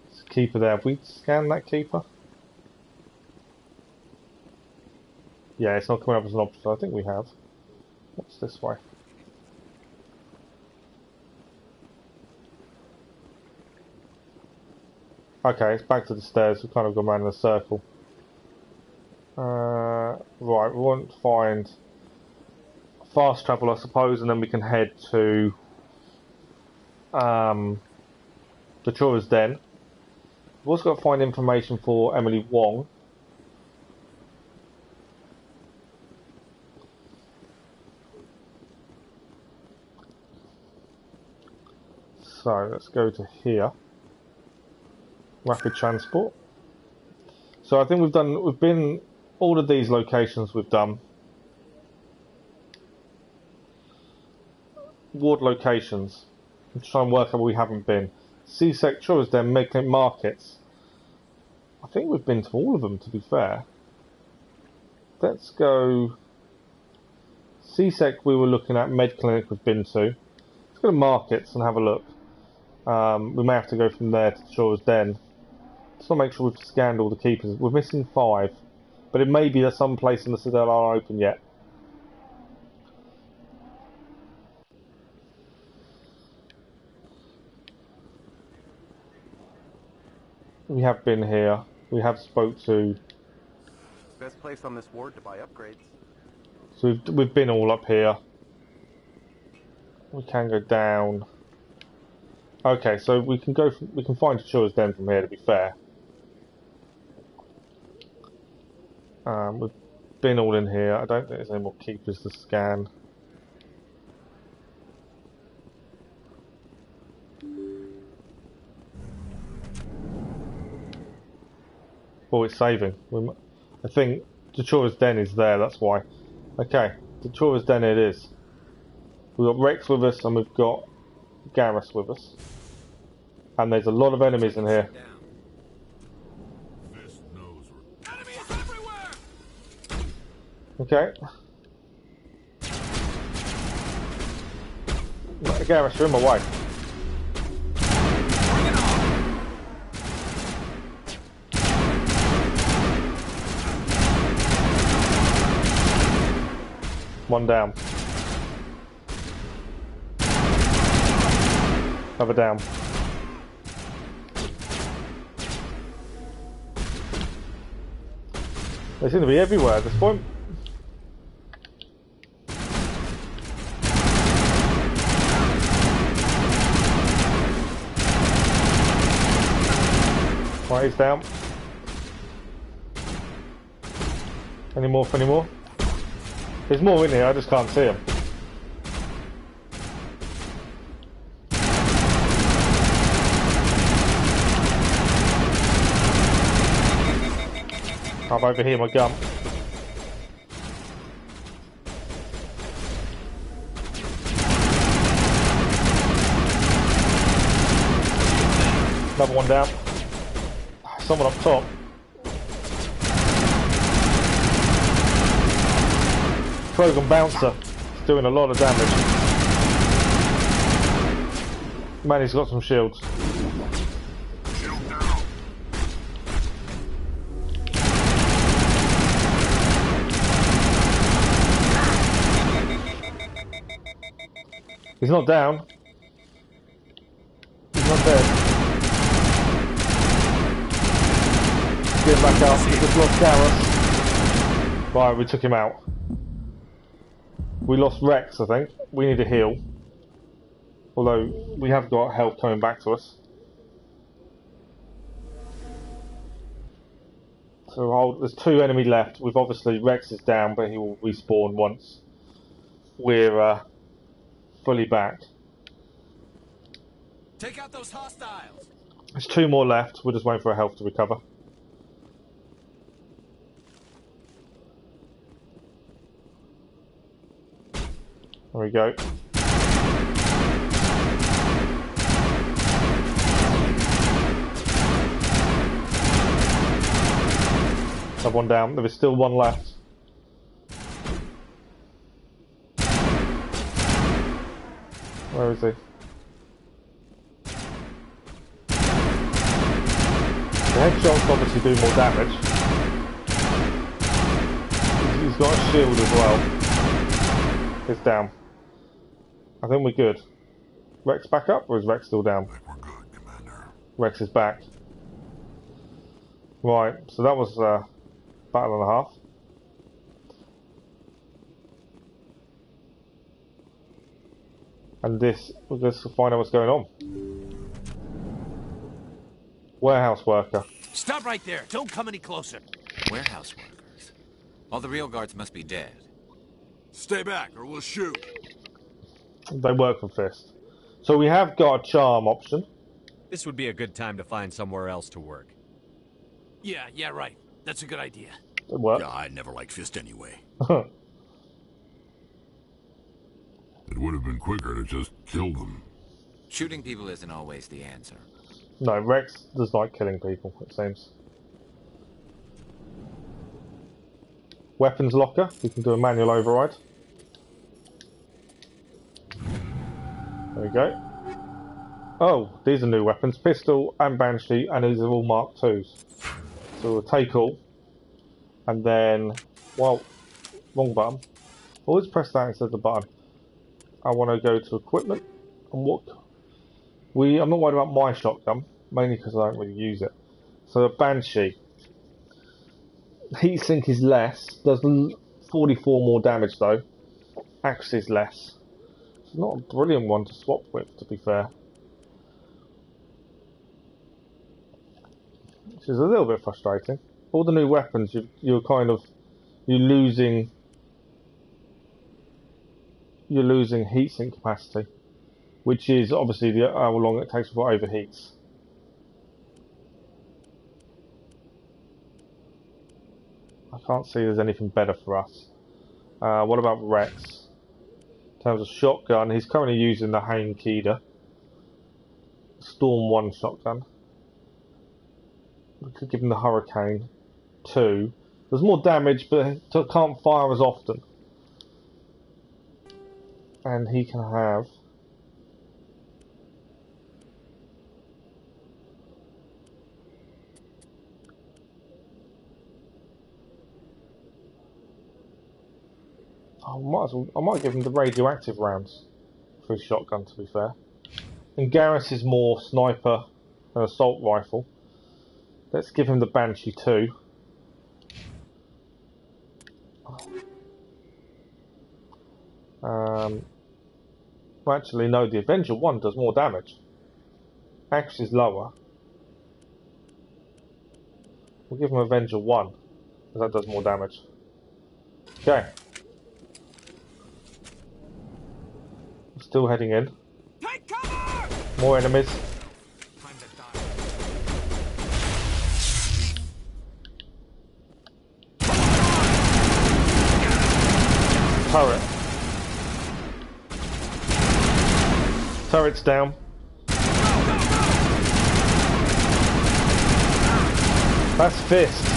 There's a keeper there. Have we scanned that keeper? Yeah, it's not coming up as an option. I think we have. What's this way? Okay, it's back to the stairs. We've kind of gone around in a circle. Right, we want to find fast travel, I suppose, and then we can head to Turian's Den. We've also got to find information for Emily Wong. So let's go to here. Rapid transport. So I think we've been all of these locations we've done. Ward locations. I'm trying to work out where we haven't been. C-Sec, Turian's Den, Medclinic Markets. I think we've been to all of them, to be fair. Let's go. C-Sec we were looking at, Medclinic we've been to. Let's go to Markets and have a look. We may have to go from there to Turian's Den. Just want to make sure we've scanned all the keepers. We're missing 5, but it may be that some place in the Citadel aren't open yet. We have been here. We have spoke to. Best place on this ward to buy upgrades. So we've been all up here. We can go down. Okay, so we can find Turian's Den from here, to be fair. We've been all in here. I don't think there's any more keepers to scan. Oh, it's saving. I think Turian's Den is there, that's why. Okay, Turian's Den it is. We've got Rex with us and we've got Garrus with us. And there's a lot of enemies in here. Okay. Garrus, you're in my way. One down. Another down. They seem to be everywhere at this point. Right, he's down. Any more? There's more in here, I just can't see him. I'm over here, my gun. Another one down. Someone up top. Krogan Bouncer. It's doing a lot of damage. Man, he's got some shields. He's not down. He's not dead. Get back up. We just lost Gareth. Right, we took him out. We lost Rex, I think. We need a heal. Although, we have got health coming back to us. So there's 2 enemy left. We've obviously, Rex is down, but he will respawn once we're fully back. Take out those hostiles. There's 2 more left. We're just waiting for our health to recover. There we go. Have one down. There is still 1 left. Where is he? The headshots obviously do more damage. He's got a shield as well. It's down. I think we're good. Rex back up, or is Rex still down? I think we're good, Commander. Rex is back. Right, so that was battle and a half. And let's find out what's going on. Warehouse worker. Stop right there. Don't come any closer. Warehouse workers? All the real guards must be dead. Stay back or we'll shoot. They work for Fist. So we have got a charm option. This would be a good time to find somewhere else to work. Yeah, right. That's a good idea. It worked. Yeah, I never liked Fist anyway. It would have been quicker to just kill them. Shooting people isn't always the answer. No, Rex does like killing people, it seems. Weapons locker. We can do a manual override. There we go. Oh, these are new weapons. Pistol and Banshee, and these are all Mark IIs. So we'll take all. And then, well, wrong button. Always press that instead of the button. I want to go to equipment. And what? I'm not worried about my shotgun, mainly because I don't really use it. So a Banshee. Heatsink is less, does 44 more damage though. Accuracy is less. It's not a brilliant one to swap with, to be fair. Which is a little bit frustrating. All the new weapons, you're losing heatsink capacity, which is obviously how long it takes before it overheats. I can't see there's anything better for us. What about Rex? In terms of shotgun, he's currently using the Hain-Kida Storm 1 shotgun. We could give him the Hurricane 2. There's more damage, but he can't fire as often. And he can have... I might give him the radioactive rounds for his shotgun, to be fair. And Garrus is more sniper and assault rifle. Let's give him the Banshee 2. Actually, no, the Avenger 1 does more damage. Accuracy is lower. We'll give him Avenger 1, because that does more damage. Okay. Still heading in. Take cover! More enemies. Time to die. Turret. Turret's down. That's Fist.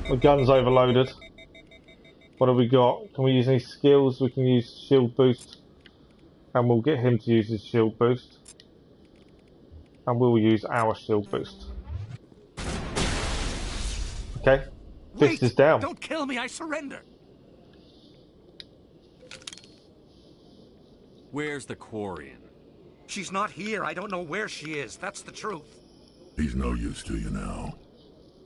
The gun's overloaded. What have we got? Can we use any skills? We can use shield boost. And we'll get him to use his shield boost. And we'll use our shield boost. Okay. Fist is down. Don't kill me, I surrender! Where's the Quarian? She's not here. I don't know where she is. That's the truth. He's no use to you now.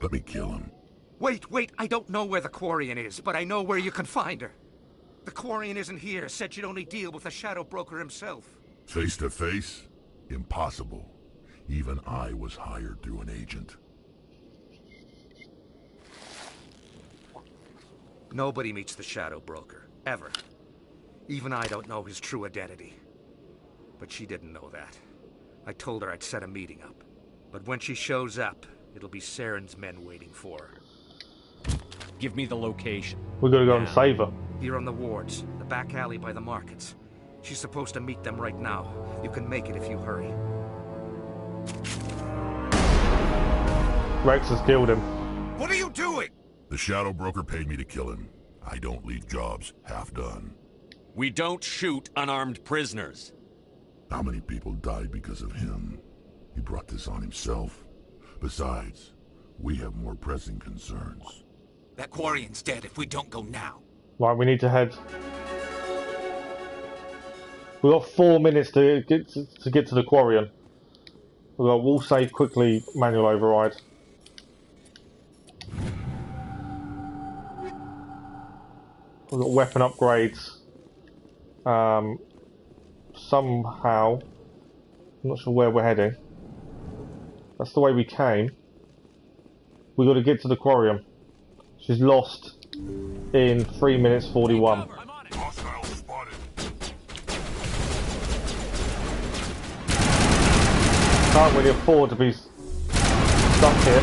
Let me kill him. Wait, I don't know where the Quarian is, but I know where you can find her. The Quarian isn't here. Said you'd only deal with the Shadow Broker himself. Face to face? Impossible. Even I was hired through an agent. Nobody meets the Shadow Broker. Ever. Even I don't know his true identity. But she didn't know that. I told her I'd set a meeting up. But when she shows up, it'll be Saren's men waiting for her. Give me the location. We gotta go and save her. Here on the wards, the back alley by the markets. She's supposed to meet them right now. You can make it if you hurry. Rex has killed him. What are you doing? The Shadow Broker paid me to kill him. I don't leave jobs half done. We don't shoot unarmed prisoners. How many people died because of him? He brought this on himself. Besides, we have more pressing concerns. That Quarian's dead if we don't go now. Right, we need to head. We've got 4 minutes to get to the Quarian. We've got wall save quickly, manual override. We've got weapon upgrades. Somehow, I'm not sure where we're heading. That's the way we came. We've got to get to the Quarian. She's lost in 3 minutes 41. Can't really afford to be stuck here.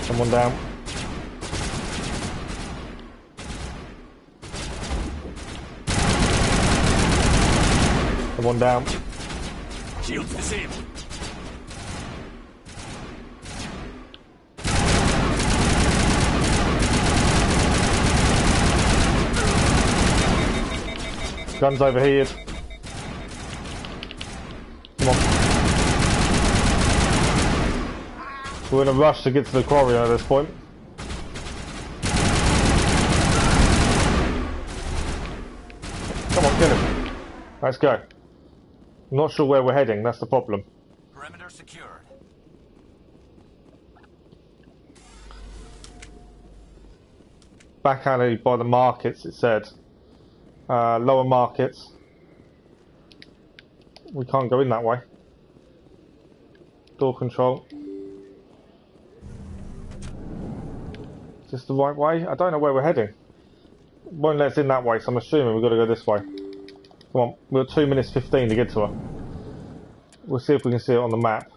Someone down. Someone down. Shields disabled. Guns overheated. Come on. We're in a rush to get to the Quarian at this point. Come on, kill him. Let's go. I'm not sure where we're heading, that's the problem. Perimeter secured. Back alley by the markets, it said. Lower markets. We can't go in that way. Door control. Is this the right way? I don't know where we're heading. Won't let us in that way, so I'm assuming we've got to go this way. Come on, we've got 2 minutes 15 to get to her. We'll see if we can see it on the map.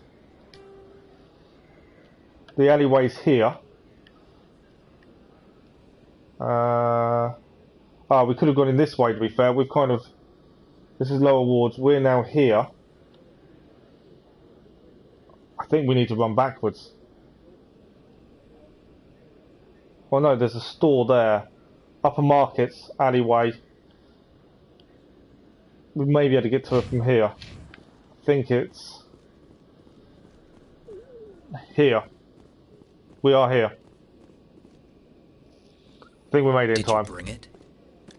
The alleyway's here. We could have gone in this way, to be fair. We've kind of... This is lower wards. We're now here. I think we need to run backwards. Oh no, there's a store there. Upper markets, alleyway. We may be able to get to it from here. I think it's... here. We are here. I think we made it in time. Did you bring it?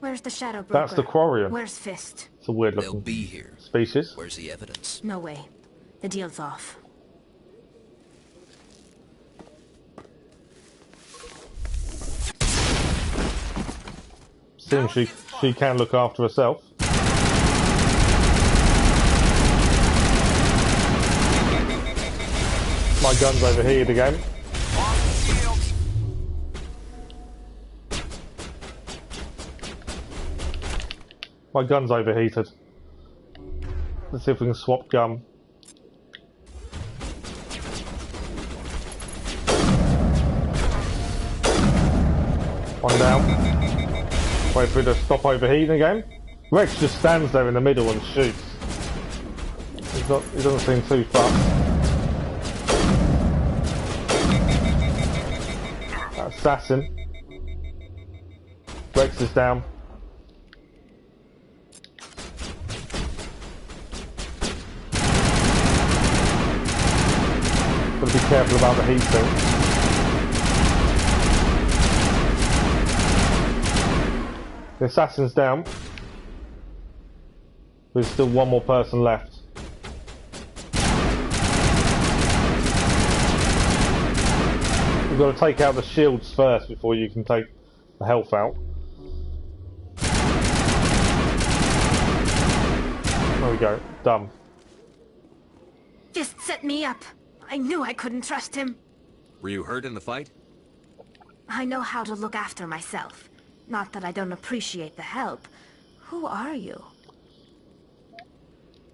Where's the Shadow Broker? That's the Quarian. Where's Fist? It's a weird They'll looking be here. species. Where's the evidence? No way. The deal's off. Seems she can look after herself. My gun's overheated again. My gun's overheated. Let's see if we can swap gun. One down. Wait for it to stop overheating again. Rex just stands there in the middle and shoots. He doesn't seem too fussed. Assassin. Rex is down. Gotta be careful about the heat sink. The assassin's down. There's still one more person left. You've got to take out the shields first before you can take the health out. There we go, done. Just set me up. I knew I couldn't trust him. Were you hurt in the fight? I know how to look after myself. Not that I don't appreciate the help. Who are you?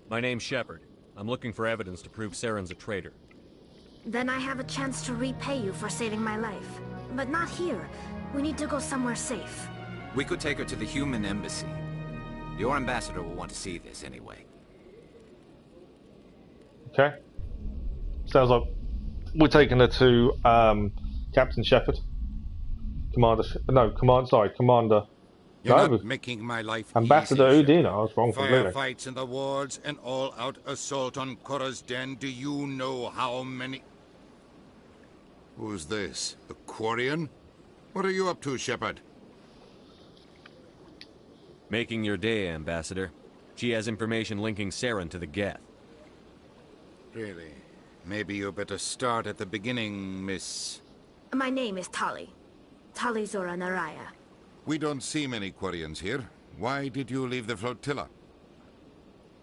My name's Shepard. I'm looking for evidence to prove Saren's a traitor. Then I have a chance to repay you for saving my life. But not here. We need to go somewhere safe. We could take her to the human embassy. Your ambassador will want to see this anyway. Okay. Sounds like we're taking her to Captain Shepard. Commander. You're no, not making my life Ambassador easy, Udina. I was wrong completely. Firefights in the wards, an all-out assault on Korra's den. Do you know how many... Who's this? A Quarian? What are you up to, Shepard? Making your day, Ambassador. She has information linking Saren to the Geth. Really? Maybe you better start at the beginning, Miss... My name is Tali. Tali Zora Naraya. We don't see many Quarians here. Why did you leave the flotilla?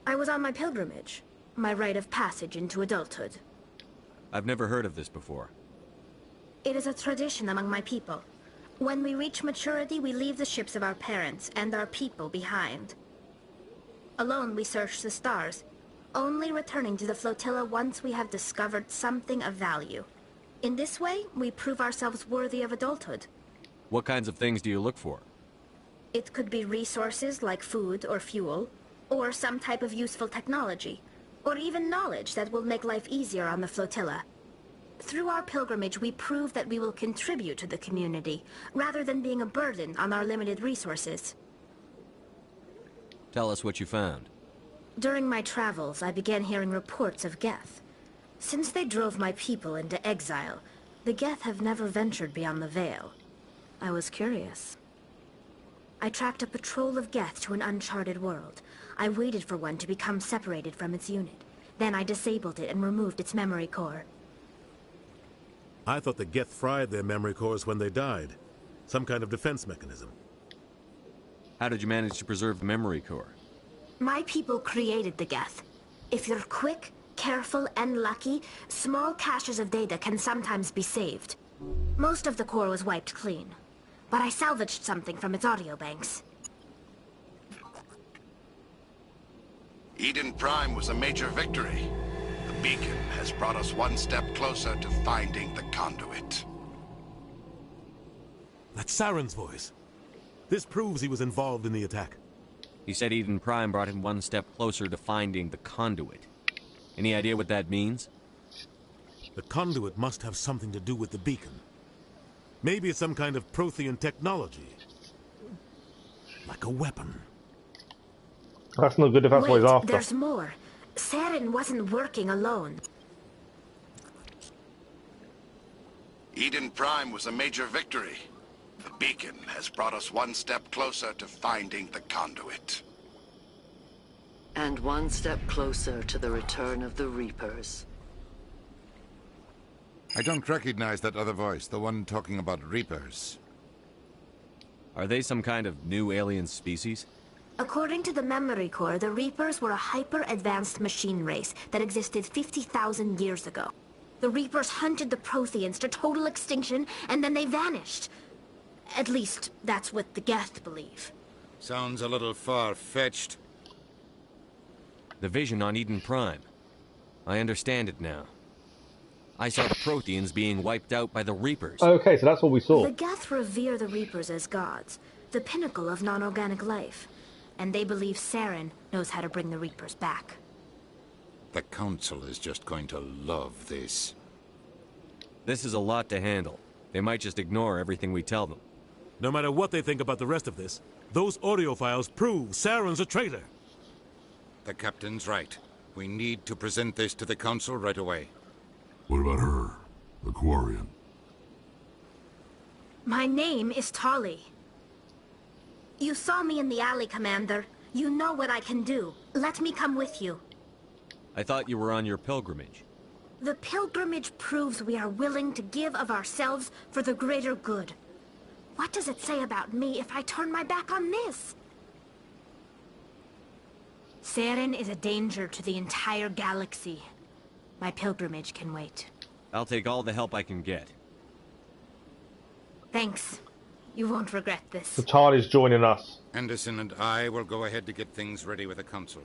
I was on my pilgrimage. My rite of passage into adulthood. I've never heard of this before. It is a tradition among my people. When we reach maturity, we leave the ships of our parents and our people behind. Alone, we search the stars, only returning to the flotilla once we have discovered something of value. In this way, we prove ourselves worthy of adulthood. What kinds of things do you look for? It could be resources like food or fuel, or some type of useful technology, or even knowledge that will make life easier on the flotilla. Through our pilgrimage, we prove that we will contribute to the community, rather than being a burden on our limited resources. Tell us what you found. During my travels, I began hearing reports of Geth. Since they drove my people into exile, the Geth have never ventured beyond the Veil. I was curious. I tracked a patrol of Geth to an uncharted world. I waited for one to become separated from its unit. Then I disabled it and removed its memory core. I thought the Geth fried their memory cores when they died. Some kind of defense mechanism. How did you manage to preserve the memory core? My people created the Geth. If you're quick, careful, and lucky, small caches of data can sometimes be saved. Most of the core was wiped clean, but I salvaged something from its audio banks. Eden Prime was a major victory. The beacon has brought us one step closer to finding the conduit. That's Saren's voice. This proves he was involved in the attack. He said Eden Prime brought him one step closer to finding the conduit. Any idea what that means? The conduit must have something to do with the beacon. Maybe it's some kind of Prothean technology. Like a weapon. That's not good if that's what he's after. There's more. Saren wasn't working alone. Eden Prime was a major victory. The beacon has brought us one step closer to finding the conduit. And one step closer to the return of the Reapers. I don't recognize that other voice, the one talking about Reapers. Are they some kind of new alien species? According to the memory core, the Reapers were a hyper-advanced machine race that existed 50,000 years ago. The Reapers hunted the Protheans to total extinction, and then they vanished. At least, that's what the Geth believe. Sounds a little far-fetched. The vision on Eden Prime. I understand it now. I saw the Protheans being wiped out by the Reapers. Okay, so that's what we saw. The Geth revere the Reapers as gods, the pinnacle of non-organic life. And they believe Saren knows how to bring the Reapers back. The Council is just going to love this. This is a lot to handle. They might just ignore everything we tell them. No matter what they think about the rest of this, those audio files prove Saren's a traitor. The Captain's right. We need to present this to the Council right away. What about her? The Quarian? My name is Tali. You saw me in the alley, Commander. You know what I can do. Let me come with you. I thought you were on your pilgrimage. The pilgrimage proves we are willing to give of ourselves for the greater good. What does it say about me if I turn my back on this? Saren is a danger to the entire galaxy. My pilgrimage can wait. I'll take all the help I can get. Thanks. You won't regret this. So Charlie's joining us. Anderson and I will go ahead to get things ready with the Council.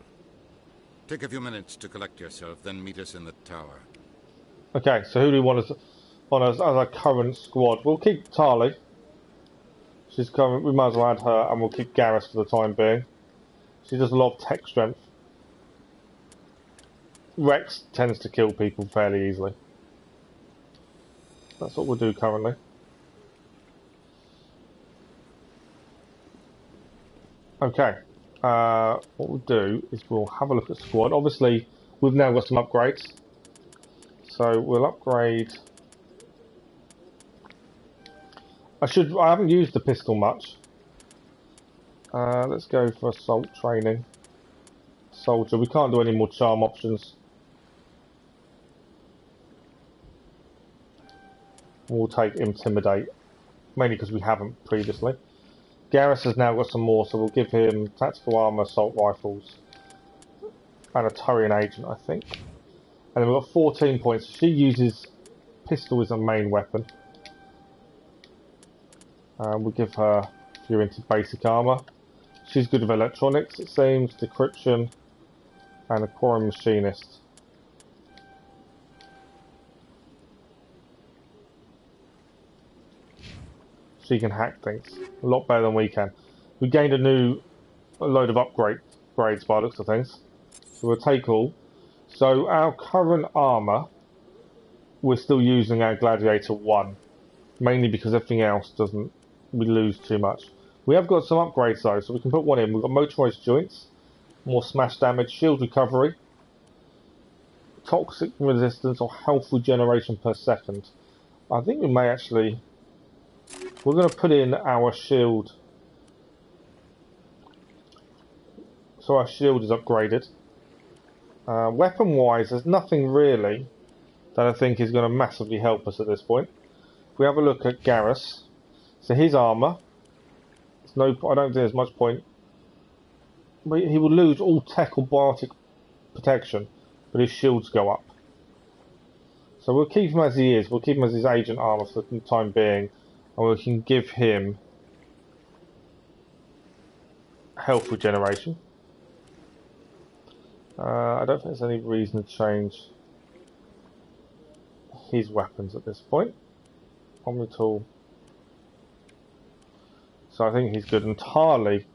Take a few minutes to collect yourself, then meet us in the tower. Okay, so who do we want as our current squad? We'll keep Tali. She's current. We might as well add her, and we'll keep Garrus for the time being. She does a lot of tech strength. Rex tends to kill people fairly easily. That's what we'll do currently. Okay, what we'll do is we'll have a look at squad. Obviously, we've now got some upgrades. So we'll upgrade. I haven't used the pistol much. Let's go for assault training. Soldier. We can't do any more charm options. We'll take intimidate, mainly because we haven't previously. Garrus has now got some more, so we'll give him tactical armor, assault rifles, and a Turian agent, I think. And then we've got 14 points. She uses pistol as a main weapon. We'll give her, if you're into basic armor. She's good with electronics, it seems, decryption, and a quorum machinist. She can hack things a lot better than we can. We gained a load of upgrades by the looks of things. So we'll take all. So our current armour, we're still using our Gladiator 1. Mainly because everything else doesn't, we lose too much. We have got some upgrades though, so we can put one in. We've got motorised joints, more smash damage, shield recovery, toxic resistance or health regeneration per second. I think we may actually, we're going to put in our shield. So our shield is upgraded. Weapon wise, there's nothing really that I think is going to massively help us at this point. If we have a look at Garrus, so his armour, I don't think there's much point. But he will lose all tech or biotic protection, but his shields go up. So we'll keep him as he is. We'll keep him as his agent armour for the time being, and we can give him health regeneration. I don't think there's any reason to change his weapons at this point. Omnitool. So I think he's good. And Tali,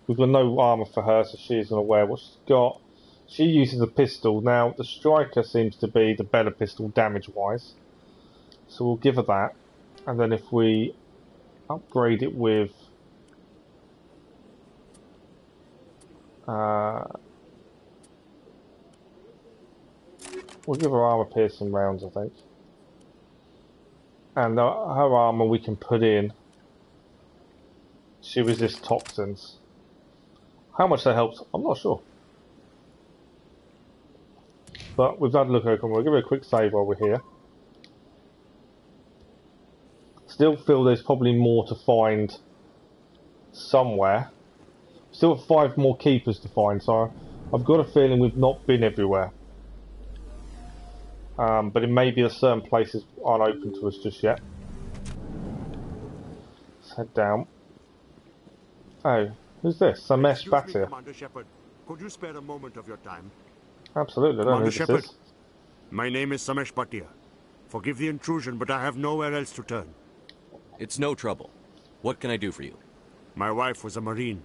we've got no armour for her, so she isn't aware what she's got. She uses a pistol. Now, the Striker seems to be the better pistol damage-wise. So we'll give her that. And then if we upgrade it with we'll give her armour piercing rounds, I think. And her armour we can put in. She resists toxins. How much that helps, I'm not sure. But we've had a look at it. We'll give it a quick save while we're here. Still feel there's probably more to find somewhere. Still have 5 more keepers to find, so I've got a feeling we've not been everywhere. But it may be that certain places aren't open to us just yet. Let's head down. Oh, who's this? Samesh Bhatia. Commander Shepard, could you spare a moment of your time? Absolutely, I don't know who this is. My name is Samesh Bhatia. Forgive the intrusion, but I have nowhere else to turn. It's no trouble. What can I do for you? My wife was a Marine.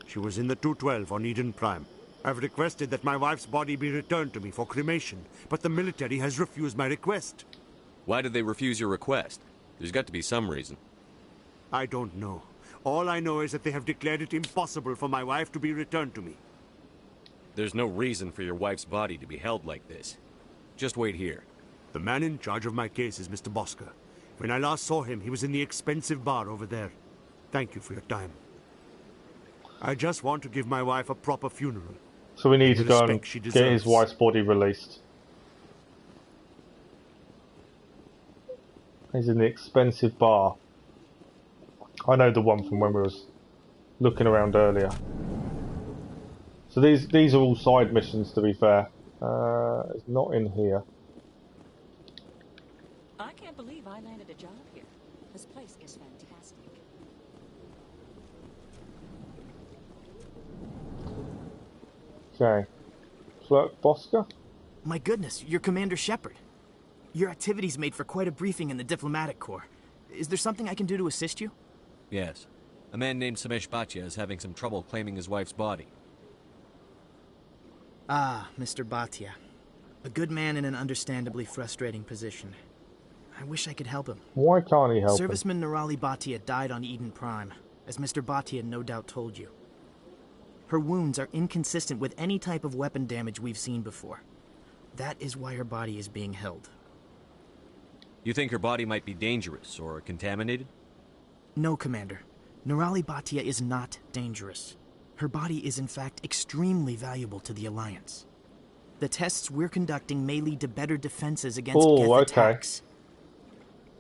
She was in the 212 on Eden Prime. I've requested that my wife's body be returned to me for cremation, but the military has refused my request. Why did they refuse your request? There's got to be some reason. I don't know. All I know is that they have declared it impossible for my wife to be returned to me. There's no reason for your wife's body to be held like this. Just wait here. The man in charge of my case is Mr. Bosker. When I last saw him, he was in the expensive bar over there. Thank you for your time. I just want to give my wife a proper funeral. So we need to go and get his wife's body released. He's in the expensive bar. I know the one from when we was looking around earlier. So these are all side missions, to be fair. It's not in here. I can't believe I landed a job here. This place is fantastic. Okay. Clerk Bosker? My goodness, you're Commander Shepard. Your activities made for quite a briefing in the Diplomatic Corps. Is there something I can do to assist you? Yes. A man named Samesh Bhatia is having some trouble claiming his wife's body. Ah, Mr. Bhatia. A good man in an understandably frustrating position. I wish I could help him. Why can't he help him? Serviceman Nirali Bhatia died on Eden Prime, as Mr. Bhatia no doubt told you. Her wounds are inconsistent with any type of weapon damage we've seen before. That is why her body is being held. You think her body might be dangerous or contaminated? No, Commander. Nirali Bhatia is not dangerous. Her body is in fact extremely valuable to the Alliance. The tests we're conducting may lead to better defenses against Geth attacks.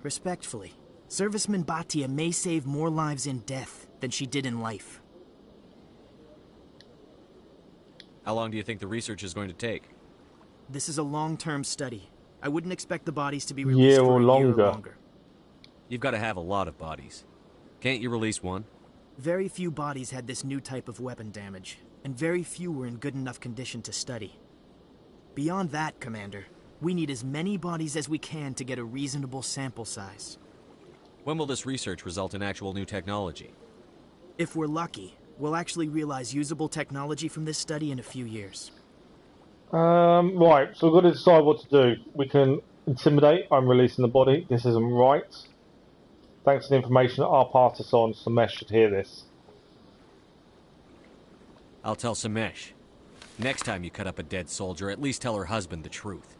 Respectfully, Serviceman Bhatia may save more lives in death than she did in life. How long do you think the research is going to take? This is a long-term study. I wouldn't expect the bodies to be released for a year or longer. You've got to have a lot of bodies. Can't you release one? Very few bodies had this new type of weapon damage, and very few were in good enough condition to study. Beyond that, Commander, we need as many bodies as we can to get a reasonable sample size. When will this research result in actual new technology? If we're lucky, we'll actually realize usable technology from this study in a few years. Right, so we've got to decide what to do. We can intimidate. I'm releasing the body. This isn't right. Thanks to the information, our partisan Samesh should hear this. I'll tell Samesh. Next time you cut up a dead soldier, at least tell her husband the truth.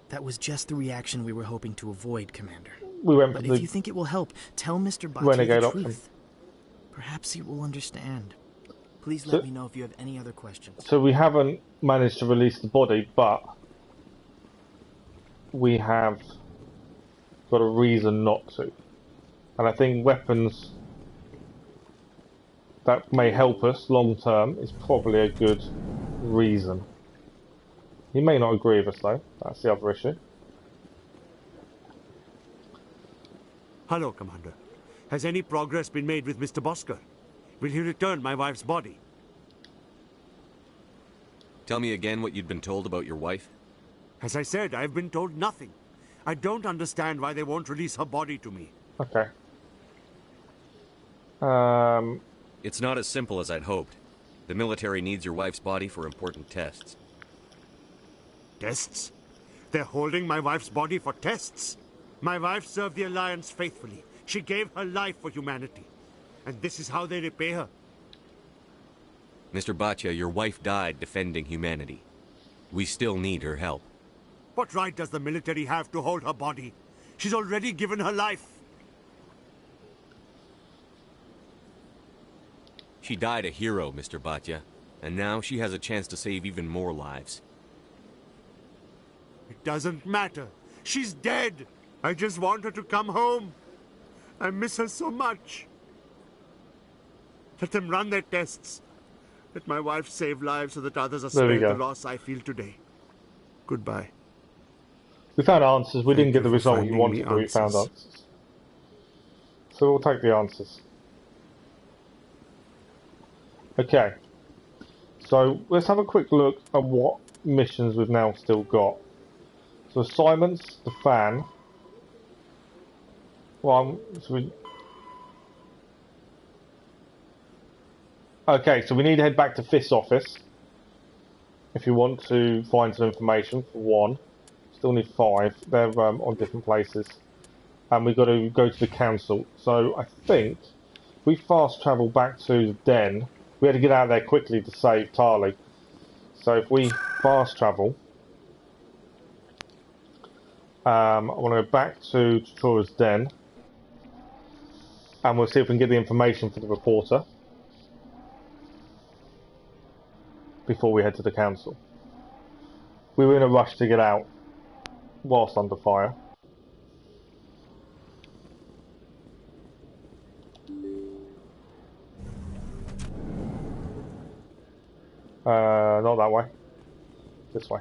That was just the reaction we were hoping to avoid, Commander. We went for but the if you think it will help, tell Mr. Bhatia renegade the option. truth. Perhaps he will understand. Please let me know if you have any other questions. So we haven't managed to release the body, but we have got a reason not to. And I think weapons that may help us long term is probably a good reason. He may not agree with us though, that's the other issue. Hello, Commander. Has any progress been made with Mr. Bosker? Will he return my wife's body? Tell me again what you'd been told about your wife. As I said, I've been told nothing. I don't understand why they won't release her body to me. Okay. It's not as simple as I'd hoped. The military needs your wife's body for important tests. Tests? They're holding my wife's body for tests? My wife served the Alliance faithfully. She gave her life for humanity. And this is how they repay her. Mr. Bhatia, your wife died defending humanity. We still need her help. What right does the military have to hold her body? She's already given her life. She died a hero, Mr. Bhatia, and now she has a chance to save even more lives. It doesn't matter. She's dead. I just want her to come home. I miss her so much. Let them run their tests. Let my wife save lives so that others are spared the loss I feel today. Goodbye. We found answers. We didn't get the result we wanted, but we found answers. So we'll take the answers. Okay. So let's have a quick look at what missions we've now still got. So assignments, the fan. Okay, so we need to head back to Fist's office if you want to find some information for one. Still need 5. They're on different places. And we've got to go to the council. So I think we fast travel back to the den. We had to get out of there quickly to save Tali. So if we fast travel I want to go back to Tura's den, and we'll see if we can get the information for the reporter before we head to the council. We were in a rush to get out whilst under fire. Not that way. This way.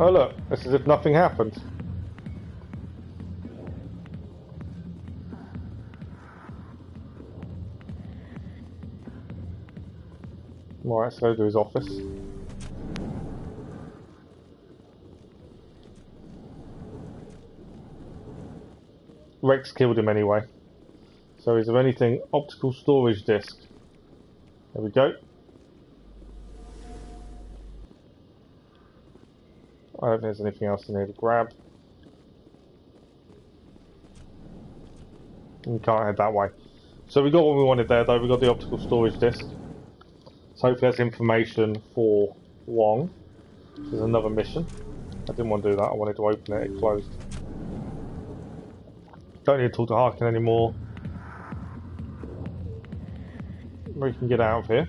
Oh look, it's as if nothing happened. Alright, let's go to his office. Rex killed him anyway. So is there anything? Optical storage disk. There we go. I don't think there's anything else in here to grab. We can't head that way. So we got what we wanted there though, we got the optical storage disk. So hopefully that's information for Wong. There's another mission. I didn't want to do that, I wanted to open it, it closed. Don't need to talk to Harkin anymore. We can get out of here.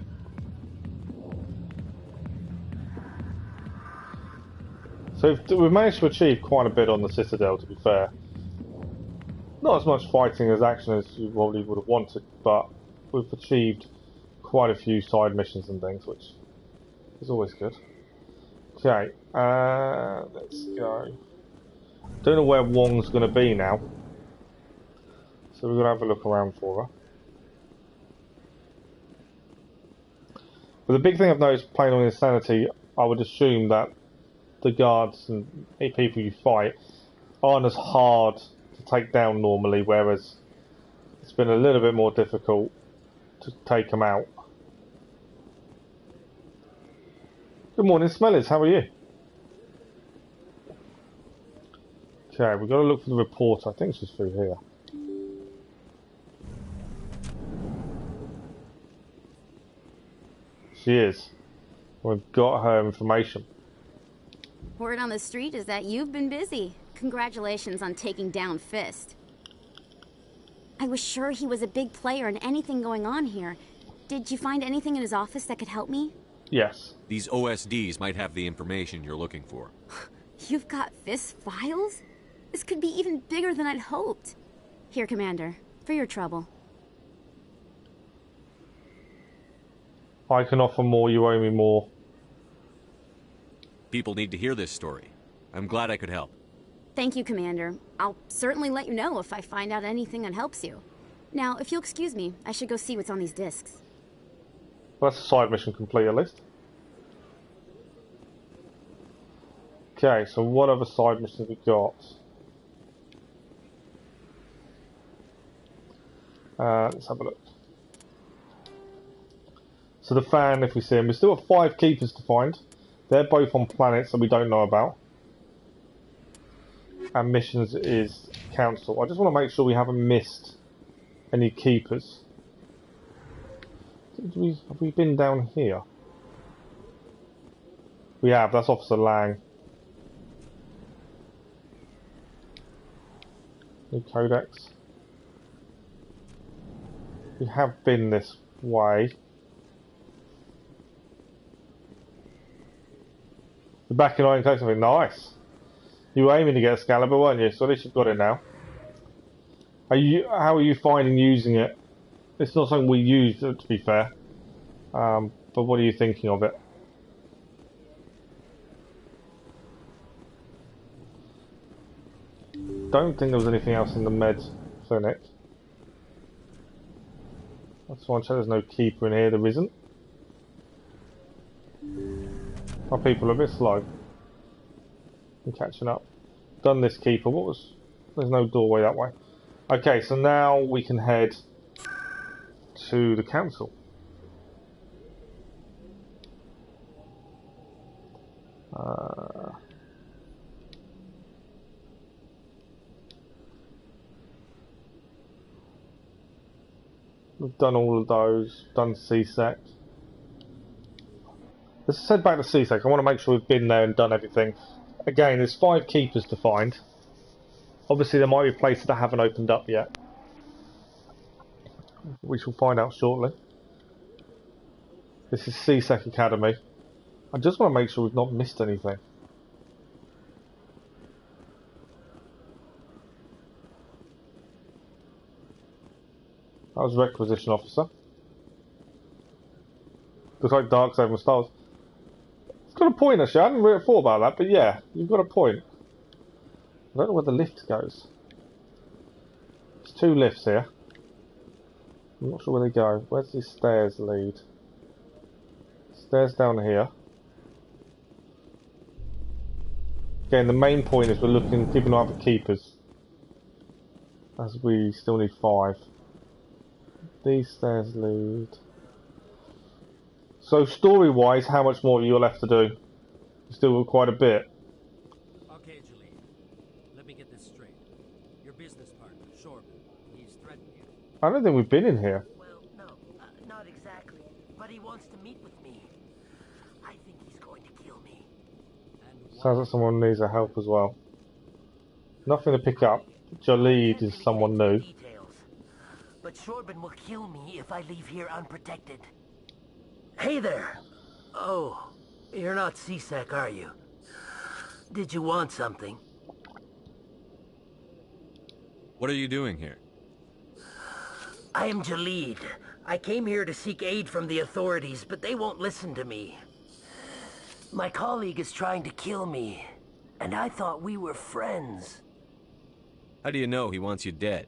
So we've managed to achieve quite a bit on the Citadel, to be fair. Not as much fighting as action as you probably would have wanted, but we've achieved quite a few side missions and things, which is always good. Okay, let's go. Don't know where Wong's going to be now, so we're going to have a look around for her. But the big thing I've noticed playing on Insanity, I would assume that the guards and people you fight aren't as hard to take down normally, whereas it's been a little bit more difficult to take them out. Good morning, Smellers, how are you? Okay, we've got to look for the reporter. I think she's through here. She is. We've got her information. Word on the street is that you've been busy. Congratulations on taking down Fist. I was sure he was a big player in anything going on here. Did you find anything in his office that could help me? Yes. These OSDs might have the information you're looking for. You've got Fist files? This could be even bigger than I'd hoped. Here, Commander, for your trouble. I can offer more, you owe me more. People need to hear this story. I'm glad I could help. Thank you, Commander. I'll certainly let you know if I find out anything that helps you. Now, if you'll excuse me, I should go see what's on these discs. Well, that's a side mission complete at least. Okay, so what other side missions have we got? Let's have a look. So the fan, if we see him, we still have 5 keepers to find. They're both on planets that we don't know about. And missions is council. I just want to make sure we haven't missed any keepers. Have we been down here? We have, that's Officer Lang. New codex. We have been this way. We're back in Iron Codex, something nice. You were aiming to get Excalibur, weren't you? So at least you've got it now. How are you finding using it? It's not something we use, to be fair. But what are you thinking of it? Don't think there was anything else in the med clinic. That's why I'm sure there's no keeper in here. There isn't. Our people are a bit slow. I'm catching up. Done this keeper. What was? There's no doorway that way. Okay, so now we can head to the council. We've done all of those. Done CSEC. Let's head back to CSEC. I want to make sure we've been there and done everything. Again, there's 5 keepers to find. Obviously, there might be places that haven't opened up yet. We shall find out shortly. This is CSEC Academy. I just want to make sure we've not missed anything. That was Requisition Officer. Looks like Darksaber and Stars. It's got a point, actually. I hadn't really thought about that, but yeah, you've got a point. I don't know where the lift goes. There's 2 lifts here. I'm not sure where they go. Where's these stairs lead? Stairs down here. Again, the main point is we're looking, keeping an eye out for keepers. As we still need 5. These stairs lead. So story-wise, how much more are you left to do? Still quite a bit. Okay, Julie. Let me get this straight. Your business partner, Shorban, he's threatened you. I don't think we've been in here. Well, no, not exactly. But he wants to meet with me. I think he's going to kill me. Sounds like someone needs our help as well. Nothing to pick up. Jalid is someone new. But Shorban will kill me if I leave here unprotected. Hey there! Oh, you're not CSEC, are you? Did you want something? What are you doing here? I am Jalid. I came here to seek aid from the authorities, but they won't listen to me. My colleague is trying to kill me, and I thought we were friends. How do you know he wants you dead?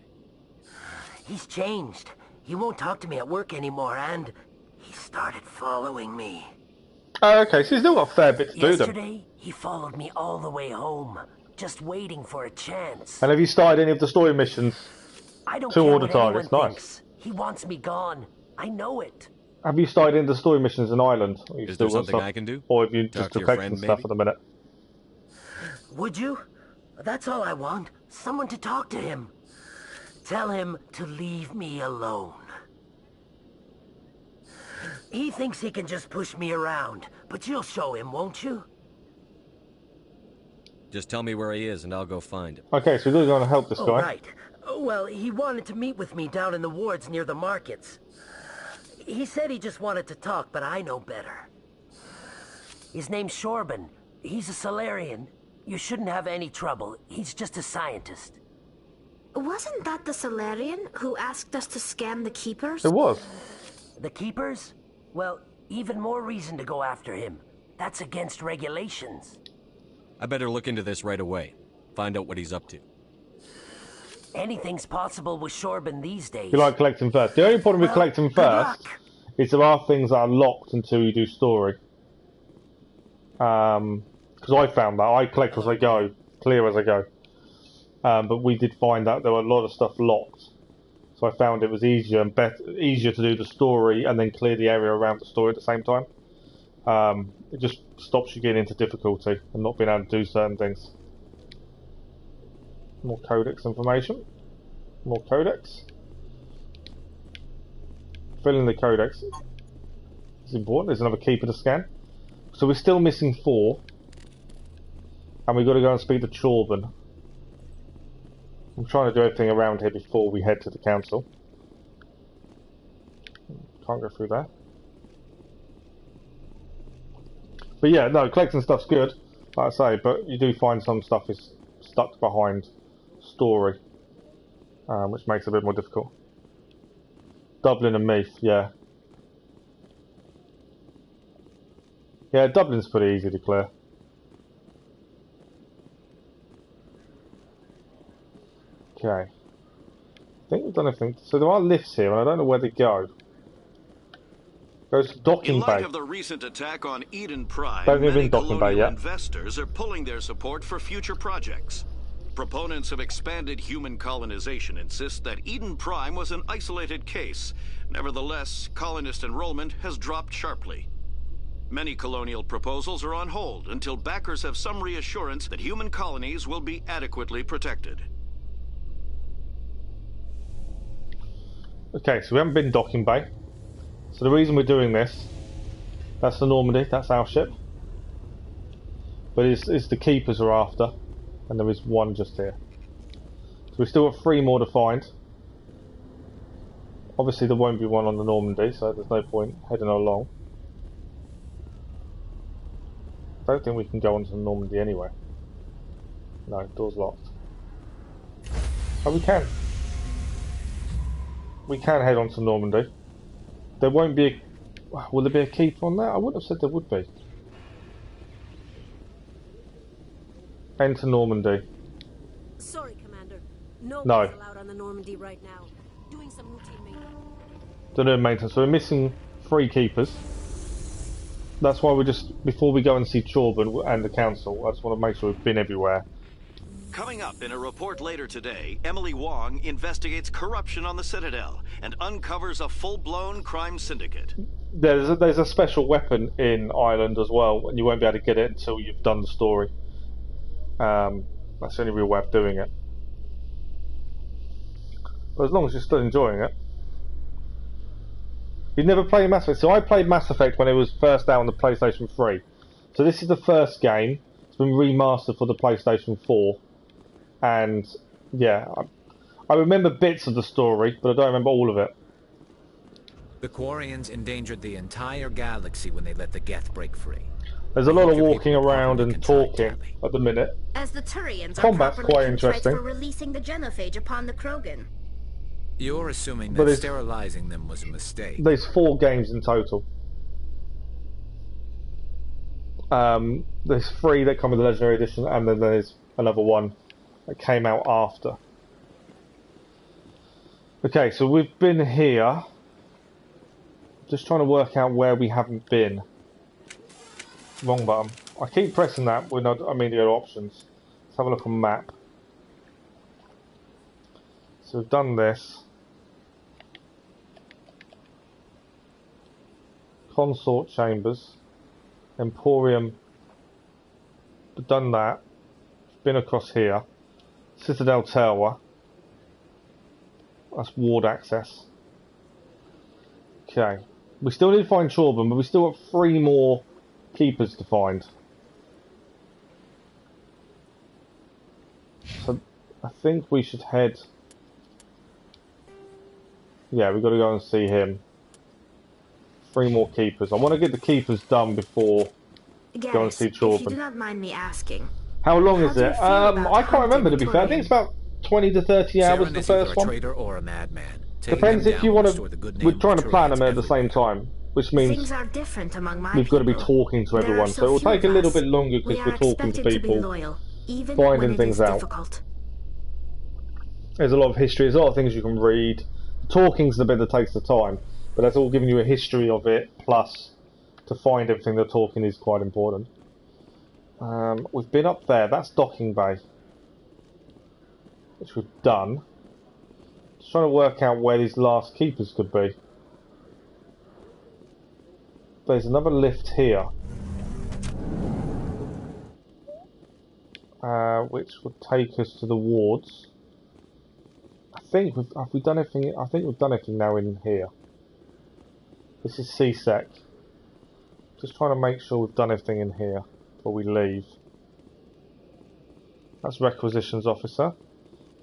He's changed. He won't talk to me at work anymore, and he started following me. Oh, okay, so he's still got a fair bit to do then. Yesterday, he followed me all the way home, just waiting for a chance. And have you started any of the story missions? I don't To care order what targets, anyone nice. thinks. He wants me gone. I know it. Have you started into the story missions in Ireland? Or you Is still there got something stuff? I can do? Or have you Talk just to your collecting friend, stuff maybe? at the minute? Would you? That's all I want. Someone to talk to him. Tell him to leave me alone. He thinks he can just push me around, but you'll show him, won't you? Just tell me where he is and I'll go find him. Okay, so we're really going to help this Oh, guy. right. Well, he wanted to meet with me down in the wards near the markets. He said he just wanted to talk, but I know better. His name's Shorban. He's a Solarian. You shouldn't have any trouble. He's just a scientist. Wasn't that the Solarian who asked us to scan the Keepers? It was. The Keepers? Well, even more reason to go after him. That's against regulations. I better look into this right away. Find out what he's up to. Anything's possible with Shorban these days. You like collecting first. The only problem with collecting first is there are things that are locked until you do story. Because I found that. I collect as I go, clear as I go. But we did find that there were a lot of stuff locked. So I found it was easier and easier to do the story and then clear the area around the story at the same time. It just stops you getting into difficulty and not being able to do certain things. More codex information. More codex. Fill in the codex. It's important. There's another keeper to scan. So we're still missing 4. And we've got to go and speak to Shorban. I'm trying to do everything around here before we head to the council. Can't go through there. But yeah, no, collecting stuff's good, like I say, but you do find some stuff is stuck behind story, which makes it a bit more difficult. Dublin and Meath, yeah. Yeah, Dublin's pretty easy to clear. Okay. I think we've done everything. So there are lifts here, and I don't know where they go. Goes to docking In light bay. of the recent attack on Eden Prime, Don't even many docking bay colonial yet. investors are pulling their support for future projects. Proponents of expanded human colonization insist that Eden Prime was an isolated case. Nevertheless, colonist enrollment has dropped sharply. Many colonial proposals are on hold until backers have some reassurance that human colonies will be adequately protected. Okay, so we haven't been docking bay. So the reason we're doing this, that's the Normandy, that's our ship. But it's the keepers we're after, and there is one just here. So we've still got 3 more to find. Obviously there won't be one on the Normandy, so there's no point heading along. I don't think we can go onto the Normandy anyway. No, door's locked. Oh, we can. We can head on to Normandy. There won't be a... Will there be a keeper on that? I wouldn't have said there would be. Enter Normandy. Sorry, Commander. No No. one's allowed on the Normandy right now. Doing some routine maintenance. Doing maintenance. So we're missing 3 keepers. That's why we're just... Before we go and see Chorban and the Council, I just want to make sure we've been everywhere. Coming up in a report later today, Emily Wong investigates corruption on the Citadel and uncovers a full-blown crime syndicate. There's a special weapon in Ireland as well, and you won't be able to get it until you've done the story. That's the only real way of doing it. But as long as you're still enjoying it. You've never played Mass Effect? So I played Mass Effect when it was first out on the PlayStation 3. So this is the first game. It's been remastered for the PlayStation 4. And yeah, I remember bits of the story, but I don't remember all of it. The Quarians endangered the entire galaxy when they let the Geth break free. There's a lot of walking around and talking at the minute. As the Turians are Combat's properly quite contrite interesting. for releasing the genophage upon the Krogan. You're assuming But that it's- sterilizing them was a mistake. There's 4 games in total. There's 3 that come with the Legendary Edition, and then there's another one that came out after. Okay, so we've been here. Just trying to work out where we haven't been. Wrong button. I keep pressing that when I mean the other options. Let's have a look on map. So we've done this. Consort chambers. Emporium. We've done that. Been across here. Citadel Tower. That's ward access. Okay. We still need to find Chorban, but we still got 3 more keepers to find. So I think we should head... Yeah, we've got to go and see him. 3 more keepers. I want to get the keepers done before go and see Garrus, if you Chorban. do not mind me asking, How long is do you it? feel about I can't remember, to be fair. I hunting think it's about 20 to 30 hours Saren the is either first a one. traitor or a madman. Taking Depends them if you down want will to... restore the good name We're of trying to plan Turians them at the same time, which means things are different among my we've got to be people. talking to There are everyone. so So it will few take a of little us. bit longer We because are we're talking to expected to be people, loyal, even finding when it things is out. difficult. There's a lot of history, there's a lot of things you can read. Talking's the bit that takes the time, but that's all giving you a history of it, plus to find everything the talking is quite important. We've been up there, that's docking bay, which we've done. Just trying to work out where these last keepers could be. There's another lift here, which would take us to the wards. I think have we done everything? I think we've done everything now in here. This is CSEC. Just trying to make sure we've done everything in here before we leave. That's Requisitions Officer.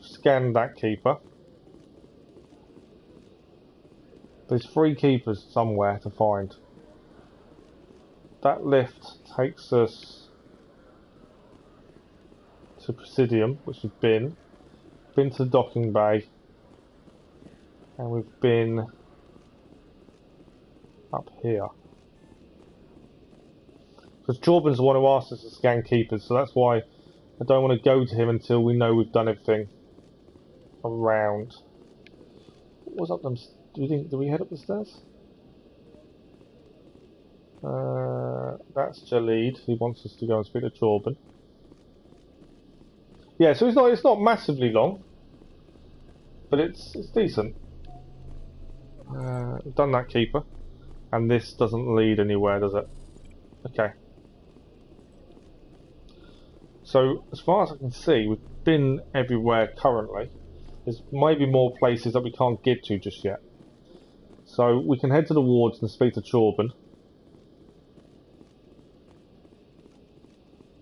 Scan that keeper. There's 3 keepers somewhere to find. That lift takes us to Presidium, which we've been to the docking bay, and we've been up here. Because Jorban's the one who asked us to scan keepers, so that's why I don't want to go to him until we know we've done everything around. What was up them? Do we head up the stairs? That's Jalid, who wants us to go and speak to Jorban. Yeah, so it's not massively long, but it's decent. We've done that keeper, and this doesn't lead anywhere, does it? Okay. So as far as I can see, we've been everywhere currently. There's maybe more places that we can't get to just yet. So we can head to the wards and speak to Chorben.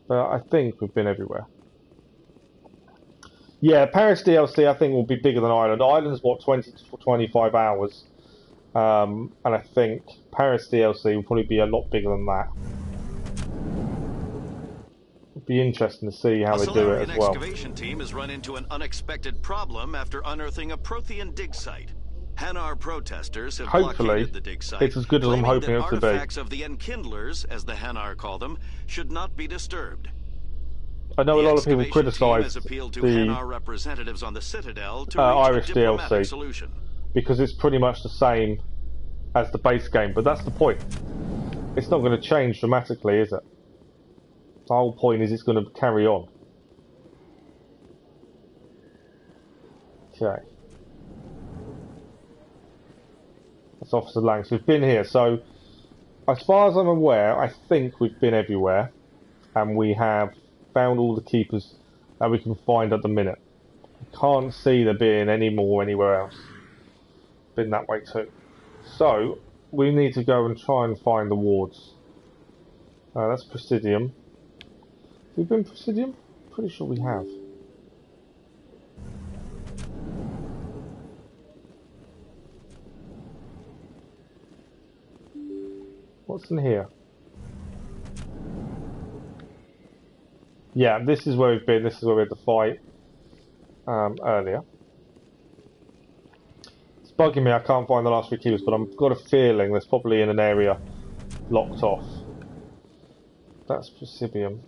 But I think we've been everywhere. Yeah, Paris DLC I think will be bigger than Ireland. Ireland's what, 20 to 25 hours. And I think Paris DLC will probably be a lot bigger than that. It'd be interesting to see how they do it as well. A excavation team has run into an unexpected problem after unearthing a Prothean dig site. Hanar protesters have blockaded the dig site, it's as good as I'm hoping it to be. Artifacts of the Enkindlers, as the Hanar call them, should not be disturbed. I know a lot of people criticise the representatives on the Citadel to Irish reach a diplomatic DLC solution. Because it's pretty much the same as the base game, but that's the point. It's not going to change dramatically, is it? The whole point is it's going to carry on. Okay. That's Officer Lang. So we've been here. So, as far as I'm aware, I think we've been everywhere, and we have found all the keepers that we can find at the minute. I can't see there being any more anywhere else. Been that way too. So we need to go and try and find the wards. That's Presidium. Have we been Presidium? Pretty sure we have. What's in here? Yeah, this is where we've been. This is where we had the fight earlier. It's bugging me. I can't find the last 3 keepers, but I've got a feeling there's probably in an area locked off. That's Presidium.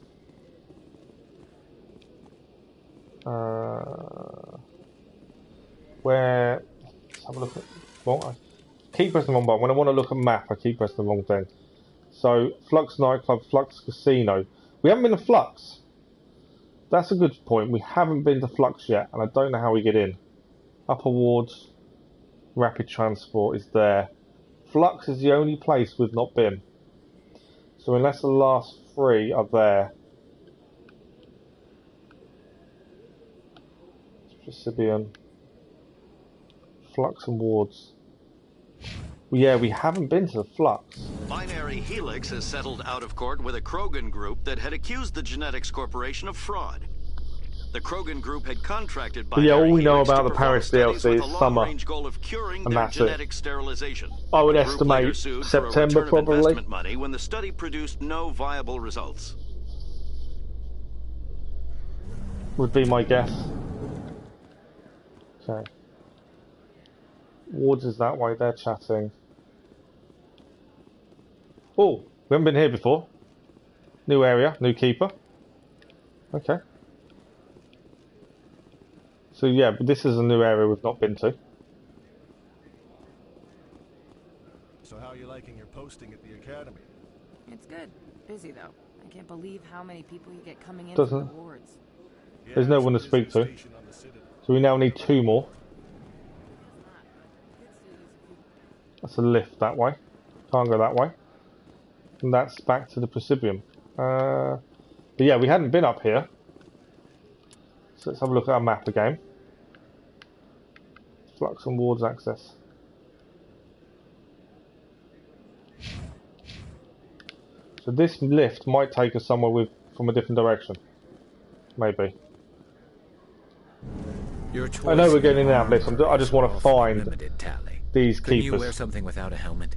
Where? Let's have a look at. Well, I keep pressing the wrong button. When I want to look at map, I keep pressing the wrong thing. So, Flux Nightclub, Flux Casino. We haven't been to Flux. That's a good point. We haven't been to Flux yet, and I don't know how we get in. Upper wards, rapid transport is there. Flux is the only place we've not been. So unless the last 3 are there. Presidium, Flux and wards. Well, yeah, we haven't been to the Flux. Binary Helix has settled out of court with a Krogan group that had accused the Genetics Corporation of fraud. The Krogan group had contracted Binary Helix. Yeah, all we know about the Paris DLC is summer, and that's genetic sterilization. I would estimate September probably. Money when the study produced no viable results. Would be my guess. Okay. Wards is that way, they're chatting. Oh, we haven't been here before. New area, new keeper. Okay. So yeah, but this is a new area we've not been to. So how are you liking your posting at the academy? It's good. Busy though. I can't believe how many people you get coming in from the wards. There's no one to speak to. So we now need 2 more. That's a lift that way. Can't go that way. And that's back to the Presidium. But yeah, we hadn't been up here. So let's have a look at our map again. Flux and wards access. So this lift might take us somewhere from a different direction. Maybe. I know we're getting in and out of this. I just want to find these keepers. Couldn't you wear something without a helmet?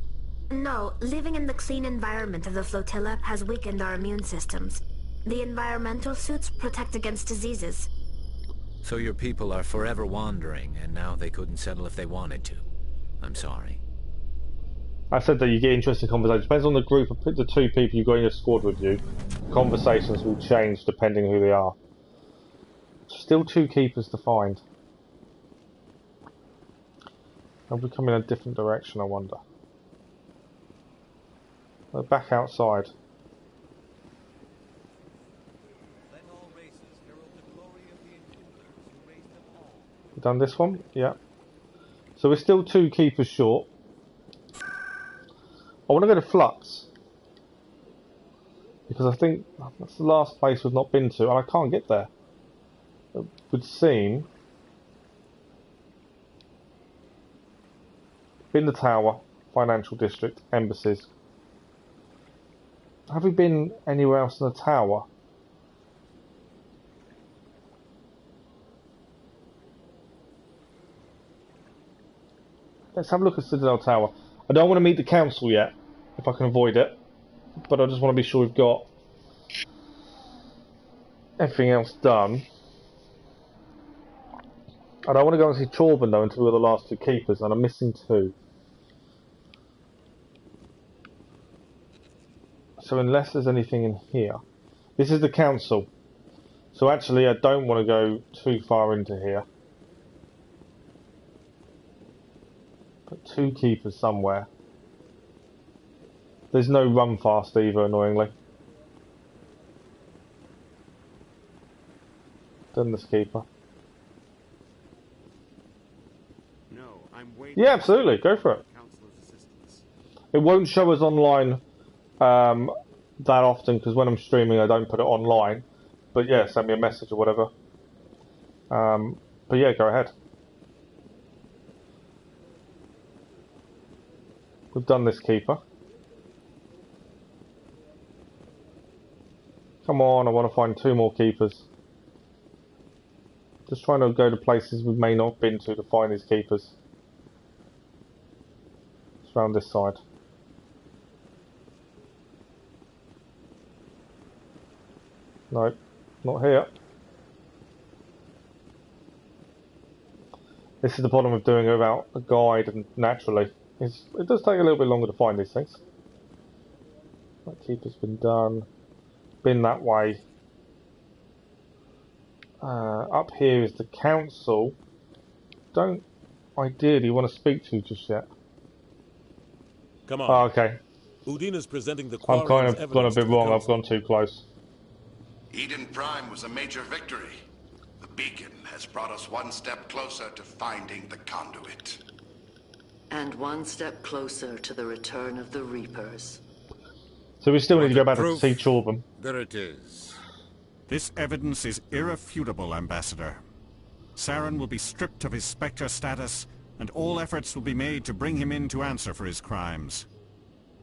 No, living in the clean environment of the flotilla has weakened our immune systems. The environmental suits protect against diseases. So your people are forever wandering, and now they couldn't settle if they wanted to. I'm sorry. I said that you get interesting conversations. Depends on the group of the 2 people you've got in your squad with you. Conversations will change depending who they are. Still 2 keepers to find. Have we come in a different direction, I wonder? We're back outside. We've done this one? Yeah. So we're still 2 keepers short. I want to go to Flux. Because I think that's the last place we've not been to, and I can't get there. It would seem Been the tower, financial district, embassies. Have we been anywhere else in the tower? Let's have a look at Citadel Tower. I don't want to meet the council yet, if I can avoid it. But I just want to be sure we've got everything else done. I don't want to go and see Chorban though until we're the last two keepers, and I'm missing two. So unless there's anything in here. This is the council. So actually I don't want to go too far into here. Put two keepers somewhere. There's no run fast either, annoyingly. Done this keeper. No, I'm waiting. Yeah, absolutely. Go for it. It won't show us online that often because when I'm streaming I don't put it online. But yeah, send me a message or whatever. But yeah, go ahead. We've done this keeper. Come on, I want to find two more keepers. Just trying to go to places we may not have been to find these keepers. It's around this side. Nope, not here. This is the problem of doing it without a guide and naturally. It does take a little bit longer to find these things. That keeper's been done. Been that way. Up here is the council. Don't ideally want to speak to you just yet. Come on. Oh, okay. Udina's presenting the I'm kind of gone a bit wrong. I've gone too close. Eden Prime was a major victory. The beacon has brought us one step closer to finding the conduit. And one step closer to the return of the Reapers. So we still need to go back to see Chorban. There it is. This evidence is irrefutable, Ambassador. Saren will be stripped of his Spectre status, and all efforts will be made to bring him in to answer for his crimes.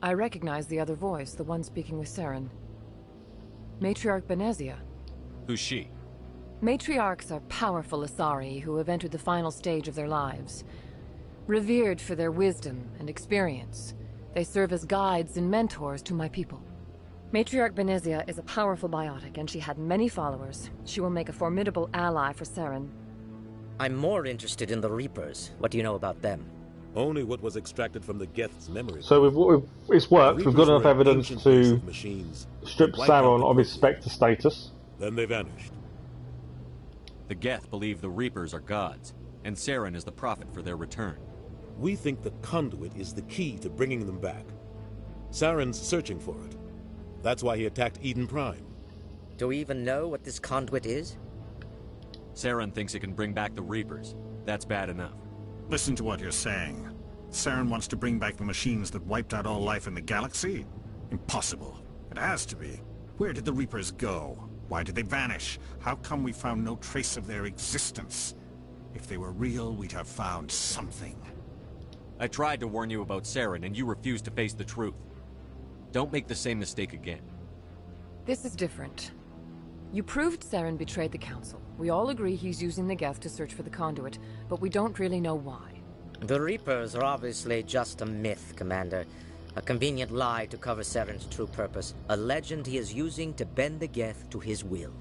I recognize the other voice, the one speaking with Saren. Matriarch Benezia. Who's she? Matriarchs are powerful Asari who have entered the final stage of their lives. Revered for their wisdom and experience, they serve as guides and mentors to my people. Matriarch Benezia is a powerful biotic, and she had many followers. She will make a formidable ally for Saren. I'm more interested in the Reapers. What do you know about them? Only what was extracted from the Geth's memory. So it's worked. We've got enough evidence to strip Saren of his Spectre status. Then they vanished. The Geth believe the Reapers are gods, and Saren is the prophet for their return. We think the conduit is the key to bringing them back. Saren's searching for it. That's why he attacked Eden Prime. Do we even know what this conduit is? Saren thinks it can bring back the Reapers. That's bad enough. Listen to what you're saying. Saren wants to bring back the machines that wiped out all life in the galaxy? Impossible. It has to be. Where did the Reapers go? Why did they vanish? How come we found no trace of their existence? If they were real, we'd have found something. I tried to warn you about Saren, and you refused to face the truth. Don't make the same mistake again. This is different. You proved Saren betrayed the Council. We all agree he's using the Geth to search for the conduit, but we don't really know why. The Reapers are obviously just a myth, Commander. A convenient lie to cover Saren's true purpose. A legend he is using to bend the Geth to his will.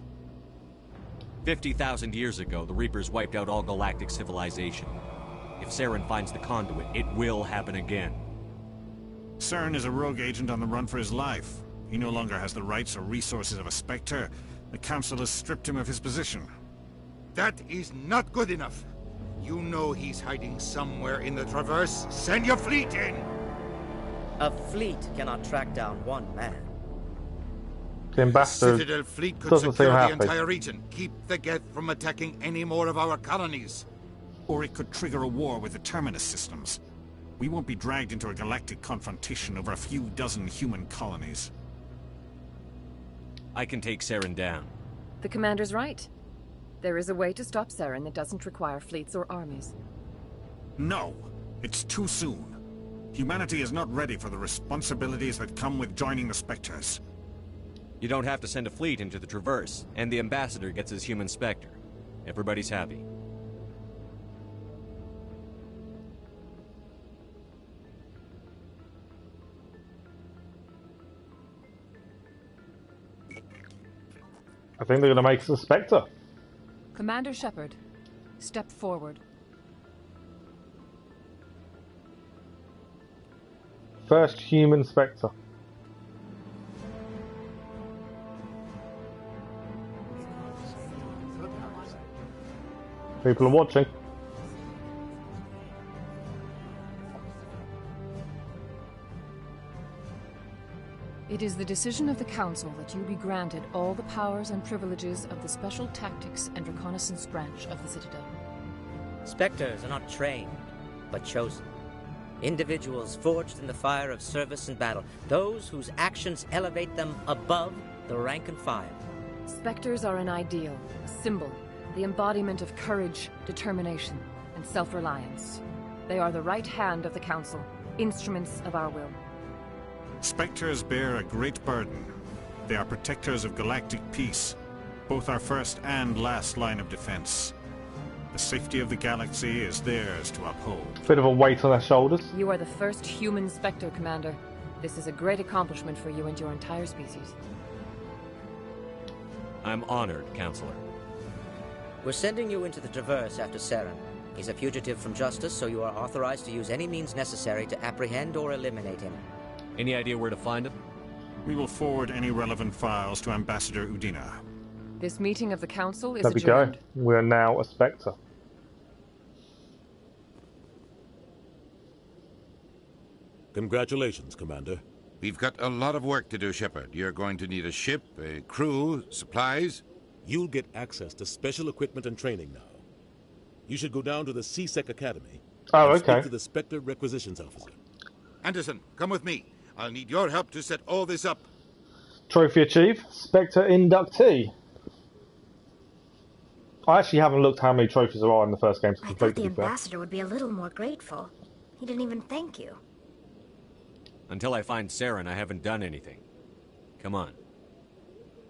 50,000 years ago, the Reapers wiped out all galactic civilization. If Saren finds the conduit, it will happen again. Saren is a rogue agent on the run for his life. He no longer has the rights or resources of a Spectre. The Council has stripped him of his position. That is not good enough. You know he's hiding somewhere in the Traverse. Send your fleet in! A fleet cannot track down one man. The ambassador Citadel fleet could doesn't secure seem the happy. entire region. Keep the Geth from attacking any more of our colonies. Or it could trigger a war with the Terminus systems. We won't be dragged into a galactic confrontation over a few dozen human colonies. I can take Saren down. The Commander's right. There is a way to stop Saren that doesn't require fleets or armies. No! It's too soon. Humanity is not ready for the responsibilities that come with joining the Spectres. You don't have to send a fleet into the Traverse, and the Ambassador gets his human Spectre. Everybody's happy. I think they're going to make us a Spectre. Commander Shepard, step forward. First human Spectre. People are watching. It is the decision of the Council that you be granted all the powers and privileges of the Special Tactics and Reconnaissance Branch of the Citadel. Spectres are not trained, but chosen. Individuals forged in the fire of service and battle, those whose actions elevate them above the rank and file. Spectres are an ideal, a symbol, the embodiment of courage, determination, and self-reliance. They are the right hand of the Council, instruments of our will. Spectres bear a great burden. They are protectors of galactic peace, both our first and last line of defense. The safety of the galaxy is theirs to uphold. Bit of a weight on their shoulders. You are the first human Spectre, Commander. This is a great accomplishment for you and your entire species. I'm honored, Counselor. We're sending you into the Traverse after Saren. He's a fugitive from justice, so you are authorized to use any means necessary to apprehend or eliminate him. Any idea where to find him? We will forward any relevant files to Ambassador Udina. This meeting of the Council is There we adjourned. go. We are now a Spectre. Congratulations, Commander. We've got a lot of work to do, Shepard. You're going to need a ship, a crew, supplies. You'll get access to special equipment and training now. You should go down to the CSEC Academy. Oh, and okay. Speak to the Spectre Requisitions Officer. Anderson, come with me. I'll need your help to set all this up. Trophy achieved. Spectre Inductee. I actually haven't looked how many trophies there are in the first game to I complete. thought the ambassador would be a little more grateful. He didn't even thank you. Until I find Saren, I haven't done anything. Come on.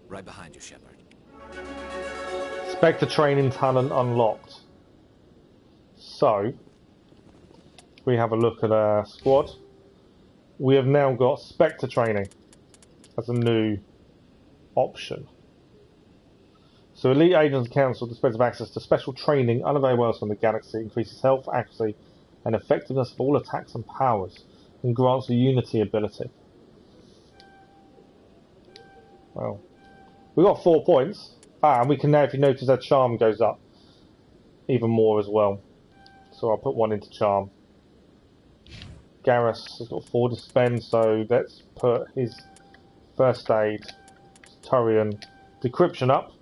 Right behind you, Shepard. Spectre training talent unlocked. So, we have a look at our squad. We have now got Spectre training as a new option. So Elite Agents Council displays of access to special training unavailable elsewhere in the galaxy, increases health, accuracy, and effectiveness of all attacks and powers, and grants a Unity ability. Well, we got 4 points. And we can now, if you notice, our charm goes up even more as well. So I'll put 1 into charm. Garrus has got 4 to spend, so let's put his first aid, Turian decryption up,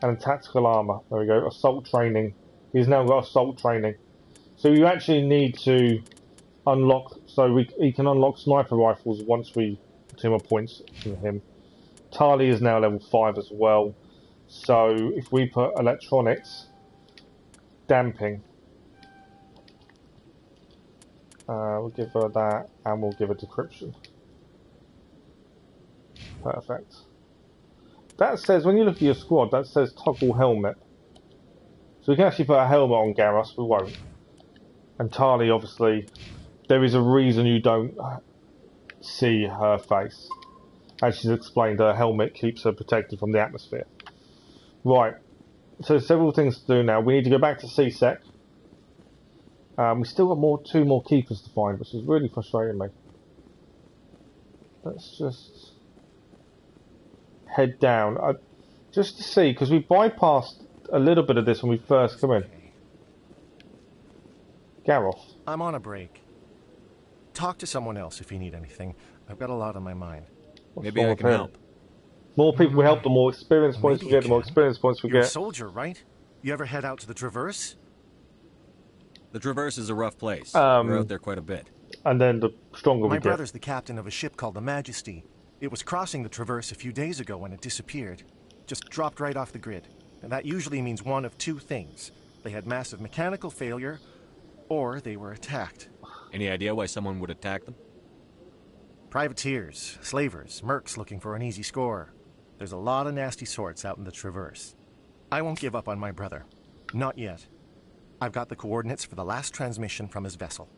and tactical armor. There we go. Assault training. He's now got assault training. So you actually need to unlock. So he can unlock sniper rifles once we 2 more points from him. Tali is now level 5 as well. So if we put electronics, damping, we'll give her that, and we'll give her decryption. Perfect. That says, when you look at your squad, that says toggle helmet. So we can actually put a helmet on Garrus, we won't. And Tali, obviously, there is a reason you don't see her face. As she's explained, her helmet keeps her protected from the atmosphere. Right, so several things to do now. We need to go back to CSEC. We still got 2 more keepers to find, which is really frustrating me. Let's just head down, just to see, because we bypassed a little bit of this when we first come in. Gareth. I'm on a break. Talk to someone else if you need anything. I've got a lot on my mind. Maybe I can help. More people we help, the more experience points we get, the more experience points we You're a get. soldier, right? You ever head out to the Traverse? The Traverse is a rough place. We're out there quite a bit. And then the stronger we My get. brother's the captain of a ship called the Majesty. It was crossing the Traverse a few days ago when it disappeared. Just dropped right off the grid. And that usually means one of 2 things. They had massive mechanical failure, or they were attacked. Any idea why someone would attack them? Privateers, slavers, mercs looking for an easy score. There's a lot of nasty sorts out in the Traverse. I won't give up on my brother. Not yet. I've got the coordinates for the last transmission from his vessel.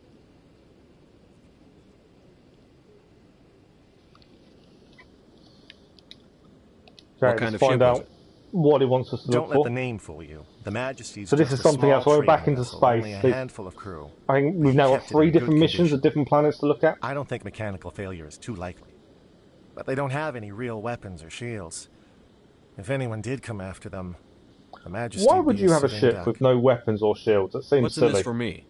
Okay, let's find out what he wants us to look for. Don't let the name fool you. The Majesty's so this is something else. We're back into space. Only a handful of crew. I think we've now got 3 different missions at different planets to look at. I don't think mechanical failure is too likely. But they don't have any real weapons or shields. If anyone did come after them, the Majesty Why would you have a ship with no weapons or shields? That seems silly. What's in this for me?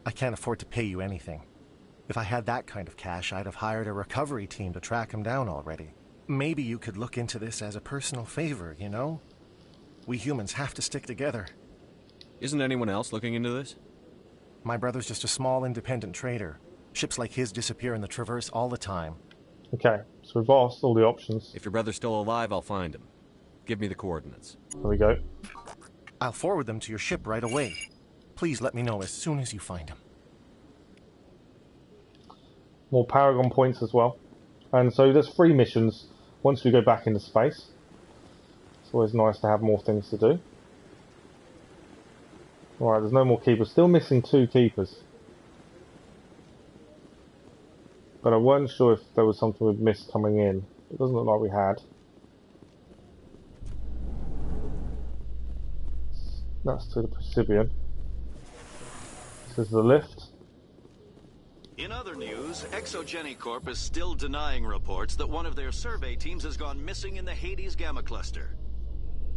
I can't afford to pay you anything. If I had that kind of cash, I'd have hired a recovery team to track him down already. Maybe you could look into this as a personal favor, you know? We humans have to stick together. Isn't anyone else looking into this? My brother's just a small independent trader. Ships like his disappear in the Traverse all the time. Okay, so we've asked all the options. If your brother's still alive, I'll find him. Give me the coordinates. There we go. I'll forward them to your ship right away. Please let me know as soon as you find him. More Paragon points as well. And so there's 3 missions once we go back into space. It's always nice to have more things to do. Alright, there's no more keepers. Still missing 2 keepers. But I wasn't sure if there was something we'd missed coming in. It doesn't look like we had. That's to the Presibian. This is the lift. In other news, Exogeny Corp is still denying reports that one of their survey teams has gone missing in the Hades Gamma Cluster.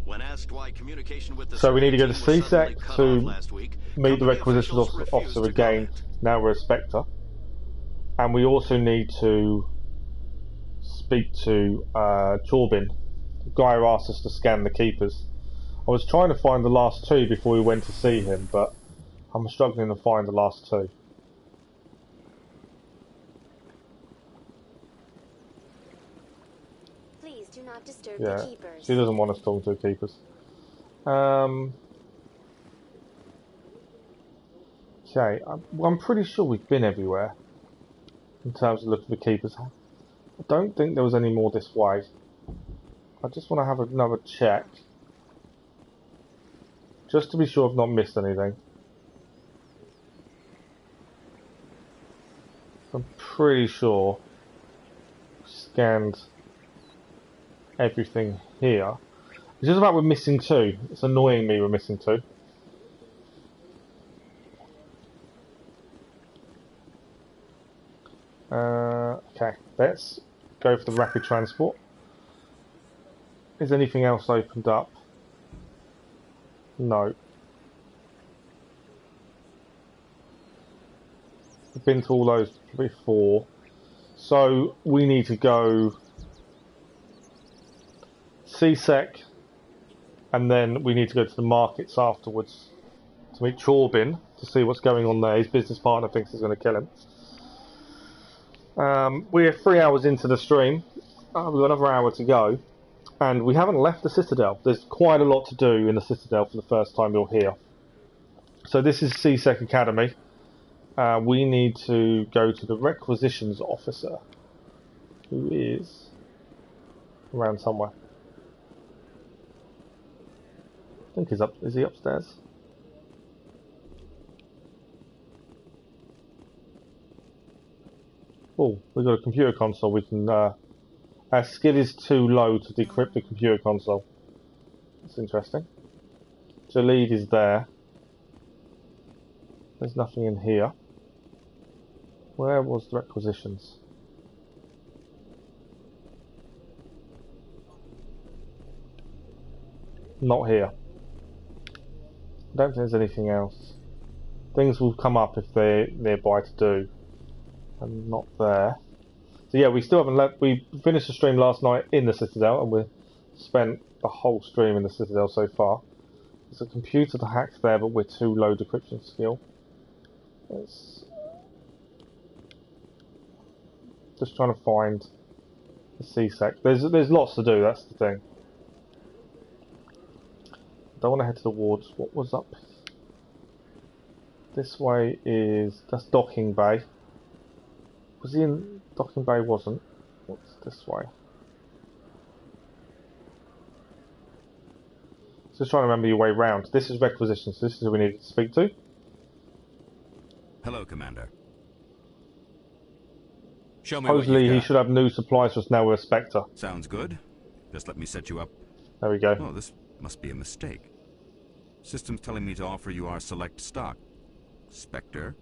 When asked why communication with the so we need to go to survey team was suddenly CSEC cut to off last week, meet the company requisitions officials officer refused to again. comment. Now we're a Spectre. And we also need to speak to Chorbin, the guy who asked us to scan the keepers. I was trying to find the last 2 before we went to see him, but I'm struggling to find the last 2. Please do not disturb Yeah, the keepers. she doesn't want us talking to the keepers. Okay, I'm pretty sure we've been everywhere in terms of looking for keepers. I don't think there was any more this way. I just want to have another check, just to be sure I've not missed anything. I'm pretty sure I scanned everything here. It's just about we're missing 2. It's annoying me we're missing 2. Okay, let's go for the rapid transport. Is anything else opened up? No. I've been to all those before. So we need to go CSEC, and then we need to go to the markets afterwards to meet Chorbin to see what's going on there. His business partner thinks he's going to kill him. We're 3 hours into the stream. We've got another hour to go, and we haven't left the Citadel. There's quite a lot to do in the Citadel for the first time you're here. So this is CSEC Academy. We need to go to the requisitions officer, who is around somewhere. I think he's up. Is he upstairs? Oh, we've got a computer console. We can. Our skill is too low to decrypt the computer console. That's interesting. Jalid is there. There's nothing in here. Where was the requisitions? Not here. I don't think there's anything else. Things will come up if they're nearby to do. And not there. So yeah, we still haven't left. We finished the stream last night in the Citadel, and we've spent the whole stream in the Citadel so far. There's a computer to hack there, but we're too low decryption skill. It's just trying to find the CSEC. There's lots to do. That's the thing. Don't want to head to the wards. What was up? This way is... that's docking bay. Was he in... docking bay wasn't. What's this way? Just trying to remember your way round. This is requisition, so this is who we need to speak to. Hello, Commander. Show me Supposedly what you've he got. should have new supplies for us now with a Spectre. Sounds good. Just let me set you up. There we go. Oh, this must be a mistake. System's telling me to offer you our select stock. Spectre?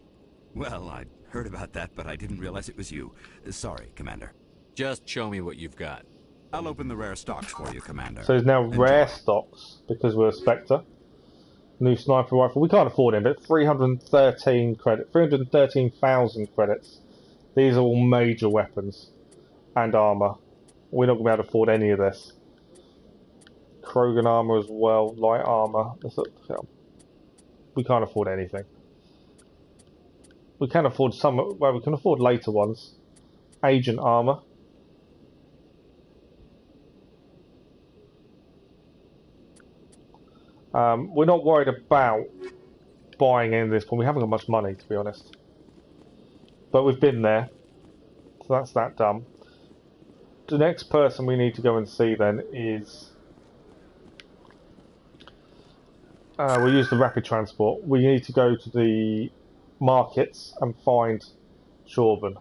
Well, I'd heard about that, but I didn't realize it was you. Sorry, Commander. Just show me what you've got. I'll open the rare stocks for you, Commander. So there's now rare stocks because we're a Spectre. New sniper rifle. We can't afford it, but 313 credit, 313,000 credits. These are all major weapons and armor. We're not going to be able to afford any of this. Krogan armor as well, light armor. We can't afford anything. We can afford some. Well, we can afford later ones. Agent armor. We're not worried about buying any of this, but we haven't got much money, to be honest. But we've been there, so that's that done. The next person we need to go and see then is... we'll use the rapid transport. We need to go to the markets and find Shorban.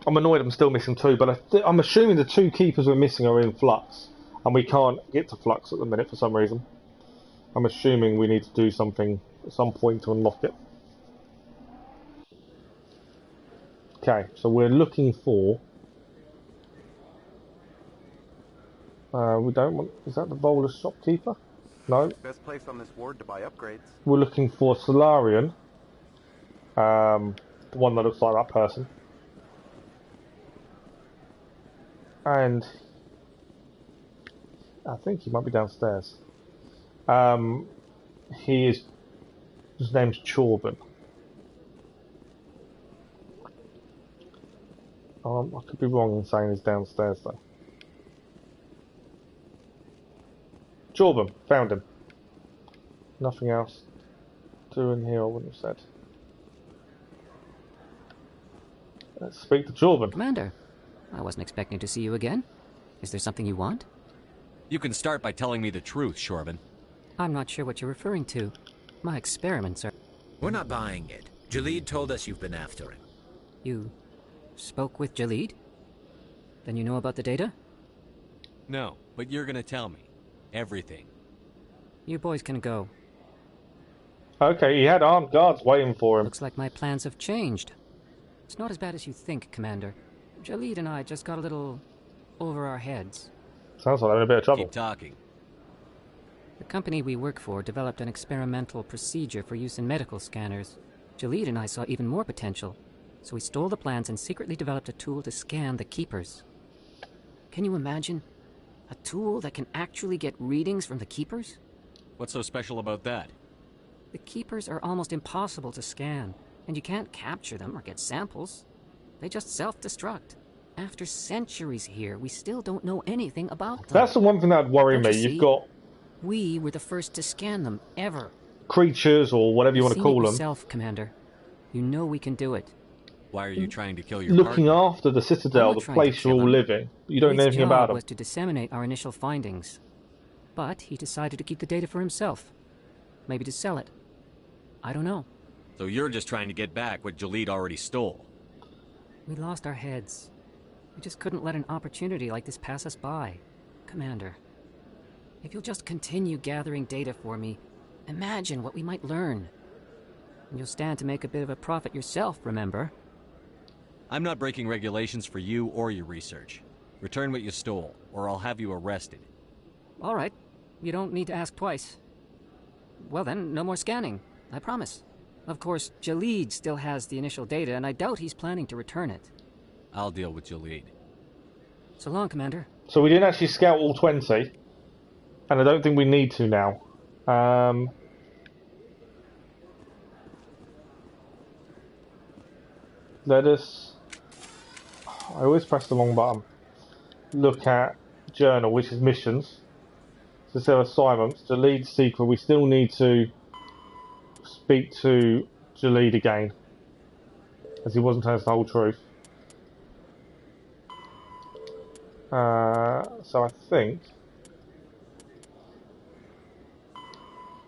I'm annoyed I'm still missing two, but I'm assuming the two keepers we're missing are in Flux. And we can't get to Flux at the minute for some reason. I'm assuming we need to do something at some point to unlock it. Okay, so we're looking for... we don't want... Is that the Volus shopkeeper? No. Best place on this ward to buy upgrades. We're looking for Solarian. The one that looks like that person. And... I think he might be downstairs. He is... His name's Chorban. I could be wrong in saying he's downstairs though. Chorban, found him. Nothing else to in here I wouldn't have said. Let's speak to Chorban. Commander, I wasn't expecting to see you again. Is there something you want? You can start by telling me the truth, Shorban. I'm not sure what you're referring to. My experiments are... We're not buying it. Jalid told us you've been after him. You spoke with Jalid? Then you know about the data? No, but you're gonna tell me. Everything. You boys can go. Okay, he had armed guards waiting for him. Looks like my plans have changed. It's not as bad as you think, Commander. Jalid and I just got a little over our heads. Sounds like I'm in a bit of trouble. Keep talking. The company we work for developed an experimental procedure for use in medical scanners. Jalid and I saw even more potential, so we stole the plans and secretly developed a tool to scan the Keepers. Can you imagine? A tool that can actually get readings from the Keepers? What's so special about that? The Keepers are almost impossible to scan, and you can't capture them or get samples. They just self-destruct. After centuries here, we still don't know anything about them. That's the one thing that'd worry me. You've got... We were the first to scan them, ever. Creatures, or whatever you want to call them. Yourself, Commander. You know we can do it. Why are you trying to kill your Looking partner? after the Citadel, the place you're all living. You don't know anything about them. His job was to disseminate our initial findings. But he decided to keep the data for himself. Maybe to sell it. I don't know. So you're just trying to get back what Jalid already stole. We lost our heads. We just couldn't let an opportunity like this pass us by. Commander, if you'll just continue gathering data for me, imagine what we might learn. And you'll stand to make a bit of a profit yourself, remember? I'm not breaking regulations for you or your research. Return what you stole, or I'll have you arrested. All right. You don't need to ask twice. Well then, no more scanning. I promise. Of course, Jalid still has the initial data, and I doubt he's planning to return it. I'll deal with Jalid. So long, Commander. So we didn't actually scout all 20, and I don't think we need to now. Let us... I always press the wrong button. Look at journal, which is missions. So there are assignments. Jaleed Secret. We still need to speak to Jaleed again, as he wasn't telling us the whole truth. So I think.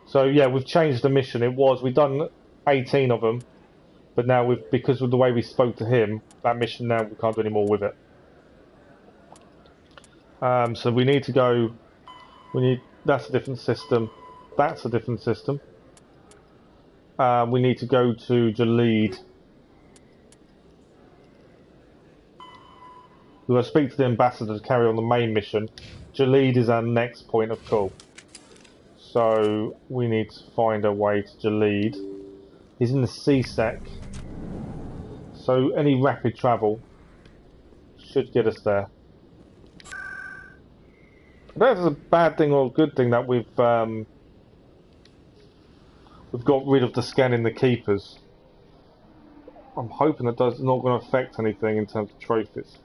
So yeah, we've changed the mission. We've done 18 of them, but now because of the way we spoke to him, that mission now we can't do any more with it. So we need to go. That's a different system. That's a different system. We need to go to Jaleed. We're going to speak to the ambassador to carry on the main mission. Jaleed is our next point of call. So we need to find a way to Jaleed. He's in the C-Sec. So any rapid travel should get us there. I don't know if it's a bad thing or a good thing that we've got rid of the scanning the keepers. I'm hoping that that's not going to affect anything in terms of trophies.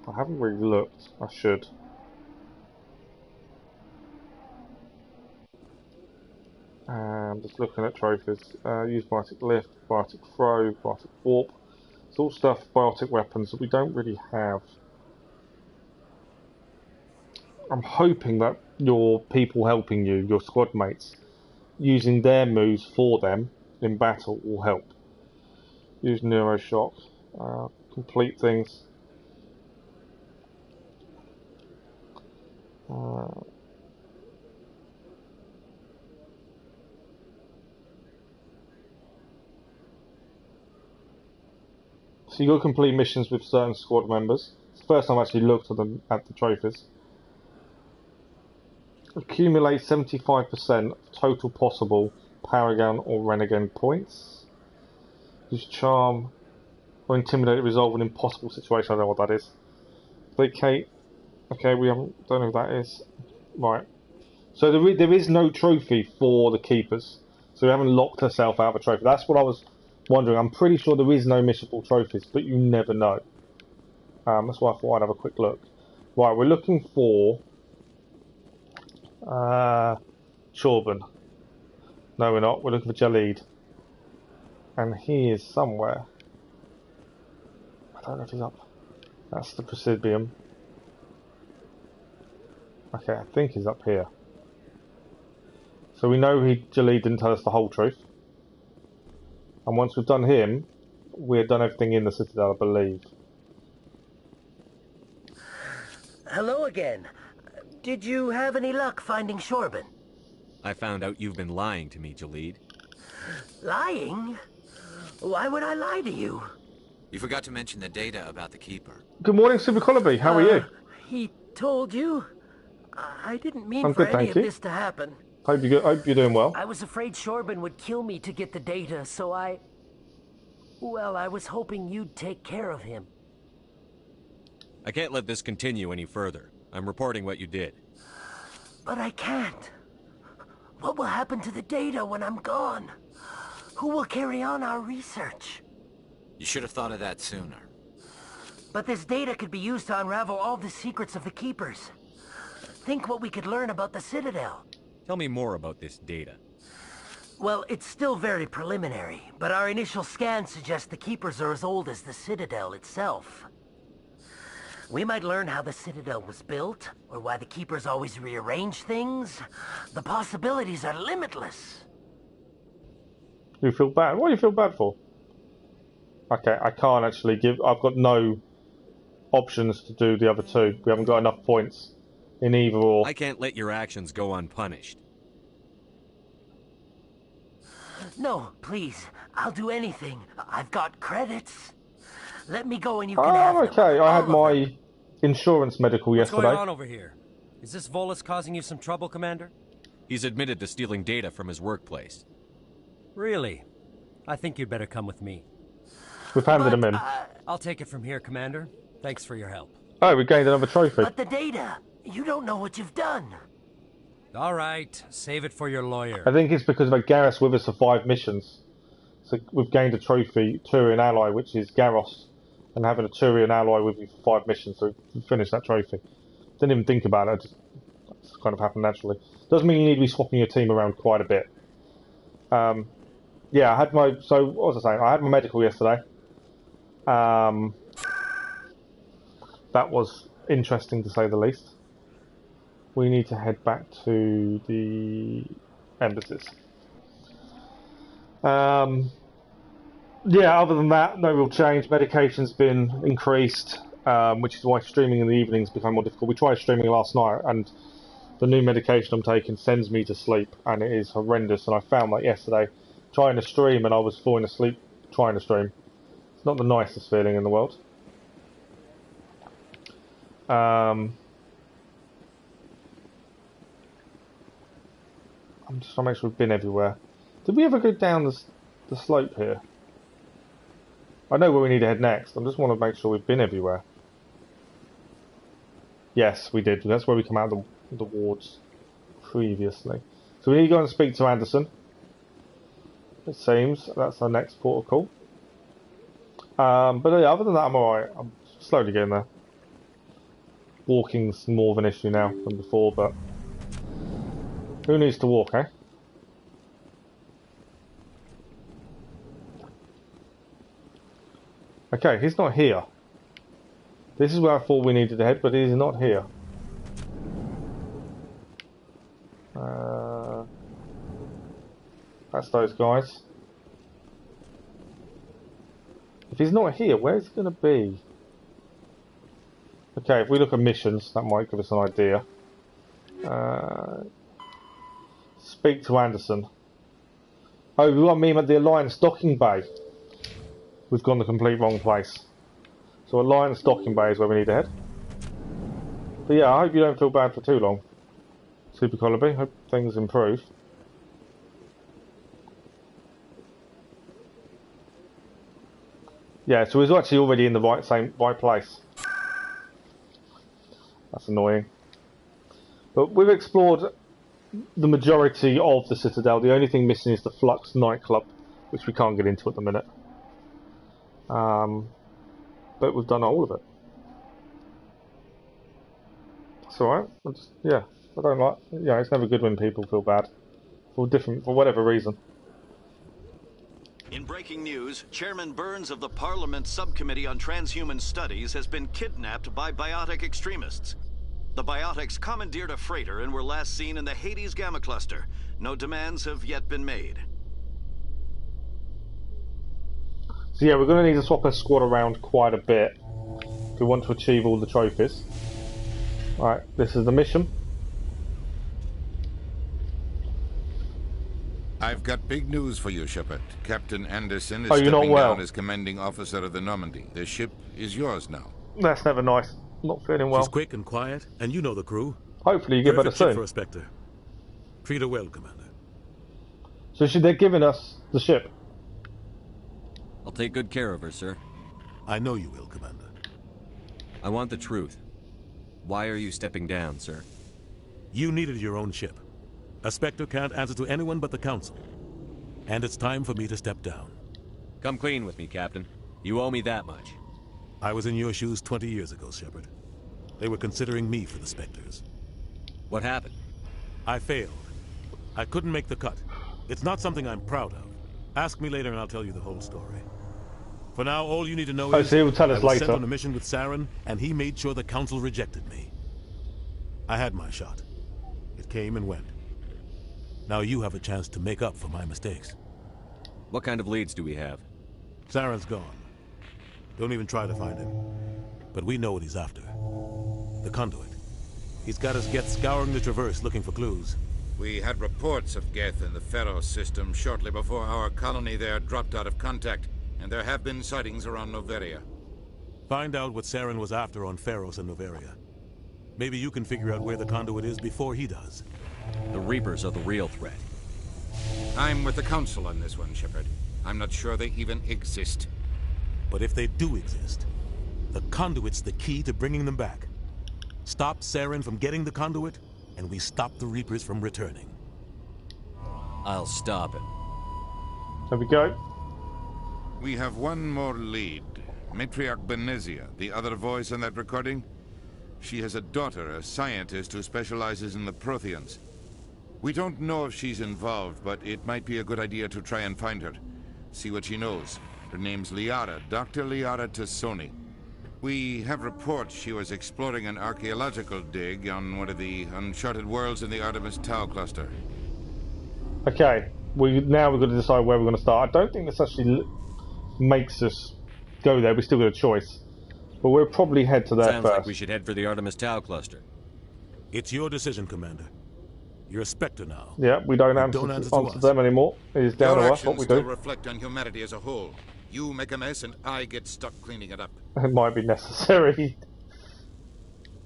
I haven't really looked. I should. Just looking at trophies. Use biotic lift, biotic throw, biotic warp. It's all stuff, biotic weapons that we don't really have. I'm hoping that your people helping you, your squad mates, using their moves for them in battle will help. Use Neuroshock. Complete things. So you got to complete missions with certain squad members. It's the first time I actually looked at them at the trophies. Accumulate 75% of total possible Paragon or Renegade points. Use Charm or Intimidate to resolve an impossible situation. I don't know what that is. Placate. Okay, we don't know who that is. Right. So there is no trophy for the keepers. So we haven't locked ourselves out of a trophy. That's what I was wondering. I'm pretty sure there is no missionable trophies, but you never know. That's why I thought I'd have a quick look. Right, we're looking for Chorban. No, we're not. We're looking for Jaleed. And he is somewhere. I don't know if he's up. That's the Presidium. Okay, I think he's up here. So we know Jaleed didn't tell us the whole truth. And once we've done him, we've done everything in the Citadel, I believe. Hello again. Did you have any luck finding Chorban? I found out you've been lying to me, Jaleed. Lying? Why would I lie to you? You forgot to mention the data about the Keeper. Good morning, Super Colby. How are you? He told you? I didn't mean I'm for good, any thank of you. this to happen. Hope you're doing well. I was afraid Chorban would kill me to get the data, so well, I was hoping you'd take care of him. I can't let this continue any further. I'm reporting what you did. But I can't. What will happen to the data when I'm gone? Who will carry on our research? You should have thought of that sooner. But this data could be used to unravel all the secrets of the Keepers. Think what we could learn about the Citadel. Tell me more about this data. Well, it's still very preliminary, but our initial scans suggest the Keepers are as old as the Citadel itself. We might learn how the Citadel was built, or why the Keepers always rearrange things. The possibilities are limitless. You feel bad? What do you feel bad for? Okay, I can't actually give... I've got no options to do the other two. We haven't got enough points in either or. I can't let your actions go unpunished. No, please. I'll do anything. I've got credits. Let me go and you can have them. Okay. I had my insurance medical What's yesterday. going on over here? Is this Volus causing you some trouble, Commander? He's admitted to stealing data from his workplace. Really? I think you'd better come with me. We've handed him in. I'll take it from here, Commander. Thanks for your help. Oh, we gained another trophy. But the data, you don't know what you've done. All right, save it for your lawyer. I think it's because of Garrus with us for 5 missions. So we've gained a trophy, Turian Ally, which is Garrus, and having a Turian Ally with you for 5 missions, so we finished that trophy. Didn't even think about it. It's kind of happened naturally. Doesn't mean you need to be swapping your team around quite a bit. Yeah, I had my... So, what was I saying? I had my medical yesterday. That was interesting to say the least. We need to head back to the embassies. Yeah, other than that, no real change. Medication's been increased, which is why streaming in the evenings become more difficult. We tried streaming last night, and the new medication I'm taking sends me to sleep, and it is horrendous. And I found that yesterday, trying to stream, and I was falling asleep trying to stream. It's not the nicest feeling in the world. I'm just trying to make sure we've been everywhere. Did we ever go down the slope here? I know where we need to head next. I just want to make sure we've been everywhere. Yes, we did. That's where we come out of the wards previously. So we need to go and speak to Anderson. It seems that's our next port of call. But yeah, other than that, I'm alright. I'm slowly getting there. Walking's more of an issue now than before, but who needs to walk, eh? Okay, he's not here. This is where I thought we needed to head, but he's not here. That's those guys. If he's not here, where's he going to be? Okay, if we look at missions, that might give us an idea. Speak to Anderson. Oh, we want to meet him at the Alliance docking bay. We've gone the complete wrong place. So Alliance docking bay is where we need to head. But yeah, I hope you don't feel bad for too long. Super Colby, hope things improve. Yeah, so he's actually already in the right place. That's annoying. But we've explored the majority of the Citadel. The only thing missing is the Flux nightclub, which we can't get into at the minute. But we've done all of it. It's alright. Yeah, I don't like. Yeah, it's never good when people feel bad for whatever reason. In breaking news, Chairman Burns of the Parliament Subcommittee on Transhuman Studies has been kidnapped by biotic extremists. The biotics commandeered a freighter and were last seen in the Hades Gamma Cluster. No demands have yet been made. So yeah, we're going to need to swap our squad around quite a bit if we want to achieve all the trophies. Right, this is the mission. I've got big news for you, Shepard. Captain Anderson is stepping down as commanding officer of the Normandy. The ship is yours now. That's never nice. Not feeling well. She's quick and quiet, and you know the crew. Hopefully you get better soon. For a Spectre. Treat her well, Commander. So they're giving us the ship? I'll take good care of her, sir. I know you will, Commander. I want the truth. Why are you stepping down, sir? You needed your own ship. A Spectre can't answer to anyone but the Council. And it's time for me to step down. Come clean with me, Captain. You owe me that much. I was in your shoes 20 years ago, Shepard. They were considering me for the Spectres. What happened? I failed. I couldn't make the cut. It's not something I'm proud of. Ask me later and I'll tell you the whole story. For now, all you need to know is he will tell us I was later. sent on a mission with Saren, and he made sure the Council rejected me. I had my shot. It came and went. Now you have a chance to make up for my mistakes. What kind of leads do we have? Saren's gone. Don't even try to find him. But we know what he's after. The conduit. He's got us Geth scouring the Traverse looking for clues. We had reports of Geth in the Pharos system shortly before our colony there dropped out of contact, and there have been sightings around Noveria. Find out what Saren was after on Pharos and Noveria. Maybe you can figure out where the conduit is before he does. The Reapers are the real threat. I'm with the Council on this one, Shepard. I'm not sure they even exist. But if they do exist, the conduit's the key to bringing them back. Stop Saren from getting the conduit, and we stop the Reapers from returning. I'll stop it. There we go. We have one more lead. Matriarch Benezia, the other voice on that recording. She has a daughter, a scientist who specializes in the Protheans. We don't know if she's involved, but it might be a good idea to try and find her. See what she knows. Her name's Liara, Dr. Liara Tassoni. We have reports she was exploring an archaeological dig on one of the uncharted worlds in the Artemis Tau cluster. Okay, we've got to decide where we're going to start. I don't think this actually makes us go there. We still got a choice, but we'll probably head to there Sounds first. like we should head for the Artemis Tau cluster. It's your decision, Commander. You're a Spectre now. Yeah, we don't answer to them anymore. It is down to us what we do. Reflect on humanity as a whole. You make a mess and I get stuck cleaning it up. It might be necessary.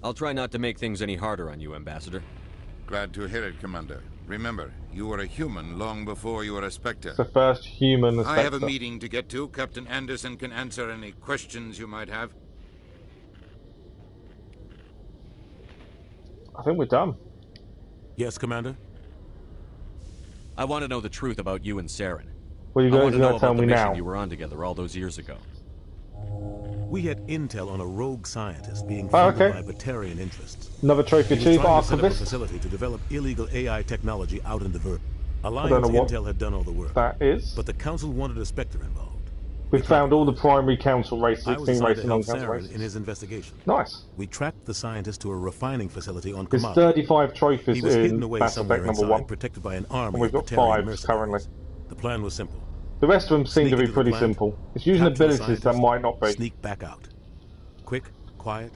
I'll try not to make things any harder on you, Ambassador. Glad to hear it, Commander. Remember, you were a human long before you were a Spectre. It's the first human Spectre. I have a meeting to get to. Captain Anderson can answer any questions you might have. I think we're done. Yes, Commander? I want to know the truth about you and Saren. Well, you're going to tell me now. You were on together all those years ago. We had intel on a rogue scientist being funded by Batarian interests. Another trophy chief, Archivist. Set up a facility to develop illegal AI technology out in the Verb. Alliance intel had done all the work. That is. But the Council wanted a Spectre involved. We found all the primary council races, I was assigned to help non-council Saren races. in his investigation. Nice. We tracked the scientist to a refining facility on There's Kamala. 35 trophies he was hidden in away Mass somewhere Effect #1. protected by an army And we've of got Batarian 5 currently. The plan was simple. The rest of them seem to be pretty plant, simple. It's using capture the abilities that might not be. Sneak back out. Quick, quiet,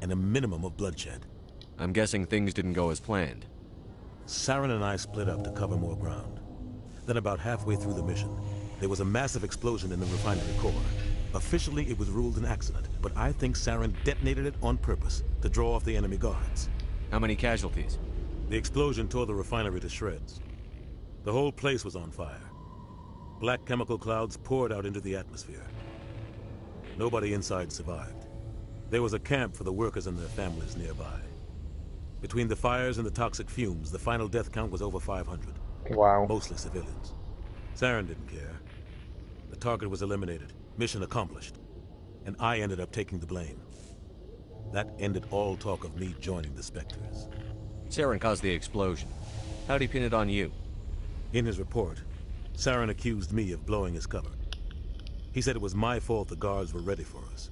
and a minimum of bloodshed. I'm guessing things didn't go as planned. Saren and I split up to cover more ground. Then about halfway through the mission, there was a massive explosion in the refinery core. Officially, it was ruled an accident, but I think Saren detonated it on purpose to draw off the enemy guards. How many casualties? The explosion tore the refinery to shreds. The whole place was on fire. Black chemical clouds poured out into the atmosphere. Nobody inside survived. There was a camp for the workers and their families nearby. Between the fires and the toxic fumes, the final death count was over 500. Wow. Mostly civilians. Saren didn't care. The target was eliminated. Mission accomplished. And I ended up taking the blame. That ended all talk of me joining the Spectres. Saren caused the explosion. How'd he pin it on you? In his report, Saren accused me of blowing his cover. He said it was my fault the guards were ready for us.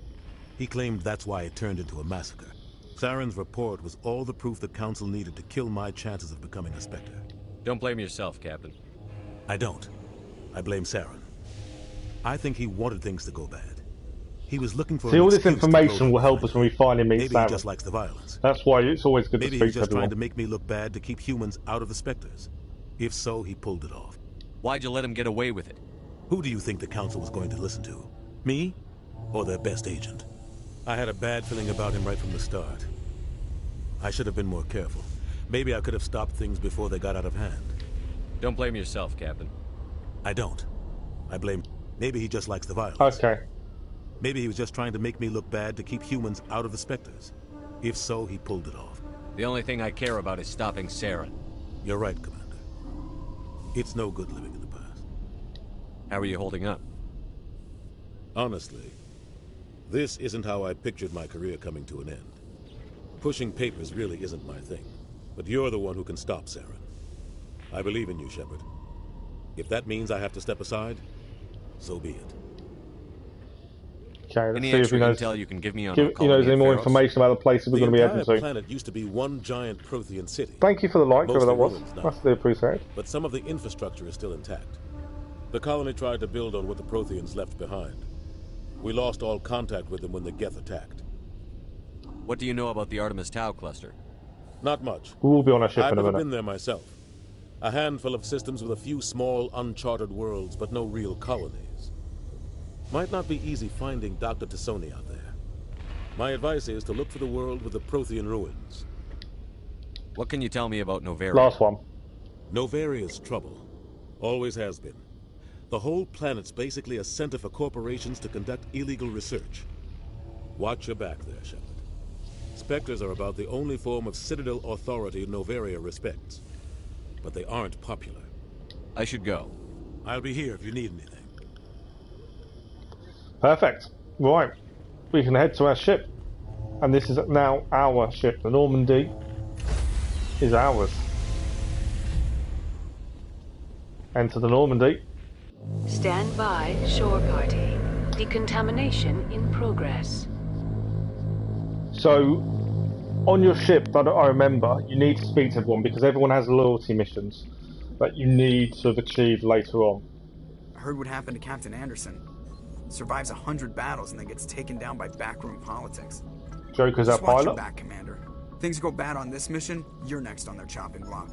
He claimed that's why it turned into a massacre. Saren's report was all the proof the Council needed to kill my chances of becoming a Spectre. Don't blame yourself, Captain. I don't. I blame Saren. I think he wanted things to go bad. He was looking for. See, all this information will help us when we finally meet Maybe Saren. he just likes the violence. That's why it's always good Maybe to he's speak just to trying everyone. to make me look bad to keep humans out of the Spectres. If so, he pulled it off. Why'd you let him get away with it? Who do you think the Council was going to listen to? Me? Or their best agent? I had a bad feeling about him right from the start. I should have been more careful. Maybe I could have stopped things before they got out of hand. Don't blame yourself, Captain. I don't. I blame... Maybe he just likes the violence. Okay. Maybe he was just trying to make me look bad to keep humans out of the Spectres. If so, he pulled it off. The only thing I care about is stopping Saren. You're right, Commander. It's no good living in the past. How are you holding up? Honestly, this isn't how I pictured my career coming to an end. Pushing papers really isn't my thing. But you're the one who can stop Saren. I believe in you, Shepard. If that means I have to step aside, so be it. Okay, let's Any see if extra he knows. intel you can give me on He knows any more information about the places we're going to be heading The to. entire planet used to be one giant Prothean city. Thank you for the like, whoever that was. Mostly ruins now. Massively appreciated. But some of the infrastructure is still intact. The colony tried to build on what the Protheans left behind. We lost all contact with them when the Geth attacked. What do you know about the Artemis Tau cluster? Not much. We will be on our ship I've in a never minute. been there myself. A handful of systems with a few small, uncharted worlds, but no real colonies. Might not be easy finding Dr. Tassoni out there. My advice is to look for the world with the Prothean ruins. What can you tell me about Novaria? Last one. Novaria's trouble. Always has been. The whole planet's basically a center for corporations to conduct illegal research. Watch your back there, Shepard. Spectres are about the only form of Citadel authority Novaria respects. But they aren't popular. I should go. I'll be here if you need anything. Perfect. Right. We can head to our ship. And this is now our ship. The Normandy is ours. Enter the Normandy. Stand by, shore party. Decontamination in progress. So, on your ship, I remember, you need to speak to everyone because everyone has loyalty missions that you need to have achieved later on. I heard what happened to Captain Anderson. Survives 100 battles and then gets taken down by backroom politics. Joker's our Just watch pilot. your back, Commander. Things go bad on this mission, you're next on their chopping block.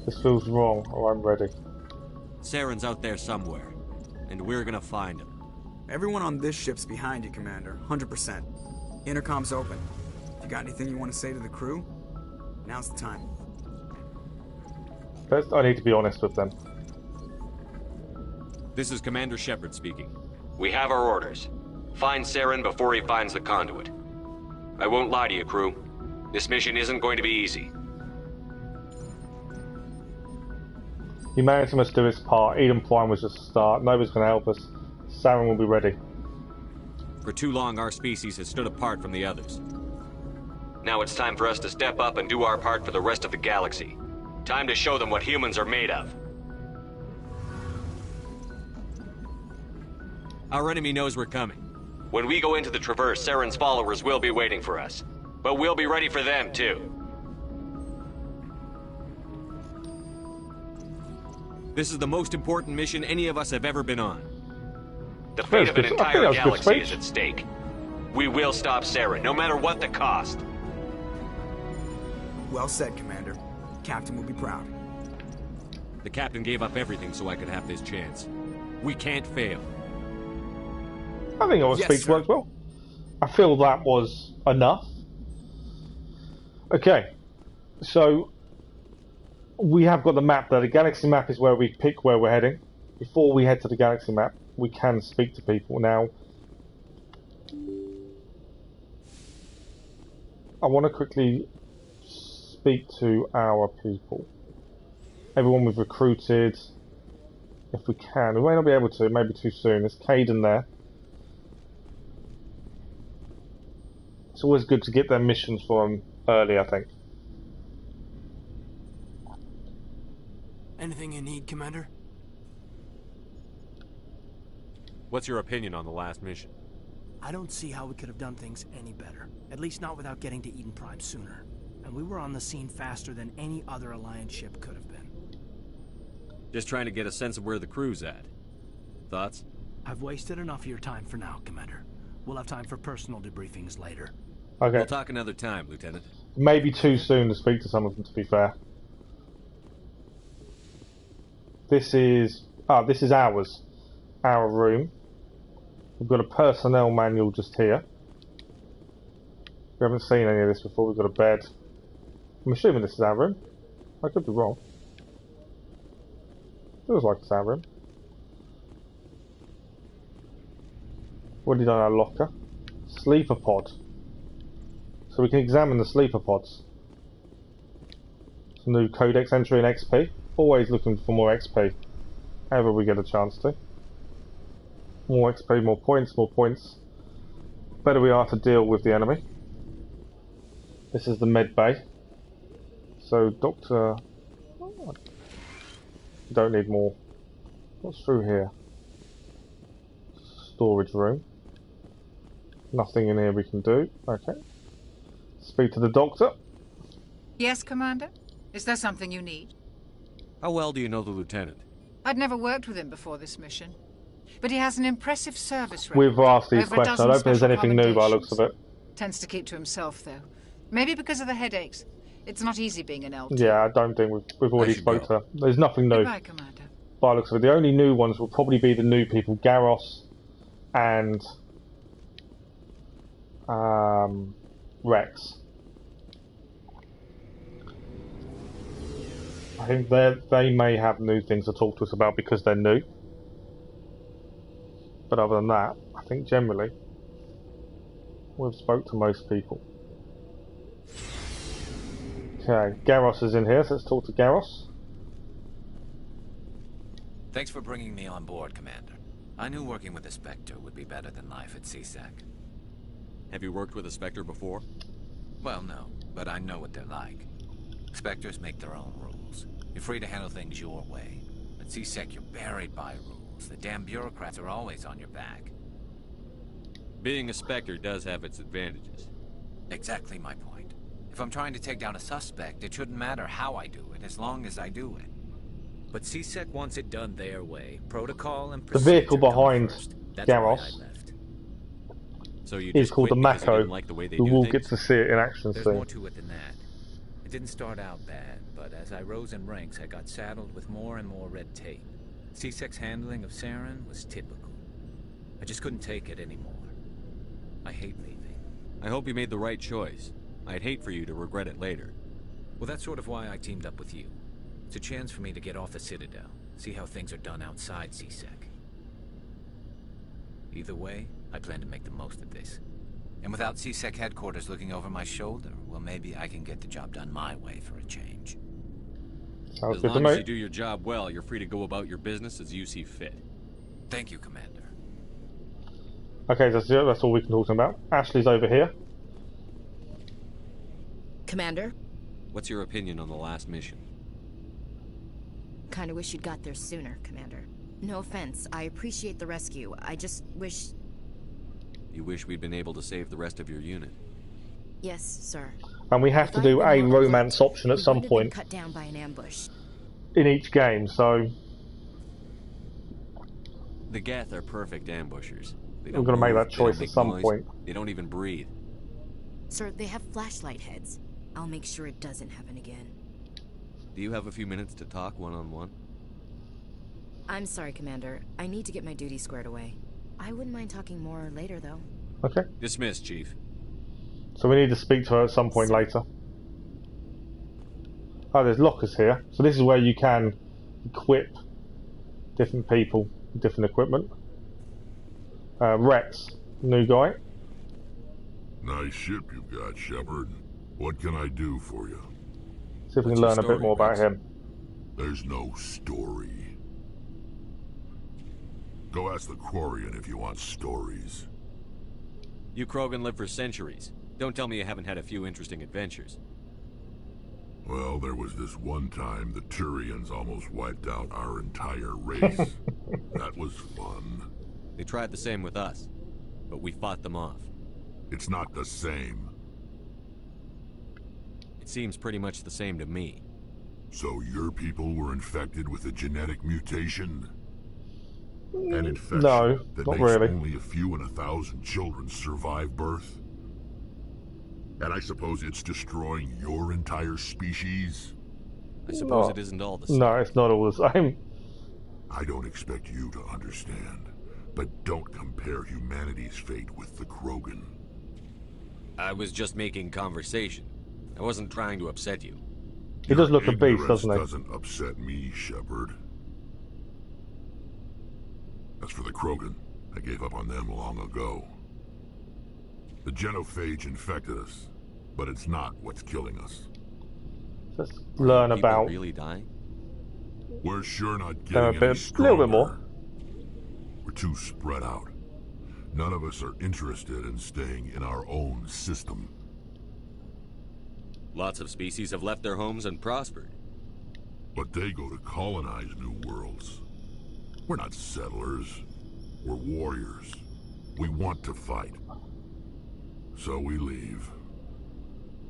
This feels wrong, or I'm ready. Saren's out there somewhere, and we're gonna find him. Everyone on this ship's behind you, Commander. 100%. Intercom's open. If you got anything you want to say to the crew, now's the time. First, I need to be honest with them. This is Commander Shepard speaking. We have our orders. Find Saren before he finds the conduit. I won't lie to you, crew. This mission isn't going to be easy. Humanity must do its part. Eden Prime was just a start. Nobody's going to help us. Saren will be ready. For too long, our species has stood apart from the others. Now it's time for us to step up and do our part for the rest of the galaxy. Time to show them what humans are made of. Our enemy knows we're coming. When we go into the Traverse, Saren's followers will be waiting for us. But we'll be ready for them, too. This is the most important mission any of us have ever been on. The fate of an entire galaxy is at stake. We will stop Saren, no matter what the cost. Well said, Commander. Captain will be proud. The captain gave up everything so I could have this chance. We can't fail. I think our speech worked well. I feel that was enough. Okay, so we have got the map there. The galaxy map is where we pick where we're heading. Before we head to the galaxy map, we can speak to people. Now, I want to quickly speak to our people. Everyone we've recruited, if we can. We may not be able to, maybe too soon. There's Caden there. It's always good to get their missions for them early, I think. Anything you need, Commander? What's your opinion on the last mission? I don't see how we could have done things any better. At least not without getting to Eden Prime sooner. And we were on the scene faster than any other Alliance ship could have been. Just trying to get a sense of where the crew's at. Thoughts? I've wasted enough of your time for now, Commander. We'll have time for personal debriefings later. Okay. We'll talk another time, Lieutenant. Maybe too soon to speak to some of them, to be fair. This is ours. Our room. We've got a personnel manual just here. We haven't seen any of this before. We've got a bed. I'm assuming this is our room. I could be wrong. Feels like it's our room. What did I locker? Sleeper pod. So we can examine the sleeper pods. Some new codex entry and XP. Always looking for more XP. However we get a chance to. More XP, more points, more points. Better we are to deal with the enemy. This is the med bay. So Doctor... You don't need more. What's through here? Storage room. Nothing in here we can do. Okay. Speak to the Doctor. Yes, Commander? Is there something you need? How well do you know the Lieutenant? I'd never worked with him before this mission. But he has an impressive service record. We've asked these Over questions. I don't think there's anything new by the looks of it. Tends to keep to himself, though. Maybe because of the headaches. It's not easy being an LT. Yeah, I don't think we've already spoke to her. There's nothing new. Goodbye, Commander. By the looks of it, the only new ones will probably be the new people, Garros and Rex. I think they may have new things to talk to us about because they're new. But other than that, I think generally we've spoke to most people. Okay, Garros is in here, so let's talk to Garros. Thanks for bringing me on board, Commander. I knew working with the Spectre would be better than life at CSAC. Have you worked with a Spectre before? Well, no, but I know what they're like. Spectres make their own rules. You're free to handle things your way. At CSEC, you're buried by rules. The damn bureaucrats are always on your back. Being a Spectre does have its advantages. Exactly my point. If I'm trying to take down a suspect, it shouldn't matter how I do it, as long as I do it. But CSEC wants it done their way. Protocol and The procedure vehicle behind Garros So you is just called the quit because you Mako. didn't like the way they We do will things? get to see it in action There's soon. more to it than that. It didn't start out bad, but as I rose in ranks, I got saddled with more and more red tape. CSEC's handling of Saren was typical. I just couldn't take it anymore. I hate leaving. I hope you made the right choice. I'd hate for you to regret it later. Well, that's sort of why I teamed up with you. It's a chance for me to get off the Citadel, see how things are done outside CSEC. Either way, I plan to make the most of this. And without CSEC headquarters looking over my shoulder, well, maybe I can get the job done my way for a change. Sounds As good to long as me. you do your job well, you're free to go about your business as you see fit. Thank you, Commander. Okay, that's all we can talk about. Ashley's over here. Commander? What's your opinion on the last mission? Kinda wish you'd got there sooner, Commander. No offense, I appreciate the rescue. I just wish... You wish we'd been able to save the rest of your unit? Yes, sir. And we have to do a romance option at some We wouldn't have point been cut down by an ambush. in each game, so The Geth are perfect ambushers. They we're don't going to make move, that they don't choice at make some noise, point. They don't even breathe. Sir, they have flashlight heads. I'll make sure it doesn't happen again. Do you have a few minutes to talk one-on-one? I'm sorry, Commander. I need to get my duty squared away. I wouldn't mind talking more later, though. Okay. Dismissed, Chief. So we need to speak to her at some point later. Oh, there's lockers here. So this is where you can equip different people with different equipment. Rex, new guy. Nice ship you've got, Shepard. What can I do for you? See if we can learn a bit more about him. There's no story. Go ask the Quarian if you want stories. You Krogan live for centuries. Don't tell me you haven't had a few interesting adventures. Well, there was this one time the Turians almost wiped out our entire race. That was fun. They tried the same with us, but we fought them off. It's not the same. It seems pretty much the same to me. So your people were infected with a genetic mutation? An infection No, that not makes really. only a few in 1,000 children survive birth? And I suppose it's destroying your entire species? I suppose it isn't all the same. No, it's not all the same. I don't expect you to understand, but don't compare humanity's fate with the Krogan. I was just making conversation. I wasn't trying to upset you. He does look a beast, Ignorance doesn't he? doesn't upset me, Shepard. As for the Krogan, I gave up on them long ago. The genophage infected us, but it's not what's killing us. Let's learn People about really dying? We're sure not them getting a any bit, stronger. little bit more. We're too spread out. None of us are interested in staying in our own system. Lots of species have left their homes and prospered. But they go to colonize new worlds. We're not settlers. We're warriors. We want to fight. So we leave.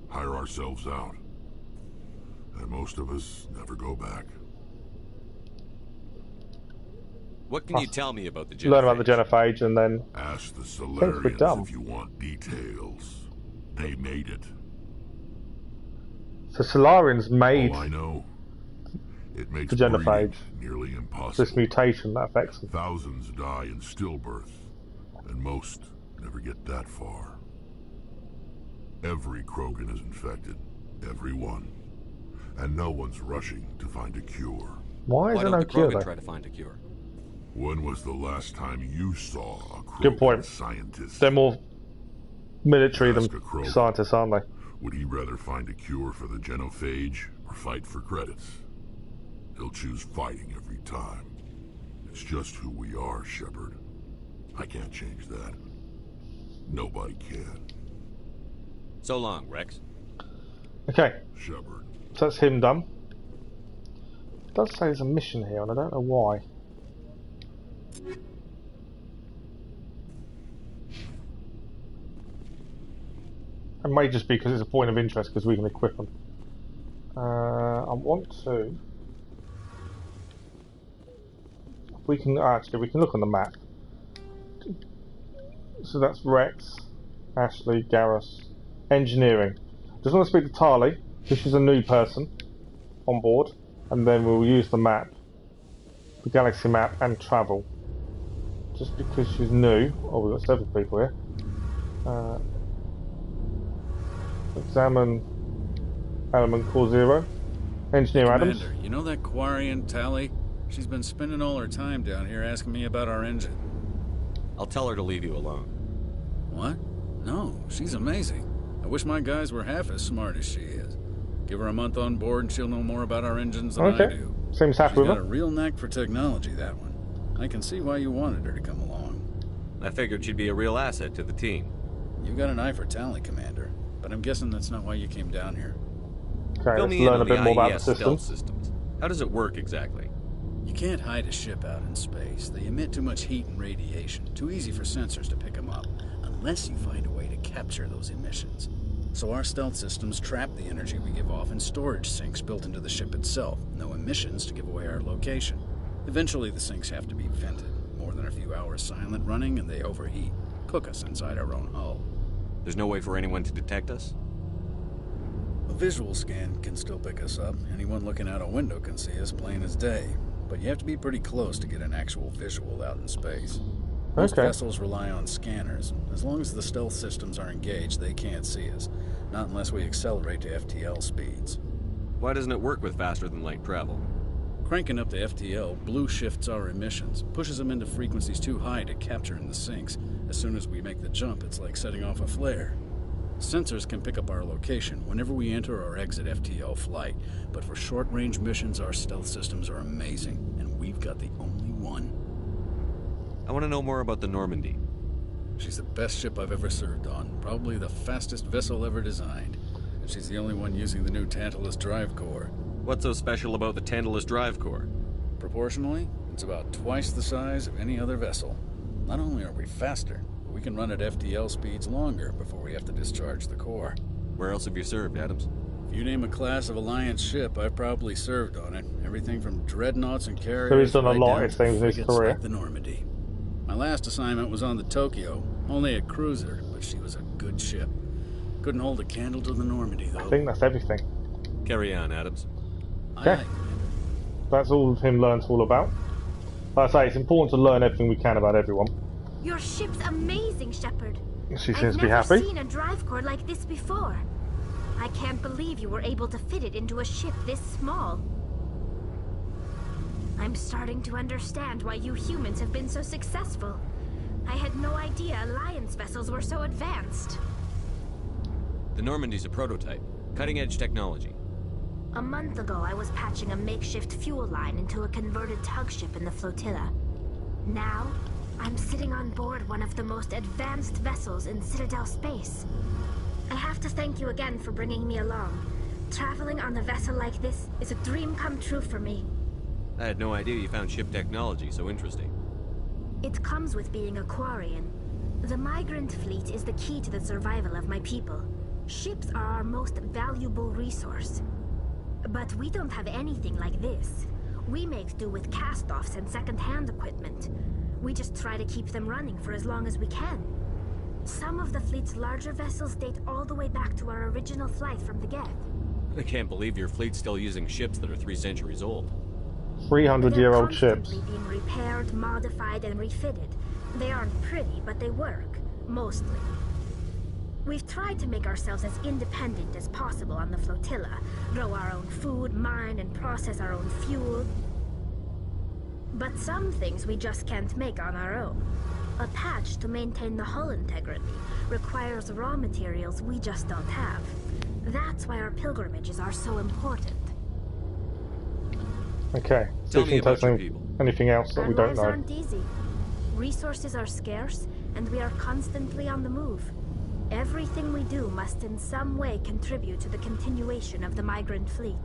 Hire ourselves out. And most of us never go back. What can you tell me about the genophage? Learn about the genophage and then Ask the think we're Solarians dumb. if you want details. They made it. So Solarians made All I know, it makes the genophage. breeding nearly impossible. This mutation that affects them. Thousands die in stillbirth, and most never get that far. Every Krogan is infected. Every one. And no one's rushing to find a cure. Why is there don't no the cure Krogan though? try to find a cure? When was the last time you saw a Krogan Good point. scientist? They're more military than Ask a Krogan. scientists, aren't they? Would he rather find a cure for the genophage or fight for credits? He'll choose fighting every time. It's just who we are, Shepard. I can't change that. Nobody can. So long, Rex. Okay. Shepard. So that's him done. It does say there's a mission here, and I don't know why. It may just be because it's a point of interest because we can equip them. I want to. We can actually look on the map. So that's Rex, Ashley, Garrus, engineering. Just want to speak to Tali, because she's a new person on board, and then we'll use the map, the galaxy map, and travel. Just because she's new. Oh, we've got several people here. Examine element core 0. Engineer Commander, Adams. You know that Quarian Tally? She's been spending all her time down here asking me about our engine. I'll tell her to leave you alone. What? No, she's amazing. I wish my guys were half as smart as she is. Give her a month on board and she'll know more about our engines than I do. Seems happy with her. She's got a real knack for technology, that one. I can see why you wanted her to come along. I figured she'd be a real asset to the team. You got an eye for Tally, Commander, but I'm guessing that's not why you came down here. Okay, Fill let's me in learn on a bit more about the IES stealth system. systems. How does it work exactly? You can't hide a ship out in space. They emit too much heat and radiation. Too easy for sensors to pick them up, unless you find a way to capture those emissions. So our stealth systems trap the energy we give off in storage sinks built into the ship itself. No emissions to give away our location. Eventually the sinks have to be vented. More than a few hours silent running and they overheat. Cook us inside our own hull. There's no way for anyone to detect us? A visual scan can still pick us up. Anyone looking out a window can see us plain as day. But you have to be pretty close to get an actual visual out in space. Most vessels rely on scanners. As long as the stealth systems are engaged, they can't see us. Not unless we accelerate to FTL speeds. Why doesn't it work with faster-than-light travel? Cranking up to FTL blue shifts our emissions, pushes them into frequencies too high to capture in the sinks. As soon as we make the jump, it's like setting off a flare. Sensors can pick up our location whenever we enter or exit FTL flight, but for short-range missions, our stealth systems are amazing, and we've got the only one. I want to know more about the Normandy. She's the best ship I've ever served on, probably the fastest vessel ever designed, and she's the only one using the new Tantalus drive core. What's so special about the Tantalus drive core? Proportionally, it's about twice the size of any other vessel. Not only are we faster, but we can run at FTL speeds longer before we have to discharge the core. Where else have you served, Adams? If you name a class of Alliance ship, I've probably served on it. Everything from dreadnoughts and carriers. So he's done a right lot down of to things in his frigates career. like the Normandy. My last assignment was on the Tokyo, only a cruiser, but she was a good ship. Couldn't hold a candle to the Normandy, though. I think that's everything. Carry on, Adams. Okay. That's all him learns all about. Like I say, it's important to learn everything we can about everyone. Your ship's amazing, Shepard. She seems to be I've happy. never seen a drive core like this before. I can't believe you were able to fit it into a ship this small. I'm starting to understand why you humans have been so successful. I had no idea Alliance vessels were so advanced. The Normandy's a prototype. Cutting-edge technology. A month ago, I was patching a makeshift fuel line into a converted tug ship in the flotilla. Now, I'm sitting on board one of the most advanced vessels in Citadel space. I have to thank you again for bringing me along. Traveling on a vessel like this is a dream come true for me. I had no idea you found ship technology so interesting. It comes with being a Quarian. The migrant fleet is the key to the survival of my people. Ships are our most valuable resource. But we don't have anything like this. We make do with cast-offs and second-hand equipment. We just try to keep them running for as long as we can. Some of the fleet's larger vessels date all the way back to our original flight from the Geth. I can't believe your fleet's still using ships that are 3 centuries old. 300-year-old ships. They're constantly being repaired, modified, and refitted. They aren't pretty, but they work. Mostly. We've tried to make ourselves as independent as possible on the flotilla. Grow our own food, mine, and process our own fuel. But some things we just can't make on our own. A patch to maintain the hull integrity requires raw materials we just don't have. That's why our pilgrimages are so important. Okay. Tell me about your people. Anything else that we don't Our lives know? aren't easy. Resources are scarce, and we are constantly on the move. Everything we do must in some way contribute to the continuation of the migrant fleet.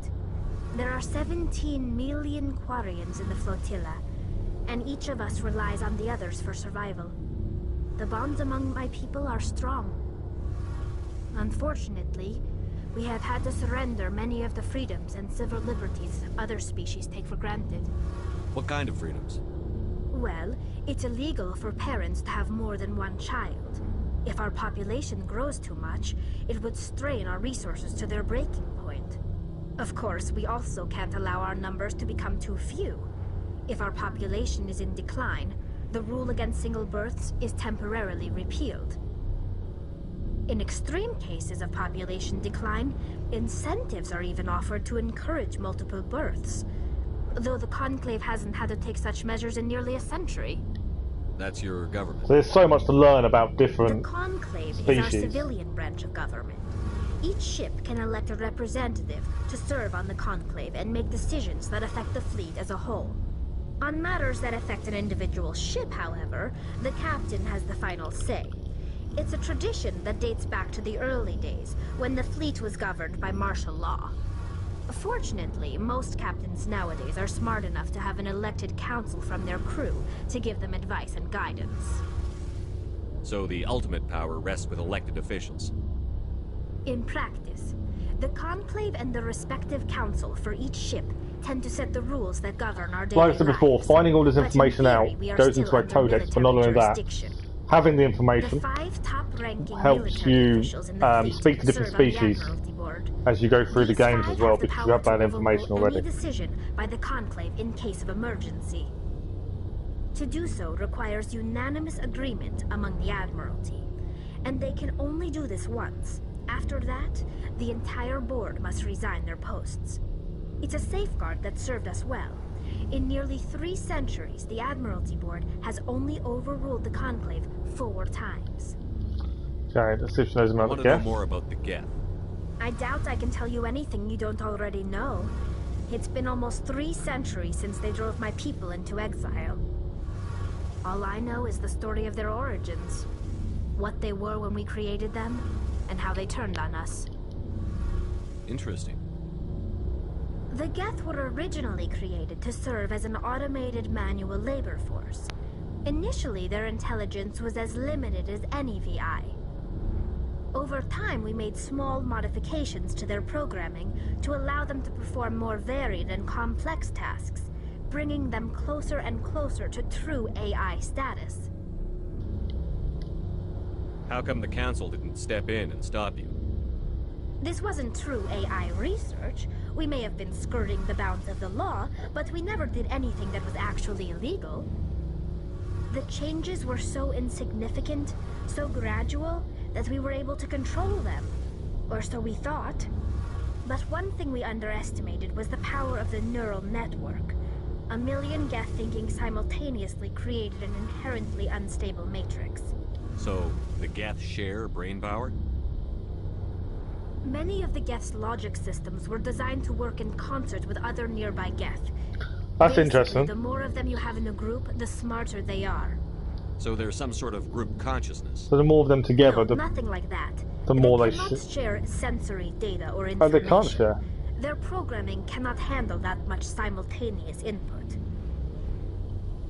There are 17 million Quarians in the flotilla, and each of us relies on the others for survival. The bonds among my people are strong. Unfortunately, we have had to surrender many of the freedoms and civil liberties other species take for granted. What kind of freedoms? Well, it's illegal for parents to have more than one child. If our population grows too much, it would strain our resources to their breaking point. Of course, we also can't allow our numbers to become too few. If our population is in decline, the rule against single births is temporarily repealed. In extreme cases of population decline, incentives are even offered to encourage multiple births, though the Conclave hasn't had to take such measures in nearly a century. That's your government. So there's so much to learn about different The Conclave species. is our civilian branch of government. Each ship can elect a representative to serve on the Conclave and make decisions that affect the fleet as a whole. On matters that affect an individual ship, however, the captain has the final say. It's a tradition that dates back to the early days, when the fleet was governed by martial law. Fortunately, most captains nowadays are smart enough to have an elected council from their crew to give them advice and guidance. So the ultimate power rests with elected officials. In practice, the Conclave and the respective council for each ship tend to set the rules that govern our daily Like I said before, lives. finding all this But in information out theory, we are goes still into a under codex, but not only military that, jurisdiction. having the The information 5 top-ranking helps military you officials in the fleet speak to different serve on the species Admiralty Board. as you go through the These games 5 as well, have the because you power have that to information overrule already. any decision by the Conclave in case of emergency. To do so requires unanimous agreement among the Admiralty, and they can only do this once. After that, the entire board must resign their posts. It's a safeguard that served us well. In nearly 3 centuries, the Admiralty Board has only overruled the Conclave 4 times. Okay, let's see if she knows I about want the to know Geth. more about the Geth. I doubt I can tell you anything you don't already know. It's been almost 3 centuries since they drove my people into exile. All I know is the story of their origins, what they were when we created them, and how they turned on us. Interesting. The Geth were originally created to serve as an automated manual labor force. Initially, their intelligence was as limited as any VI. Over time, we made small modifications to their programming to allow them to perform more varied and complex tasks, bringing them closer and closer to true AI status. How come the Council didn't step in and stop you? This wasn't true AI research. We may have been skirting the bounds of the law, but we never did anything that was actually illegal. The changes were so insignificant, so gradual, that we were able to control them. Or so we thought. But one thing we underestimated was the power of the neural network. A million Geth thinking simultaneously created an inherently unstable matrix. So, the Geth share brain power? Many of the Geth's logic systems were designed to work in concert with other nearby Geth. That's Basically, interesting. the more of them you have in a group, the smarter they are. So there's some sort of group consciousness. So the more of them together, No, nothing like that. the more they cannot share sensory data or Oh, information. they can't share. Their programming cannot handle that much simultaneous input.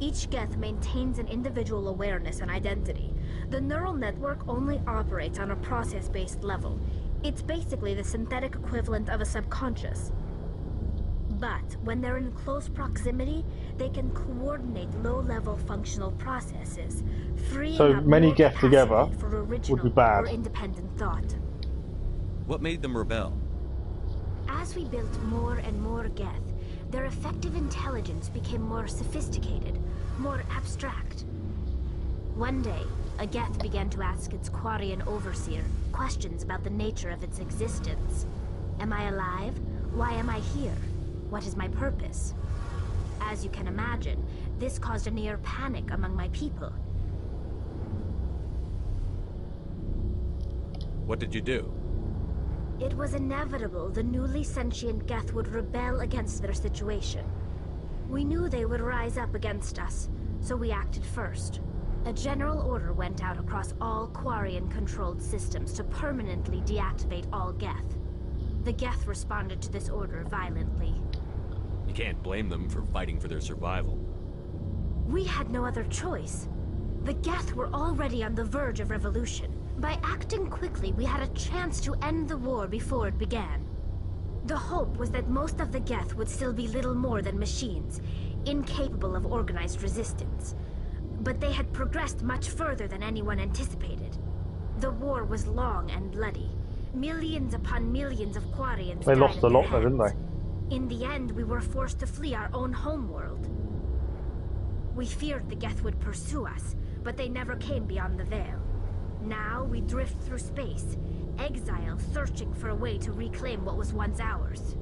Each Geth maintains an individual awareness and identity. The neural network only operates on a process-based level. It's basically the synthetic equivalent of a subconscious. But when they're in close proximity, they can coordinate low-level functional processes, freeing So up many more Geth capacity together for would original be bad. or independent thought. What made them rebel? As we built more and more Geth, their effective intelligence became more sophisticated, more abstract. One day, a Geth began to ask its Quarian overseer questions about the nature of its existence. Am I alive? Why am I here? What is my purpose? As you can imagine, this caused a near panic among my people. What did you do? It was inevitable the newly sentient Geth would rebel against their situation. We knew they would rise up against us, so we acted first. A general order went out across all Quarian-controlled systems to permanently deactivate all Geth. The Geth responded to this order violently. You can't blame them for fighting for their survival. We had no other choice. The Geth were already on the verge of revolution. By acting quickly, we had a chance to end the war before it began. The hope was that most of the Geth would still be little more than machines, incapable of organized resistance. But they had progressed much further than anyone anticipated. The war was long and bloody. Millions upon millions of Quarians They died lost at a their lot, though, didn't hands. they? In the end, we were forced to flee our own homeworld. We feared the Geth would pursue us, but they never came beyond the Veil. Now we drift through space, exile, searching for a way to reclaim what was once ours.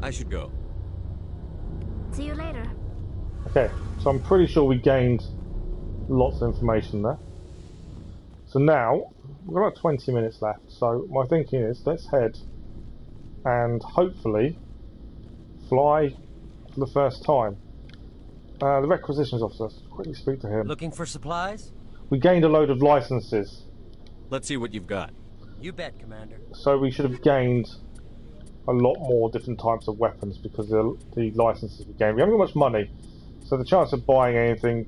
I should go. See you later. Okay, so I'm pretty sure we gained lots of information there. So now, we've got about 20 minutes left, so my thinking is let's head and hopefully fly for the first time. The requisitions officer, let's quickly speak to him. Looking for supplies? We gained a load of licenses. Let's see what you've got. You bet, Commander. So we should have gained a lot more different types of weapons because of the licenses we gained. We haven't got much money, so the chance of buying anything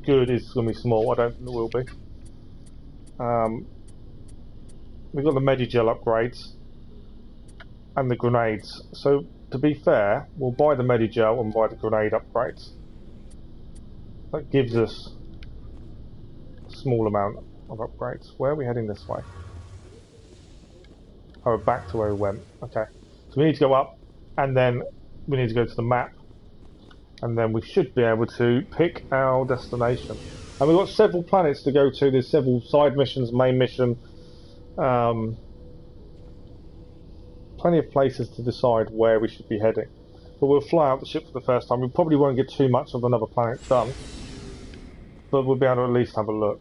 good is going to be small. I don't think it will be. We've got the Medigel upgrades and the grenades. So to be fair, we'll buy the Medigel and buy the grenade upgrades. That gives us a small amount of upgrades. Where are we heading this way? Oh, back to where we went. Okay. So we need to go up, and then we need to go to the map, and then we should be able to pick our destination. And we've got several planets to go to. There's several side missions, main mission. Plenty of places to decide where we should be heading. But we'll fly out the ship for the first time. We probably won't get too much of another planet done, but we'll be able to at least have a look.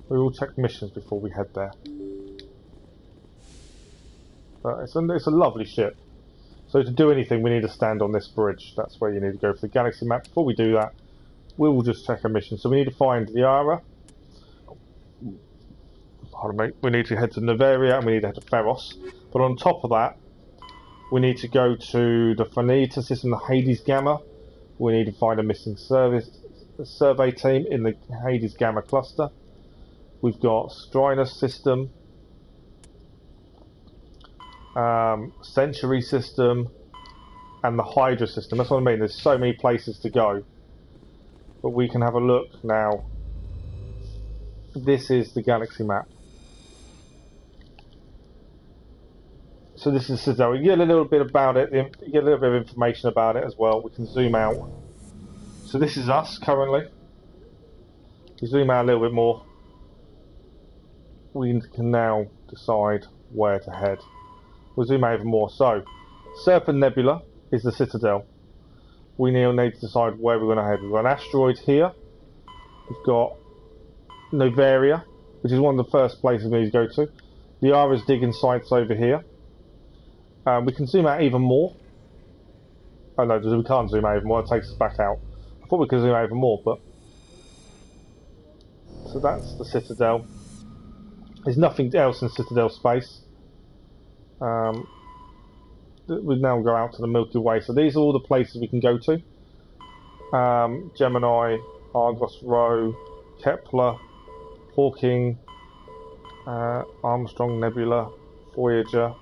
We will check missions before we head there. But it's a lovely ship. So to do anything, we need to stand on this bridge. That's where you need to go for the galaxy map. Before we do that, we will just check a mission. So we need to find Liara. Pardon me. We need to head to Novaria and we need to head to Feros. But on top of that, we need to go to the Phaneta system, the Hades Gamma. We need to find a missing survey team in the Hades Gamma cluster. We've got Strinus system, Century system, and the Hydra system. That's what I mean. There's so many places to go. But we can have a look now. This is the galaxy map. So this is Citadel. You get a little bit about it. You get a little bit of information about it as well. We can zoom out. So this is us currently. We zoom out a little bit more. We can now decide where to head. We'll zoom out even more. So, Serpent Nebula is the Citadel. We now need to decide where we're going to head. We've got an asteroid here. We've got Novaria, which is one of the first places we need to go to. Liara's digging sites over here. We can zoom out even more. Oh no, we can't zoom out even more. It takes us back out. I thought we could zoom out even more, but... So that's the Citadel. There's nothing else in Citadel space. We now go out to the Milky Way. So these are all the places we can go to. Gemini, Argos Rho, Kepler, Hawking, Armstrong Nebula, Voyager,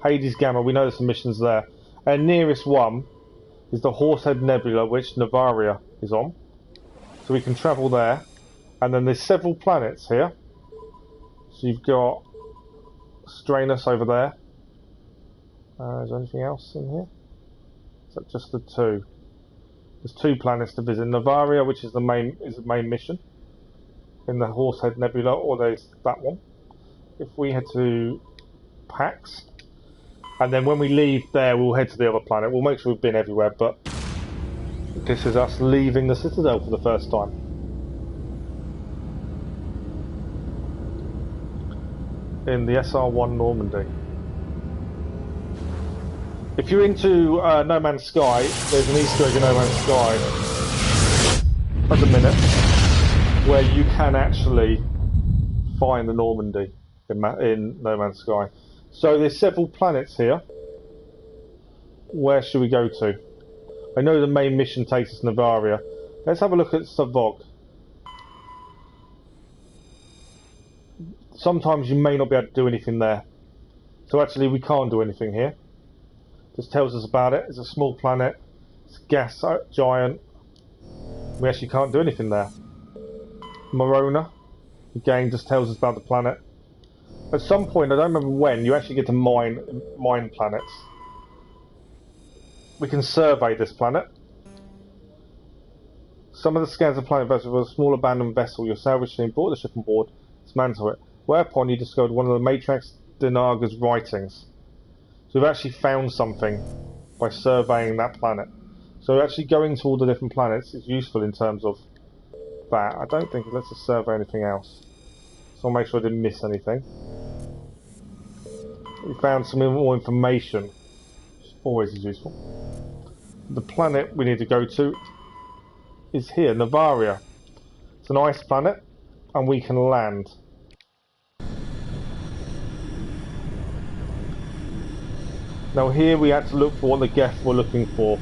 Hades Gamma. We know there's some missions there. Our nearest one is the Horsehead Nebula, which Novaria is on. So we can travel there. And then there's several planets here. So you've got Strinus over there. Is there anything else in here? Is that just the two? There's 2 planets to visit. Novaria, which is the main mission in the Horsehead Nebula, or there's that one. If we head to Pax, and then when we leave there, we'll head to the other planet. We'll make sure we've been everywhere, but this is us leaving the Citadel for the first time. In the SR-1 Normandy. If you're into No Man's Sky, there's an Easter egg in No Man's Sky at the minute where you can actually find the Normandy in No Man's Sky. So there's several planets here. Where should we go to? I know the main mission takes us to Navaria. Let's have a look at Savog. Sometimes you may not be able to do anything there. So actually we can't do anything here. Just tells us about it. It's a small planet. It's a gas giant. We actually can't do anything there. Morona, again, just tells us about the planet. At some point, I don't remember when, you actually get to mine planets. We can survey this planet. Some of the scans of the planet vessel was a small abandoned vessel. Your salvage team brought the ship on board, dismantled it. Whereupon you discovered one of the Matrix Denaga's writings. So we've actually found something by surveying that planet. So actually going to all the different planets is useful in terms of that. I don't think it lets us survey anything else. So I'll make sure I didn't miss anything. We found some more information, which always is useful. The planet we need to go to is here, Navaria. It's an ice planet, and we can land. Now here we had to look for what the Geth were looking for.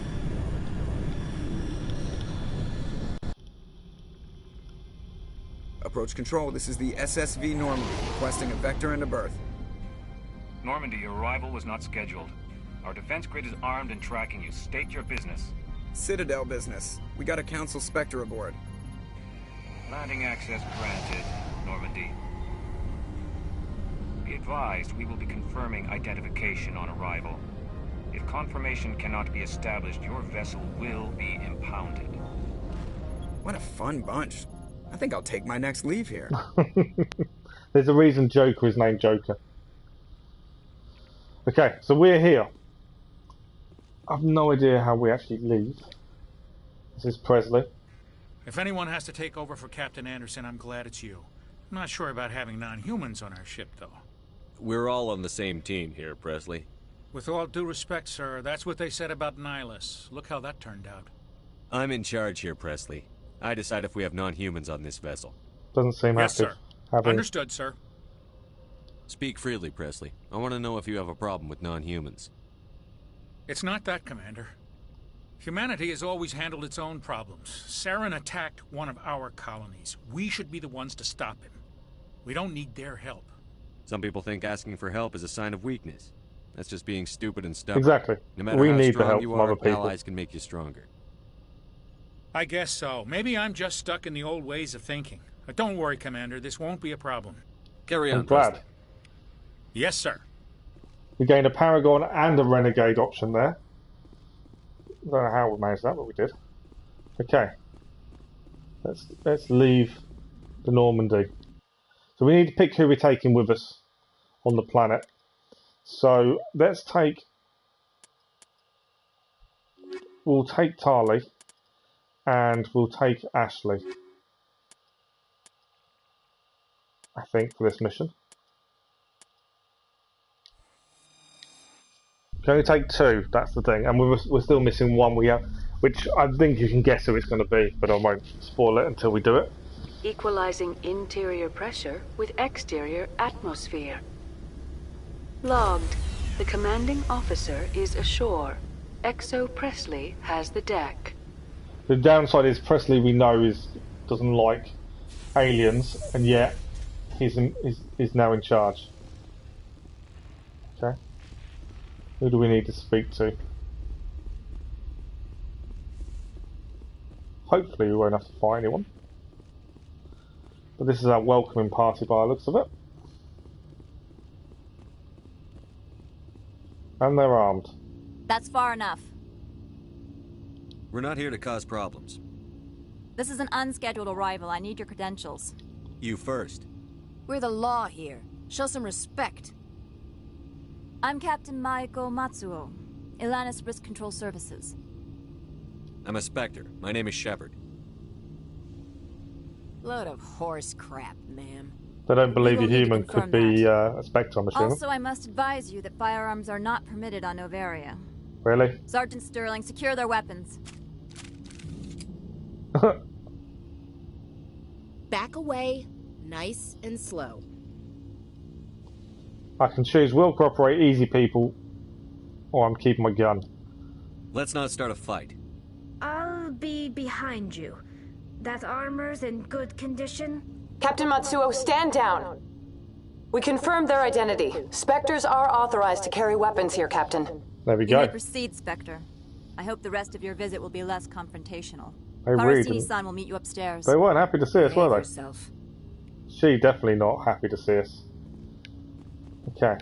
Approach control, this is the SSV Normandy, requesting a vector and a berth. Normandy, your arrival was not scheduled. Our defense grid is armed and tracking you. State your business. Citadel business. We got a Council Spectre aboard. Landing access granted, Normandy. Be advised, we will be confirming identification on arrival. If confirmation cannot be established, your vessel will be impounded. What a fun bunch. I think I'll take my next leave here. There's a reason Joker is named Joker. Okay, so we're here. I've no idea how we actually leave. This is Presley. If anyone has to take over for Captain Anderson, I'm glad it's you. I'm not sure about having non-humans on our ship, though. We're all on the same team here, Presley. With all due respect, sir, that's what they said about Nihilus. Look how that turned out. I'm in charge here, Presley. I decide if we have non-humans on this vessel. Doesn't seem yes, active. Sir. Understood, sir. Speak freely, Presley. I want to know if you have a problem with non-humans. It's not that, Commander. Humanity has always handled its own problems. Saren attacked one of our colonies. We should be the ones to stop him. We don't need their help. Some people think asking for help is a sign of weakness. That's just being stupid and stubborn. Exactly. No matter we how need strong the help you from are, other people. allies can make you stronger. I guess so. Maybe I'm just stuck in the old ways of thinking. But don't worry, Commander. This won't be a problem. Carry on, I'm glad. Presley. Yes, sir. We gained a Paragon and a Renegade option there. I don't know how we managed that, but we did. Okay. Let's leave the Normandy. So we need to pick who we're taking with us on the planet. So let's take... We'll take Tali. And we'll take Ashley. I think, for this mission. Can only take two, that's the thing. And we're still missing one we have, which I think you can guess who it's going to be, but I won't spoil it until we do it. Equalizing interior pressure with exterior atmosphere. Logged. The commanding officer is ashore. Exo Presley has the deck. The downside is Presley, we know, doesn't like aliens, and yet he's now in charge. Okay. Who do we need to speak to? Hopefully we won't have to fight anyone. But this is our welcoming party by the looks of it. And they're armed. That's far enough. We're not here to cause problems. This is an unscheduled arrival. I need your credentials. You first. We're the law here. Show some respect. I'm Captain Maiko Matsuo, Ilanis Risk Control Services. I'm a Spectre. My name is Shepard. Load of horse crap, ma'am. They don't believe a human could be a Spectre, I'm assuming. Also, I must advise you that firearms are not permitted on Novaria. Really? Sergeant Sterling, secure their weapons. back away, nice and slow. I can choose will cooperate, easy people, or I'm keeping my gun. Let's not start a fight. I'll be behind you. That armor's in good condition? Captain Matsuo, stand down. We confirmed their identity. Spectres are authorized to carry weapons here, Captain. There we You go. may proceed, Spectre. I hope the rest of your visit will be less confrontational. They really Parasini-san will meet you upstairs. They weren't happy to see us, were they? Yourself. She definitely not happy to see us. Okay.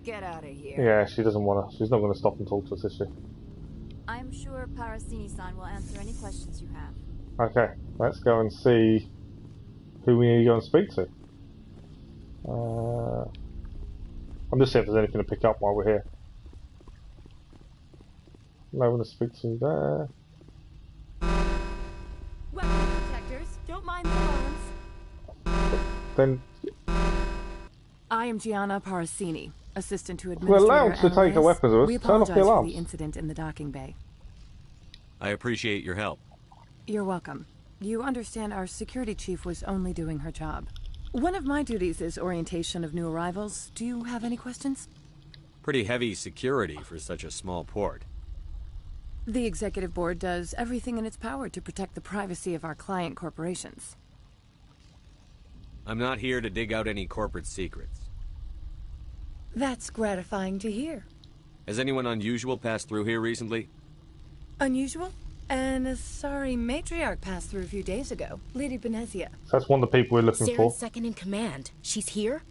Get out of here. Yeah, she doesn't want to. She's not going to stop and talk to us, is she? I'm sure Parasini-san will answer any questions you have. Okay, let's go and see who we need to go and speak to. I'm just seeing if there's anything to pick up while we're here. No one to speak to there. Weapon protectors, don't mind the alarms. Then I am Gianna Parasini, assistant to we're Administrator allowed to take our weapons with us. We Turn off apologize the for alarms. the incident in the docking bay. I appreciate your help. You're welcome. You understand our security chief was only doing her job. One of my duties is orientation of new arrivals. Do you have any questions? Pretty heavy security for such a small port. The executive board does everything in its power to protect the privacy of our client corporations. I'm not here to dig out any corporate secrets. That's gratifying to hear. Has anyone unusual passed through here recently? Unusual? And a sorry matriarch passed through a few days ago. Lady Benezia. So that's one of the people we're looking for. Saren's second in command. She's here?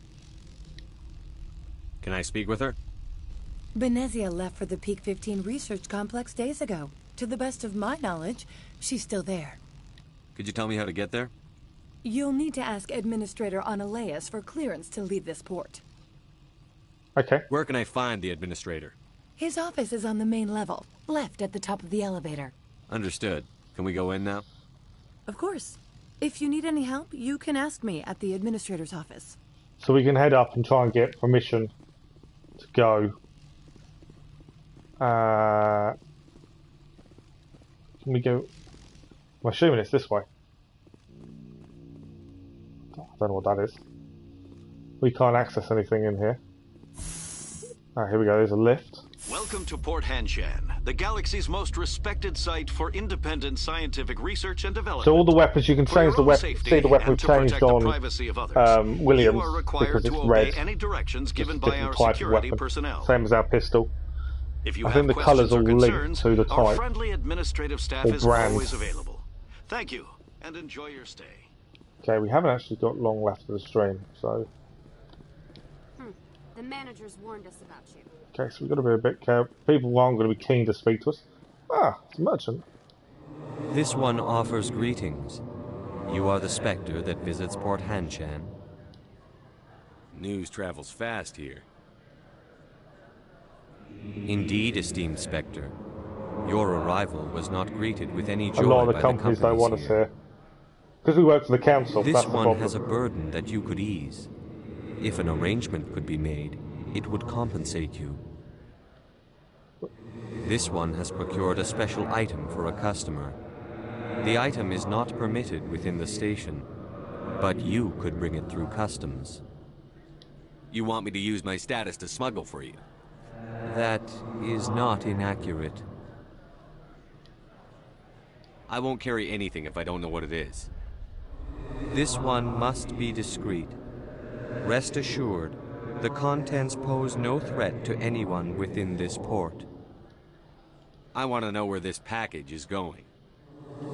Can I speak with her? Benezia left for the Peak 15 research complex days ago. To the best of my knowledge, she's still there. Could you tell me how to get there? You'll need to ask Administrator Analeas for clearance to leave this port. Okay. Where can I find the administrator? His office is on the main level, left at the top of the elevator. Understood. Can we go in now? Of course. If you need any help, you can ask me at the administrator's office. So we can head up and try and get permission to go. Can we go? I'm assuming it's this way. I don't know what that is. We can't access anything in here. Ah, here we go. There's a lift. Welcome to Port Hanshan, the galaxy's most respected site for independent scientific research and development. So all the weapons, you can change the weapon. See the weapon we've changed on Williams because it's red. Any directions given It's a by our different type of security weapon. personnel. Same as our pistol. If you I have think the questions colours all or linked concerns, to the our type. friendly administrative staff Or is brand. always available. Thank you, and enjoy your stay. Okay, we haven't actually got long left of the stream, so The managers warned us about you. okay, so we've got to be a bit careful. People aren't going to be keen to speak to us. Ah, it's a merchant. This one offers greetings. You are the Spectre that visits Port Hanshan. News travels fast here. Indeed, esteemed Spectre. Your arrival was not greeted with any joy A lot of the by companies the don't want us companies here. Because we work for the council, This that's the one problem. has a burden that you could ease. If an arrangement could be made, it would compensate you. This one has procured a special item for a customer. The item is not permitted within the station, but you could bring it through customs. You want me to use my status to smuggle for you? That is not inaccurate. I won't carry anything if I don't know what it is. This one must be discreet. Rest assured, the contents pose no threat to anyone within this port. I want to know where this package is going.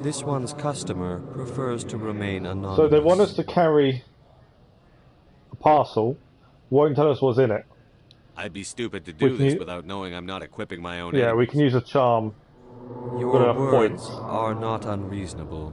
This one's customer prefers to remain anonymous. So they want us to carry a parcel, won't tell us what's in it. I'd be stupid to We do can this u- without knowing I'm not equipping my own Yeah, enemies. we can use a charm. Your Got enough words points. are not unreasonable.